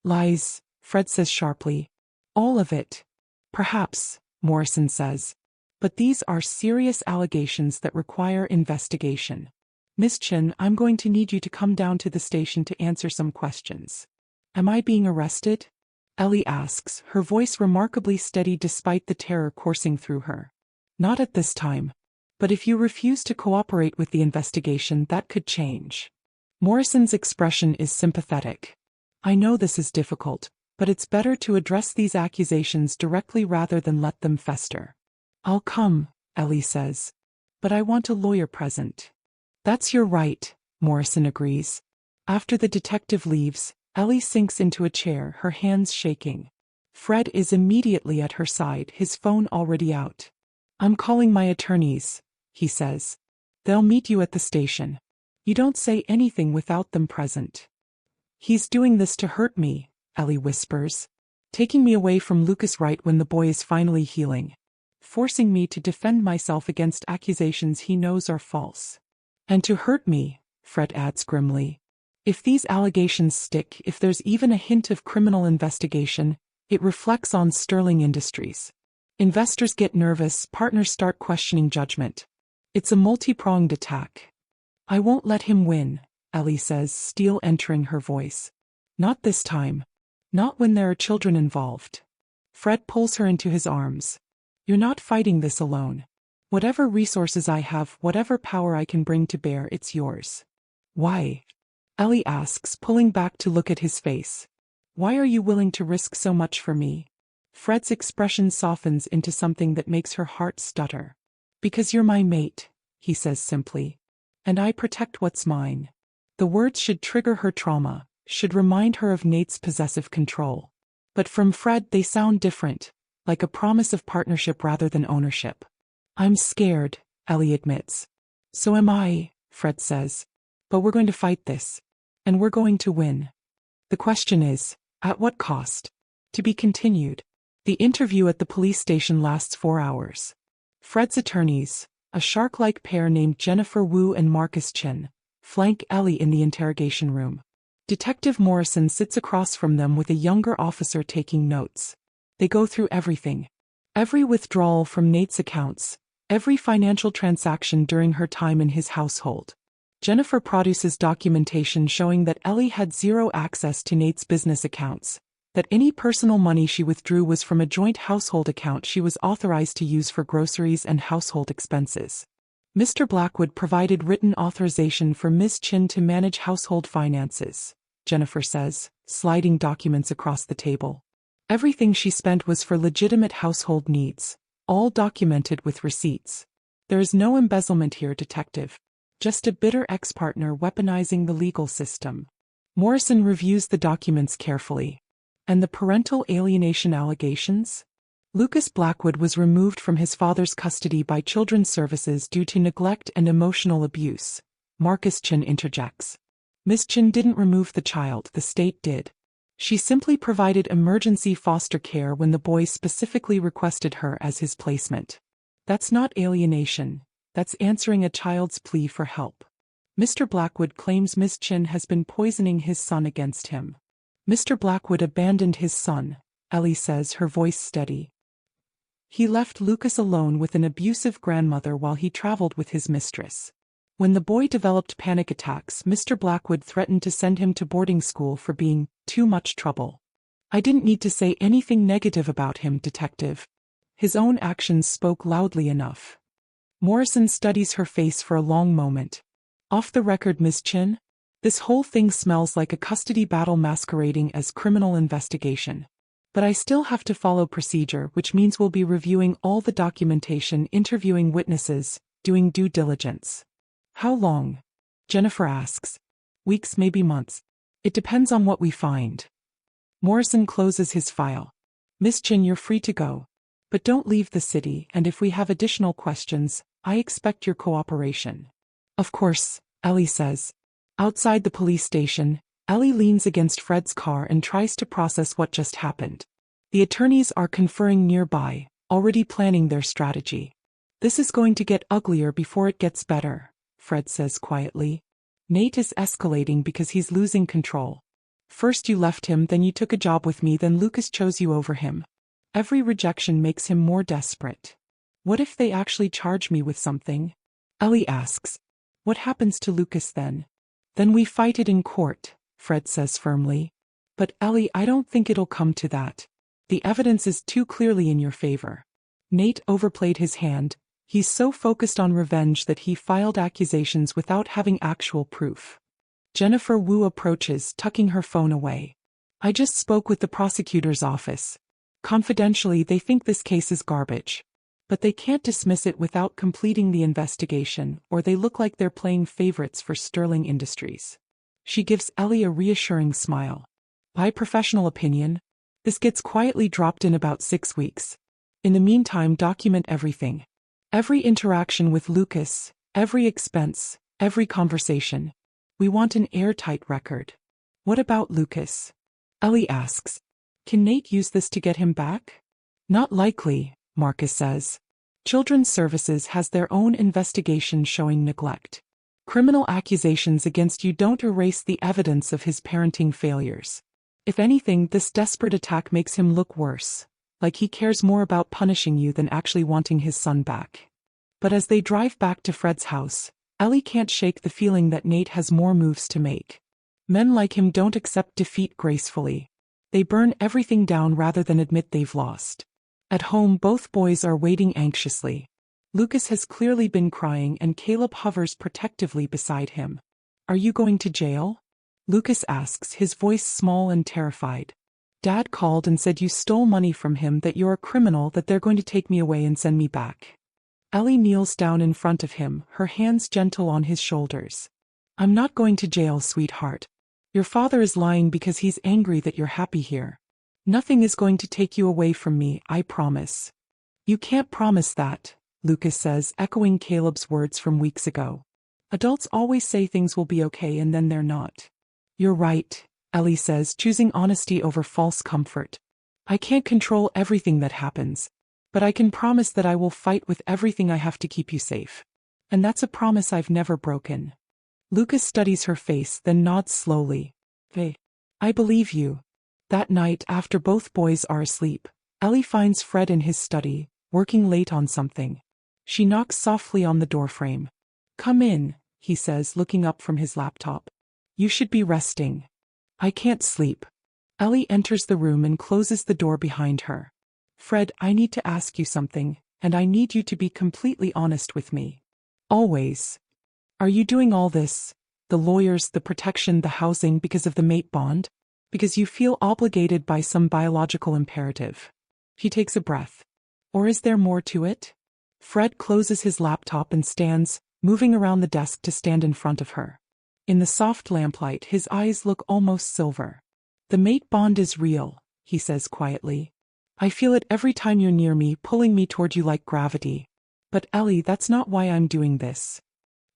Lies, Fred says sharply. All of it. Perhaps, Morrison says. But these are serious allegations that require investigation. Miss Chen, I'm going to need you to come down to the station to answer some questions. Am I being arrested? Ellie asks, her voice remarkably steady despite the terror coursing through her. Not at this time. But if you refuse to cooperate with the investigation, that could change. Morrison's expression is sympathetic. I know this is difficult, but it's better to address these accusations directly rather than let them fester. I'll come, Ellie says. But I want a lawyer present. That's your right, Morrison agrees. After the detective leaves, Ellie sinks into a chair, her hands shaking. Fred is immediately at her side, his phone already out. I'm calling my attorneys, he says. They'll meet you at the station. You don't say anything without them present. He's doing this to hurt me, Ellie whispers. Taking me away from Lucas right when the boy is finally healing. Forcing me to defend myself against accusations he knows are false. And to hurt me, Fred adds grimly. If these allegations stick, if there's even a hint of criminal investigation, it reflects on Sterling Industries. Investors get nervous, partners start questioning judgment. It's a multi-pronged attack. I won't let him win, Ellie says, steel entering her voice. Not this time. Not when there are children involved. Fred pulls her into his arms. You're not fighting this alone. Whatever resources I have, whatever power I can bring to bear, it's yours. Why? Ellie asks, pulling back to look at his face. Why are you willing to risk so much for me? Fred's expression softens into something that makes her heart stutter. Because you're my mate, he says simply. And I protect what's mine. The words should trigger her trauma, should remind her of Nate's possessive control. But from Fred they sound different, like a promise of partnership rather than ownership. I'm scared, Ellie admits. So am I, Fred says. But we're going to fight this. And we're going to win. The question is, at what cost? To be continued. The interview at the police station lasts 4 hours. Fred's attorneys, a shark-like pair named Jennifer Wu and Marcus Chen, flank Ellie in the interrogation room. Detective Morrison sits across from them with a younger officer taking notes. They go through everything. Every withdrawal from Nate's accounts, every financial transaction during her time in his household. Jennifer produces documentation showing that Ellie had zero access to Nate's business accounts, that any personal money she withdrew was from a joint household account she was authorized to use for groceries and household expenses. Mr. Blackwood provided written authorization for Ms. Chen to manage household finances, Jennifer says, sliding documents across the table. Everything she spent was for legitimate household needs, all documented with receipts. There is no embezzlement here, detective. Just a bitter ex-partner weaponizing the legal system. Morrison reviews the documents carefully. And the parental alienation allegations? Lucas Blackwood was removed from his father's custody by Children's Services due to neglect and emotional abuse. Marcus Chen interjects. Miss Chen didn't remove the child, the state did. She simply provided emergency foster care when the boy specifically requested her as his placement. That's not alienation. That's answering a child's plea for help. Mr. Blackwood claims Miss Chen has been poisoning his son against him. Mr. Blackwood abandoned his son, Ellie says, her voice steady. He left Lucas alone with an abusive grandmother while he traveled with his mistress. When the boy developed panic attacks, Mr. Blackwood threatened to send him to boarding school for being too much trouble. I didn't need to say anything negative about him, detective. His own actions spoke loudly enough. Morrison studies her face for a long moment. Off the record, Miss Chen? This whole thing smells like a custody battle masquerading as criminal investigation. But I still have to follow procedure, which means we'll be reviewing all the documentation, interviewing witnesses, doing due diligence. How long? Jennifer asks. Weeks, maybe months. It depends on what we find. Morrison closes his file. Miss Chen, you're free to go. But don't leave the city, and if we have additional questions, I expect your cooperation. Of course, Ellie says. Outside the police station, Ellie leans against Fred's car and tries to process what just happened. The attorneys are conferring nearby, already planning their strategy. This is going to get uglier before it gets better, Fred says quietly. Nate is escalating because he's losing control. First you left him, then you took a job with me, then Lucas chose you over him. Every rejection makes him more desperate. What if they actually charge me with something? Ellie asks. What happens to Lucas then? Then we fight it in court, Fred says firmly. But Ellie, I don't think it'll come to that. The evidence is too clearly in your favor. Nate overplayed his hand. He's so focused on revenge that he filed accusations without having actual proof. Jennifer Wu approaches, tucking her phone away. I just spoke with the prosecutor's office. Confidentially, they think this case is garbage. But they can't dismiss it without completing the investigation, or they look like they're playing favorites for Sterling Industries. She gives Ellie a reassuring smile. By professional opinion, this gets quietly dropped in about 6 weeks. In the meantime, document everything. Every interaction with Lucas, every expense, every conversation. We want an airtight record. What about Lucas? Ellie asks. Can Nate use this to get him back? Not likely, Marcus says. Children's Services has their own investigation showing neglect. Criminal accusations against you don't erase the evidence of his parenting failures. If anything, this desperate attack makes him look worse, like he cares more about punishing you than actually wanting his son back. But as they drive back to Fred's house, Ellie can't shake the feeling that Nate has more moves to make. Men like him don't accept defeat gracefully. They burn everything down rather than admit they've lost. At home, both boys are waiting anxiously. Lucas has clearly been crying and Caleb hovers protectively beside him. Are you going to jail? Lucas asks, his voice small and terrified. Dad called and said you stole money from him, that you're a criminal, that they're going to take me away and send me back. Ellie kneels down in front of him, her hands gentle on his shoulders. I'm not going to jail, sweetheart. Your father is lying because he's angry that you're happy here. Nothing is going to take you away from me, I promise. You can't promise that, Lucas says, echoing Caleb's words from weeks ago. Adults always say things will be okay and then they're not. You're right, Ellie says, choosing honesty over false comfort. I can't control everything that happens, but I can promise that I will fight with everything I have to keep you safe. And that's a promise I've never broken. Lucas studies her face, then nods slowly. I believe you. That night, after both boys are asleep, Ellie finds Fred in his study, working late on something. She knocks softly on the doorframe. Come in, he says, looking up from his laptop. You should be resting. I can't sleep. Ellie enters the room and closes the door behind her. Fred, I need to ask you something, and I need you to be completely honest with me. Always. Are you doing all this, the lawyers, the protection, the housing, because of the mate bond? Because you feel obligated by some biological imperative? He takes a breath. Or is there more to it? Fred closes his laptop and stands, moving around the desk to stand in front of her. In the soft lamplight, his eyes look almost silver. The mate bond is real, he says quietly. I feel it every time you're near me, pulling me toward you like gravity. But Ellie, that's not why I'm doing this.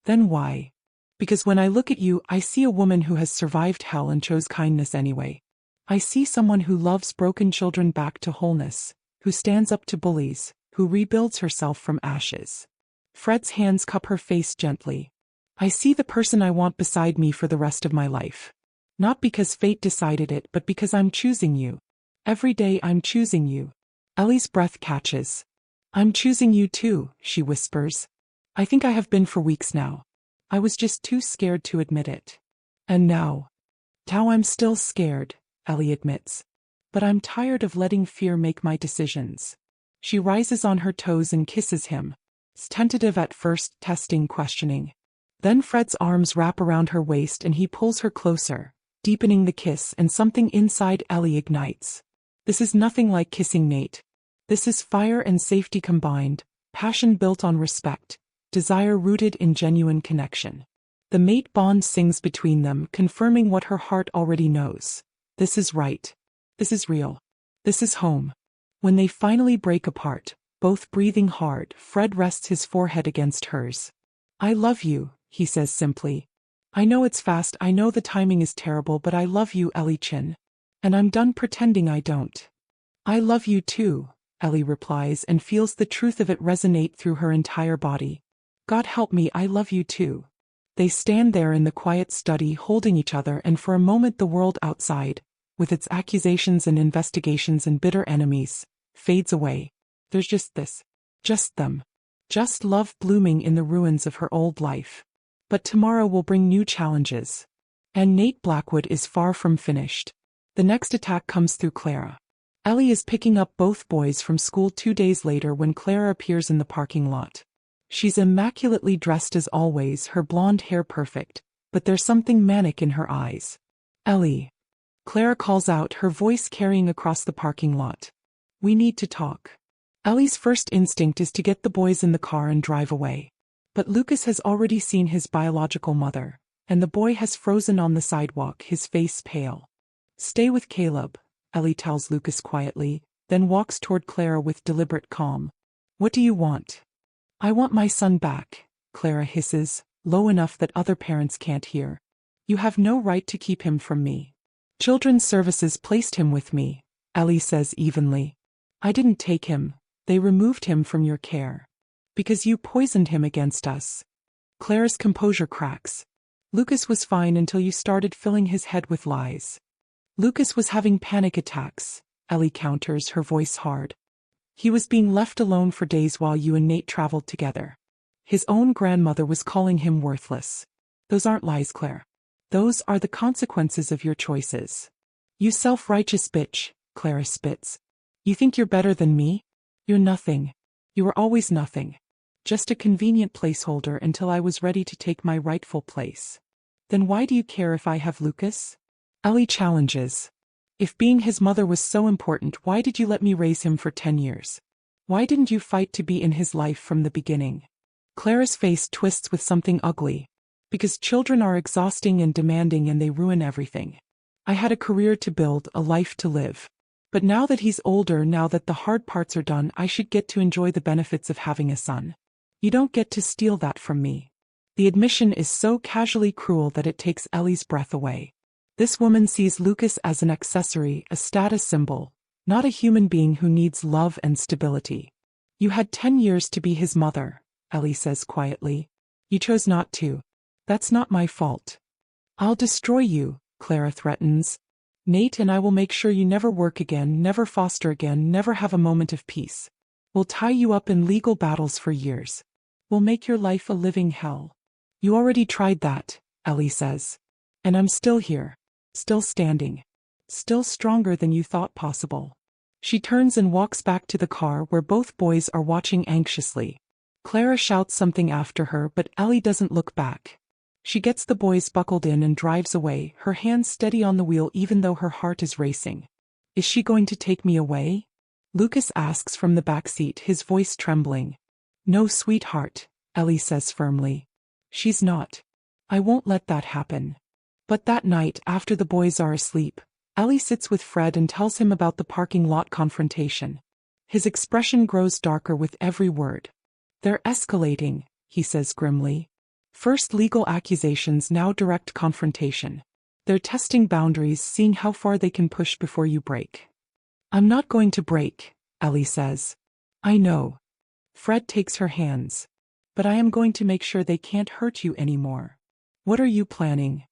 Then why? Because when I look at you, I see a woman who has survived hell and chose kindness anyway. I see someone who loves broken children back to wholeness, who stands up to bullies, who rebuilds herself from ashes. Fred's hands cup her face gently. I see the person I want beside me for the rest of my life. Not because fate decided it, but because I'm choosing you. Every day I'm choosing you. Ellie's breath catches. I'm choosing you too, she whispers. I think I have been for weeks now. I was just too scared to admit it. And now I'm still scared, Ellie admits. But I'm tired of letting fear make my decisions. She rises on her toes and kisses him. It's tentative at first, testing, questioning. Then Fred's arms wrap around her waist and he pulls her closer, deepening the kiss, and something inside Ellie ignites. This is nothing like kissing Nate. This is fire and safety combined, passion built on respect, desire rooted in genuine connection. The mate bond sings between them, confirming what her heart already knows. This is right. This is real. This is home. When they finally break apart, both breathing hard, Fred rests his forehead against hers. I love you, he says simply. I know it's fast, I know the timing is terrible, but I love you, Ellie Chen. And I'm done pretending I don't. I love you too, Ellie replies and feels the truth of it resonate through her entire body. God help me, I love you too. They stand there in the quiet study holding each other, and for a moment the world outside, with its accusations and investigations and bitter enemies, fades away. There's just this. Just them. Just love blooming in the ruins of her old life. But tomorrow will bring new challenges. And Nate Blackwood is far from finished. The next attack comes through Clara. Ellie is picking up both boys from school 2 days later when Clara appears in the parking lot. She's immaculately dressed as always, her blonde hair perfect, but there's something manic in her eyes. Ellie. Clara calls out, her voice carrying across the parking lot. We need to talk. Ellie's first instinct is to get the boys in the car and drive away. But Lucas has already seen his biological mother, and the boy has frozen on the sidewalk, his face pale. Stay with Caleb, Ellie tells Lucas quietly, then walks toward Clara with deliberate calm. What do you want? I want my son back, Clara hisses, low enough that other parents can't hear. You have no right to keep him from me. Children's Services placed him with me, Ellie says evenly. I didn't take him, they removed him from your care. Because you poisoned him against us. Clara's composure cracks. Lucas was fine until you started filling his head with lies. Lucas was having panic attacks, Ellie counters, her voice hard. He was being left alone for days while you and Nate traveled together. His own grandmother was calling him worthless. Those aren't lies, Claire. Those are the consequences of your choices. You self-righteous bitch, Clara spits. You think you're better than me? You're nothing. You were always nothing. Just a convenient placeholder until I was ready to take my rightful place. Then why do you care if I have Lucas? Ellie challenges. If being his mother was so important, why did you let me raise him for 10 years? Why didn't you fight to be in his life from the beginning? Clara's face twists with something ugly. Because children are exhausting and demanding and they ruin everything. I had a career to build, a life to live. But now that he's older, now that the hard parts are done, I should get to enjoy the benefits of having a son. You don't get to steal that from me. The admission is so casually cruel that it takes Ellie's breath away. This woman sees Lucas as an accessory, a status symbol, not a human being who needs love and stability. You had 10 years to be his mother, Ellie says quietly. You chose not to. That's not my fault. I'll destroy you, Clara threatens. Nate and I will make sure you never work again, never foster again, never have a moment of peace. We'll tie you up in legal battles for years. We'll make your life a living hell. You already tried that, Ellie says. And I'm still here. Still standing. Still stronger than you thought possible. She turns and walks back to the car where both boys are watching anxiously. Clara shouts something after her, but Ellie doesn't look back. She gets the boys buckled in and drives away, her hands steady on the wheel even though her heart is racing. Is she going to take me away? Lucas asks from the back seat, his voice trembling. No, sweetheart, Ellie says firmly. She's not. I won't let that happen. But that night, after the boys are asleep, Ellie sits with Fred and tells him about the parking lot confrontation. His expression grows darker with every word. They're escalating, he says grimly. First legal accusations, now direct confrontation. They're testing boundaries, seeing how far they can push before you break. I'm not going to break, Ellie says. I know. Fred takes her hands. But I am going to make sure they can't hurt you anymore. What are you planning?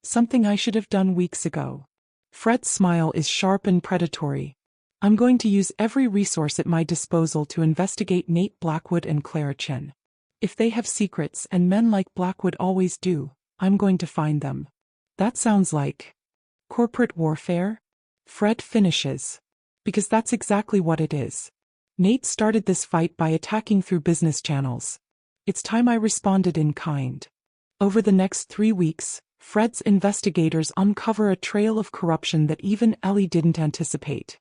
Something I should have done weeks ago. Fred's smile is sharp and predatory. I'm going to use every resource at my disposal to investigate Nate Blackwood and Clara Chen. If they have secrets, and men like Blackwood always do, I'm going to find them. That sounds like corporate warfare? Fred finishes. Because that's exactly what it is. Nate started this fight by attacking through business channels. It's time I responded in kind. Over the next 3 weeks, Fred's investigators uncover a trail of corruption that even Ellie didn't anticipate.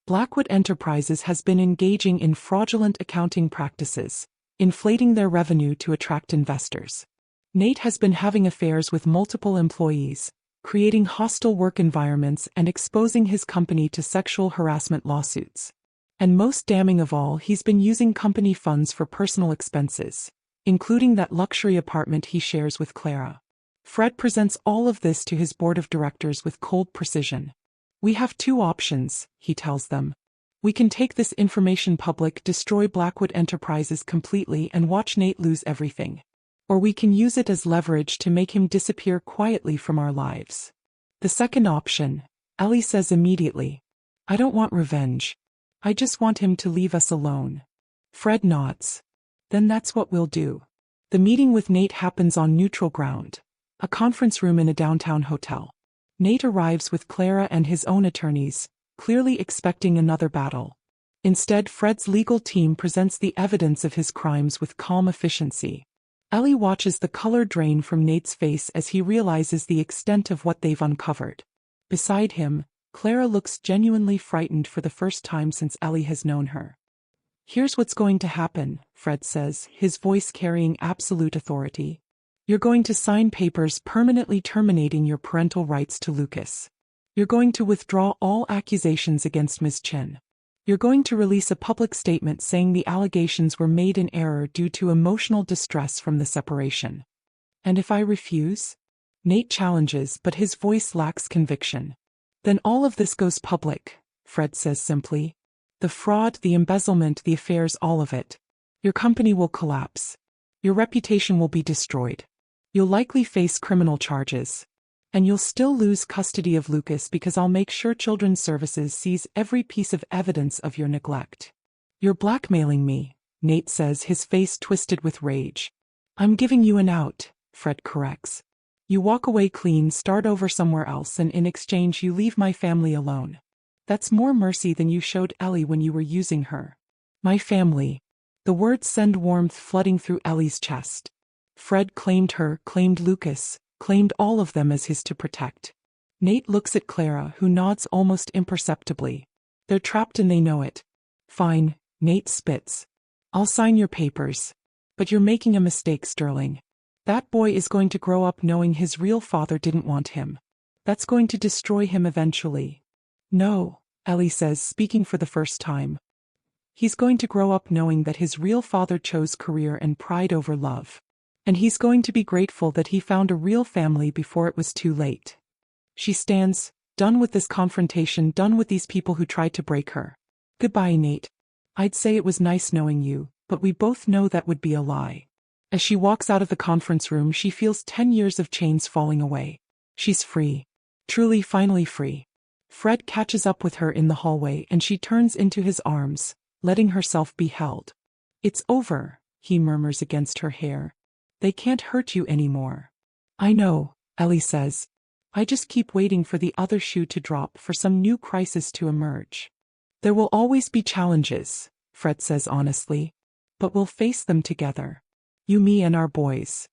Blackwood Enterprises has been engaging in fraudulent accounting practices, inflating their revenue to attract investors. Nate has been having affairs with multiple employees, creating hostile work environments and exposing his company to sexual harassment lawsuits. And most damning of all, he's been using company funds for personal expenses, including that luxury apartment he shares with Clara. Fred presents all of this to his board of directors with cold precision. We have 2 options, he tells them. We can take this information public, destroy Blackwood Enterprises completely, and watch Nate lose everything. Or we can use it as leverage to make him disappear quietly from our lives. The second option, Ellie says immediately. I don't want revenge. I just want him to leave us alone. Fred nods. Then that's what we'll do. The meeting with Nate happens on neutral ground, a conference room in a downtown hotel. Nate arrives with Clara and his own attorneys, clearly expecting another battle. Instead, Fred's legal team presents the evidence of his crimes with calm efficiency. Ellie watches the color drain from Nate's face as he realizes the extent of what they've uncovered. Beside him, Clara looks genuinely frightened for the first time since Ellie has known her. Here's what's going to happen, Fred says, his voice carrying absolute authority. You're going to sign papers permanently terminating your parental rights to Lucas. You're going to withdraw all accusations against Ms. Chen. You're going to release a public statement saying the allegations were made in error due to emotional distress from the separation. And if I refuse? Nate challenges, but his voice lacks conviction. Then all of this goes public, Fred says simply. The fraud, the embezzlement, the affairs, all of it. Your company will collapse. Your reputation will be destroyed. You'll likely face criminal charges. And you'll still lose custody of Lucas because I'll make sure Children's Services sees every piece of evidence of your neglect. You're blackmailing me, Nate says, his face twisted with rage. I'm giving you an out, Fred corrects. You walk away clean, start over somewhere else, and in exchange you leave my family alone. That's more mercy than you showed Ellie when you were using her. My family. The words send warmth flooding through Ellie's chest. Fred claimed her, claimed Lucas, claimed all of them as his to protect. Nate looks at Clara, who nods almost imperceptibly. They're trapped and they know it. Fine, Nate spits. I'll sign your papers. But you're making a mistake, Sterling. That boy is going to grow up knowing his real father didn't want him. That's going to destroy him eventually. No, Ellie says, speaking for the first time. He's going to grow up knowing that his real father chose career and pride over love. And he's going to be grateful that he found a real family before it was too late. She stands, done with this confrontation, done with these people who tried to break her. Goodbye, Nate. I'd say it was nice knowing you, but we both know that would be a lie. As she walks out of the conference room, she feels 10 years of chains falling away. She's free. Truly, finally free. Fred catches up with her in the hallway and she turns into his arms, letting herself be held. It's over, he murmurs against her hair. They can't hurt you anymore. I know, Ellie says. I just keep waiting for the other shoe to drop, for some new crisis to emerge. There will always be challenges, Fred says honestly. But we'll face them together. You, me, and our boys.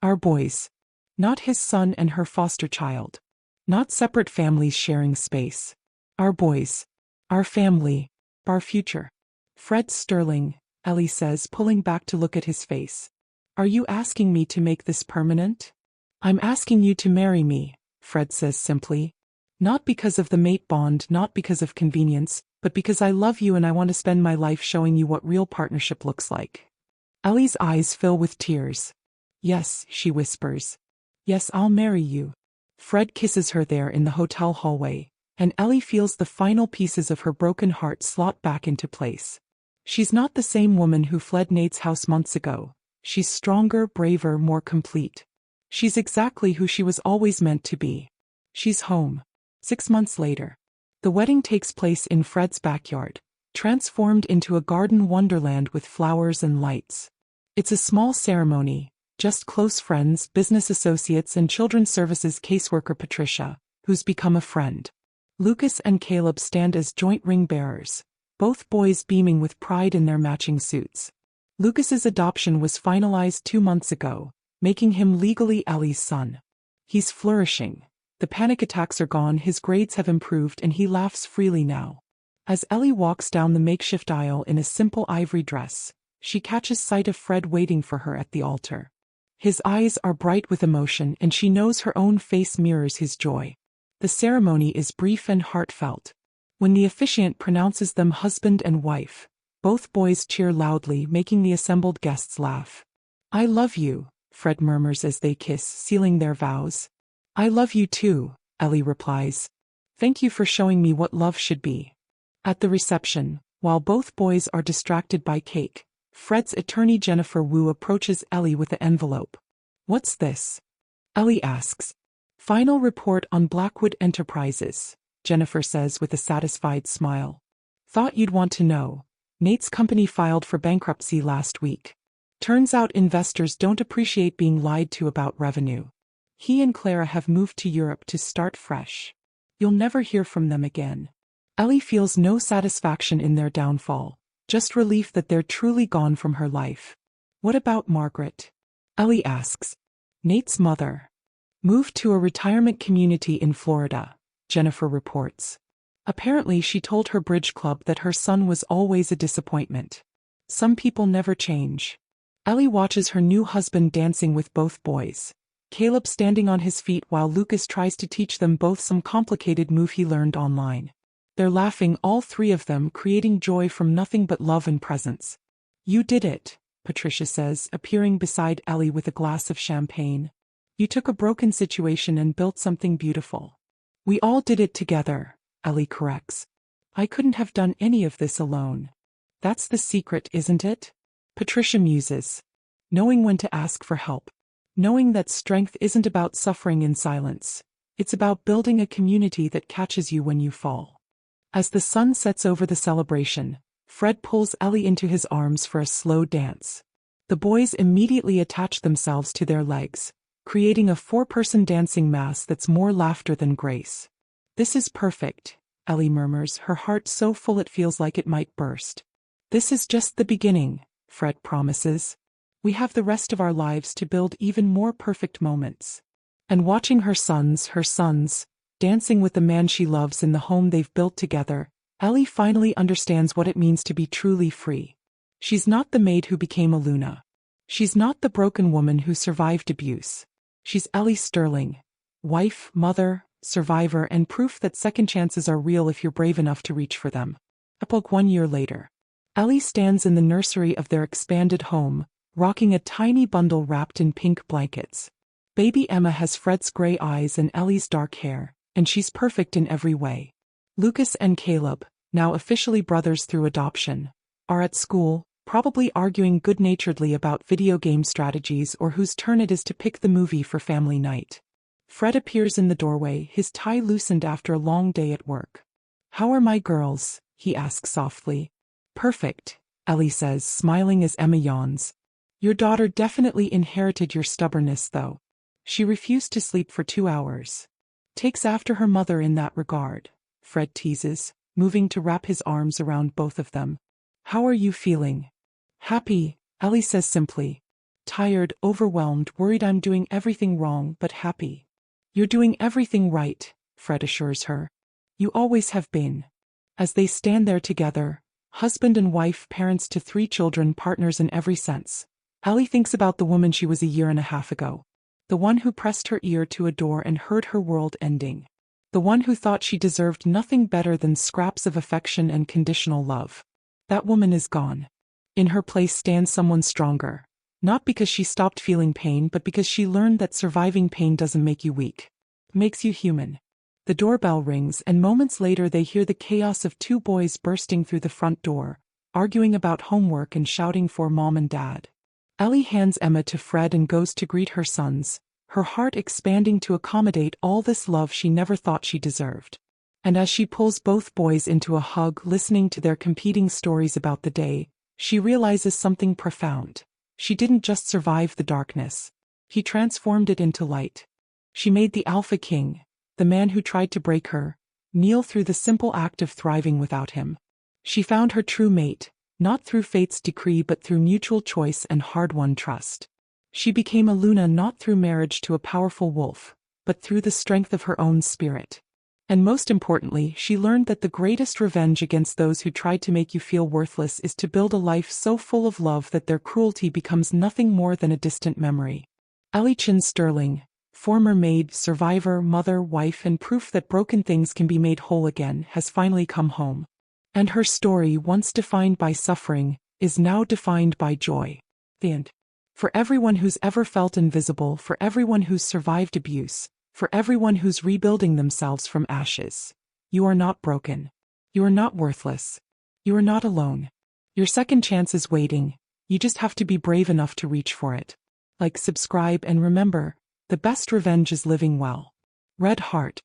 Our boys. Not his son and her foster child. Not separate families sharing space. Our boys. Our family. Our future. Fred Sterling, Ellie says, pulling back to look at his face. Are you asking me to make this permanent? I'm asking you to marry me, Fred says simply. Not because of the mate bond, not because of convenience, but because I love you and I want to spend my life showing you what real partnership looks like. Ellie's eyes fill with tears. Yes, she whispers. Yes, I'll marry you. Fred kisses her there in the hotel hallway, and Ellie feels the final pieces of her broken heart slot back into place. She's not the same woman who fled Nate's house months ago. She's stronger, braver, more complete. She's exactly who she was always meant to be. She's home. 6 months later. The wedding takes place in Fred's backyard, transformed into a garden wonderland with flowers and lights. It's a small ceremony, just close friends, business associates and children's services caseworker Patricia, who's become a friend. Lucas and Caleb stand as joint ring bearers, both boys beaming with pride in their matching suits. Lucas's adoption was finalized 2 months ago, making him legally Ellie's son. He's flourishing. The panic attacks are gone, his grades have improved and he laughs freely now. As Ellie walks down the makeshift aisle in a simple ivory dress, she catches sight of Fred waiting for her at the altar. His eyes are bright with emotion and she knows her own face mirrors his joy. The ceremony is brief and heartfelt. When the officiant pronounces them husband and wife, both boys cheer loudly, making the assembled guests laugh. "I love you," Fred murmurs as they kiss, sealing their vows. "I love you too," Ellie replies. "Thank you for showing me what love should be." At the reception, while both boys are distracted by cake, Fred's attorney Jennifer Wu approaches Ellie with the envelope. "What's this?" Ellie asks. "Final report on Blackwood Enterprises," Jennifer says with a satisfied smile. "Thought you'd want to know. Nate's company filed for bankruptcy last week. Turns out investors don't appreciate being lied to about revenue. He and Clara have moved to Europe to start fresh. You'll never hear from them again." Ellie feels no satisfaction in their downfall, just relief that they're truly gone from her life. "What about Margaret?" Ellie asks. "Nate's mother moved to a retirement community in Florida," Jennifer reports. "Apparently she told her bridge club that her son was always a disappointment. Some people never change." Ellie watches her new husband dancing with both boys, Caleb standing on his feet while Lucas tries to teach them both some complicated move he learned online. They're laughing, all three of them, creating joy from nothing but love and presence. "You did it," Patricia says, appearing beside Ellie with a glass of champagne. "You took a broken situation and built something beautiful." "We all did it together," Ellie corrects. "I couldn't have done any of this alone." "That's the secret, isn't it?" Patricia muses. "Knowing when to ask for help. Knowing that strength isn't about suffering in silence. It's about building a community that catches you when you fall." As the sun sets over the celebration, Fred pulls Ellie into his arms for a slow dance. The boys immediately attach themselves to their legs, creating a 4-person dancing mass that's more laughter than grace. "This is perfect," Ellie murmurs, her heart so full it feels like it might burst. "This is just the beginning," Fred promises. "We have the rest of our lives to build even more perfect moments." And watching her sons, dancing with the man she loves in the home they've built together, Ellie finally understands what it means to be truly free. She's not the maid who became a Luna. She's not the broken woman who survived abuse. She's Ellie Sterling, wife, mother, survivor, and proof that second chances are real if you're brave enough to reach for them. Epilogue 1 year later. Ellie stands in the nursery of their expanded home, rocking a tiny bundle wrapped in pink blankets. Baby Emma has Fred's gray eyes and Ellie's dark hair, and she's perfect in every way. Lucas and Caleb, now officially brothers through adoption, are at school, probably arguing good-naturedly about video game strategies or whose turn it is to pick the movie for family night. Fred appears in the doorway, his tie loosened after a long day at work. "How are my girls?" he asks softly. "Perfect," Ellie says, smiling as Emma yawns. "Your daughter definitely inherited your stubbornness, though. She refused to sleep for 2 hours. Takes after her mother in that regard," Fred teases, moving to wrap his arms around both of them. "How are you feeling?" "Happy," Ellie says simply. "Tired, overwhelmed, worried I'm doing everything wrong, but happy." "You're doing everything right," Fred assures her. "You always have been." As they stand there together, husband and wife, parents to 3 children, partners in every sense, Ellie thinks about the woman she was a year and a half ago. The one who pressed her ear to a door and heard her world ending. The one who thought she deserved nothing better than scraps of affection and conditional love. That woman is gone. In her place stands someone stronger. Not because she stopped feeling pain, but because she learned that surviving pain doesn't make you weak. It makes you human. The doorbell rings, and moments later they hear the chaos of 2 boys bursting through the front door, arguing about homework and shouting for Mom and Dad. Ellie hands Emma to Fred and goes to greet her sons, her heart expanding to accommodate all this love she never thought she deserved. And as she pulls both boys into a hug, listening to their competing stories about the day, she realizes something profound. She didn't just survive the darkness. He transformed it into light. She made the Alpha King, the man who tried to break her, kneel through the simple act of thriving without him. She found her true mate, not through fate's decree but through mutual choice and hard-won trust. She became a Luna not through marriage to a powerful wolf, but through the strength of her own spirit. And most importantly, she learned that the greatest revenge against those who tried to make you feel worthless is to build a life so full of love that their cruelty becomes nothing more than a distant memory. Ellie Chen Sterling, former maid, survivor, mother, wife, and proof that broken things can be made whole again, has finally come home. And her story, once defined by suffering, is now defined by joy. The end. For everyone who's ever felt invisible, for everyone who's survived abuse, for everyone who's rebuilding themselves from ashes, you are not broken. You are not worthless. You are not alone. Your second chance is waiting. You just have to be brave enough to reach for it. Like, subscribe, and remember, the best revenge is living well. Red Heart.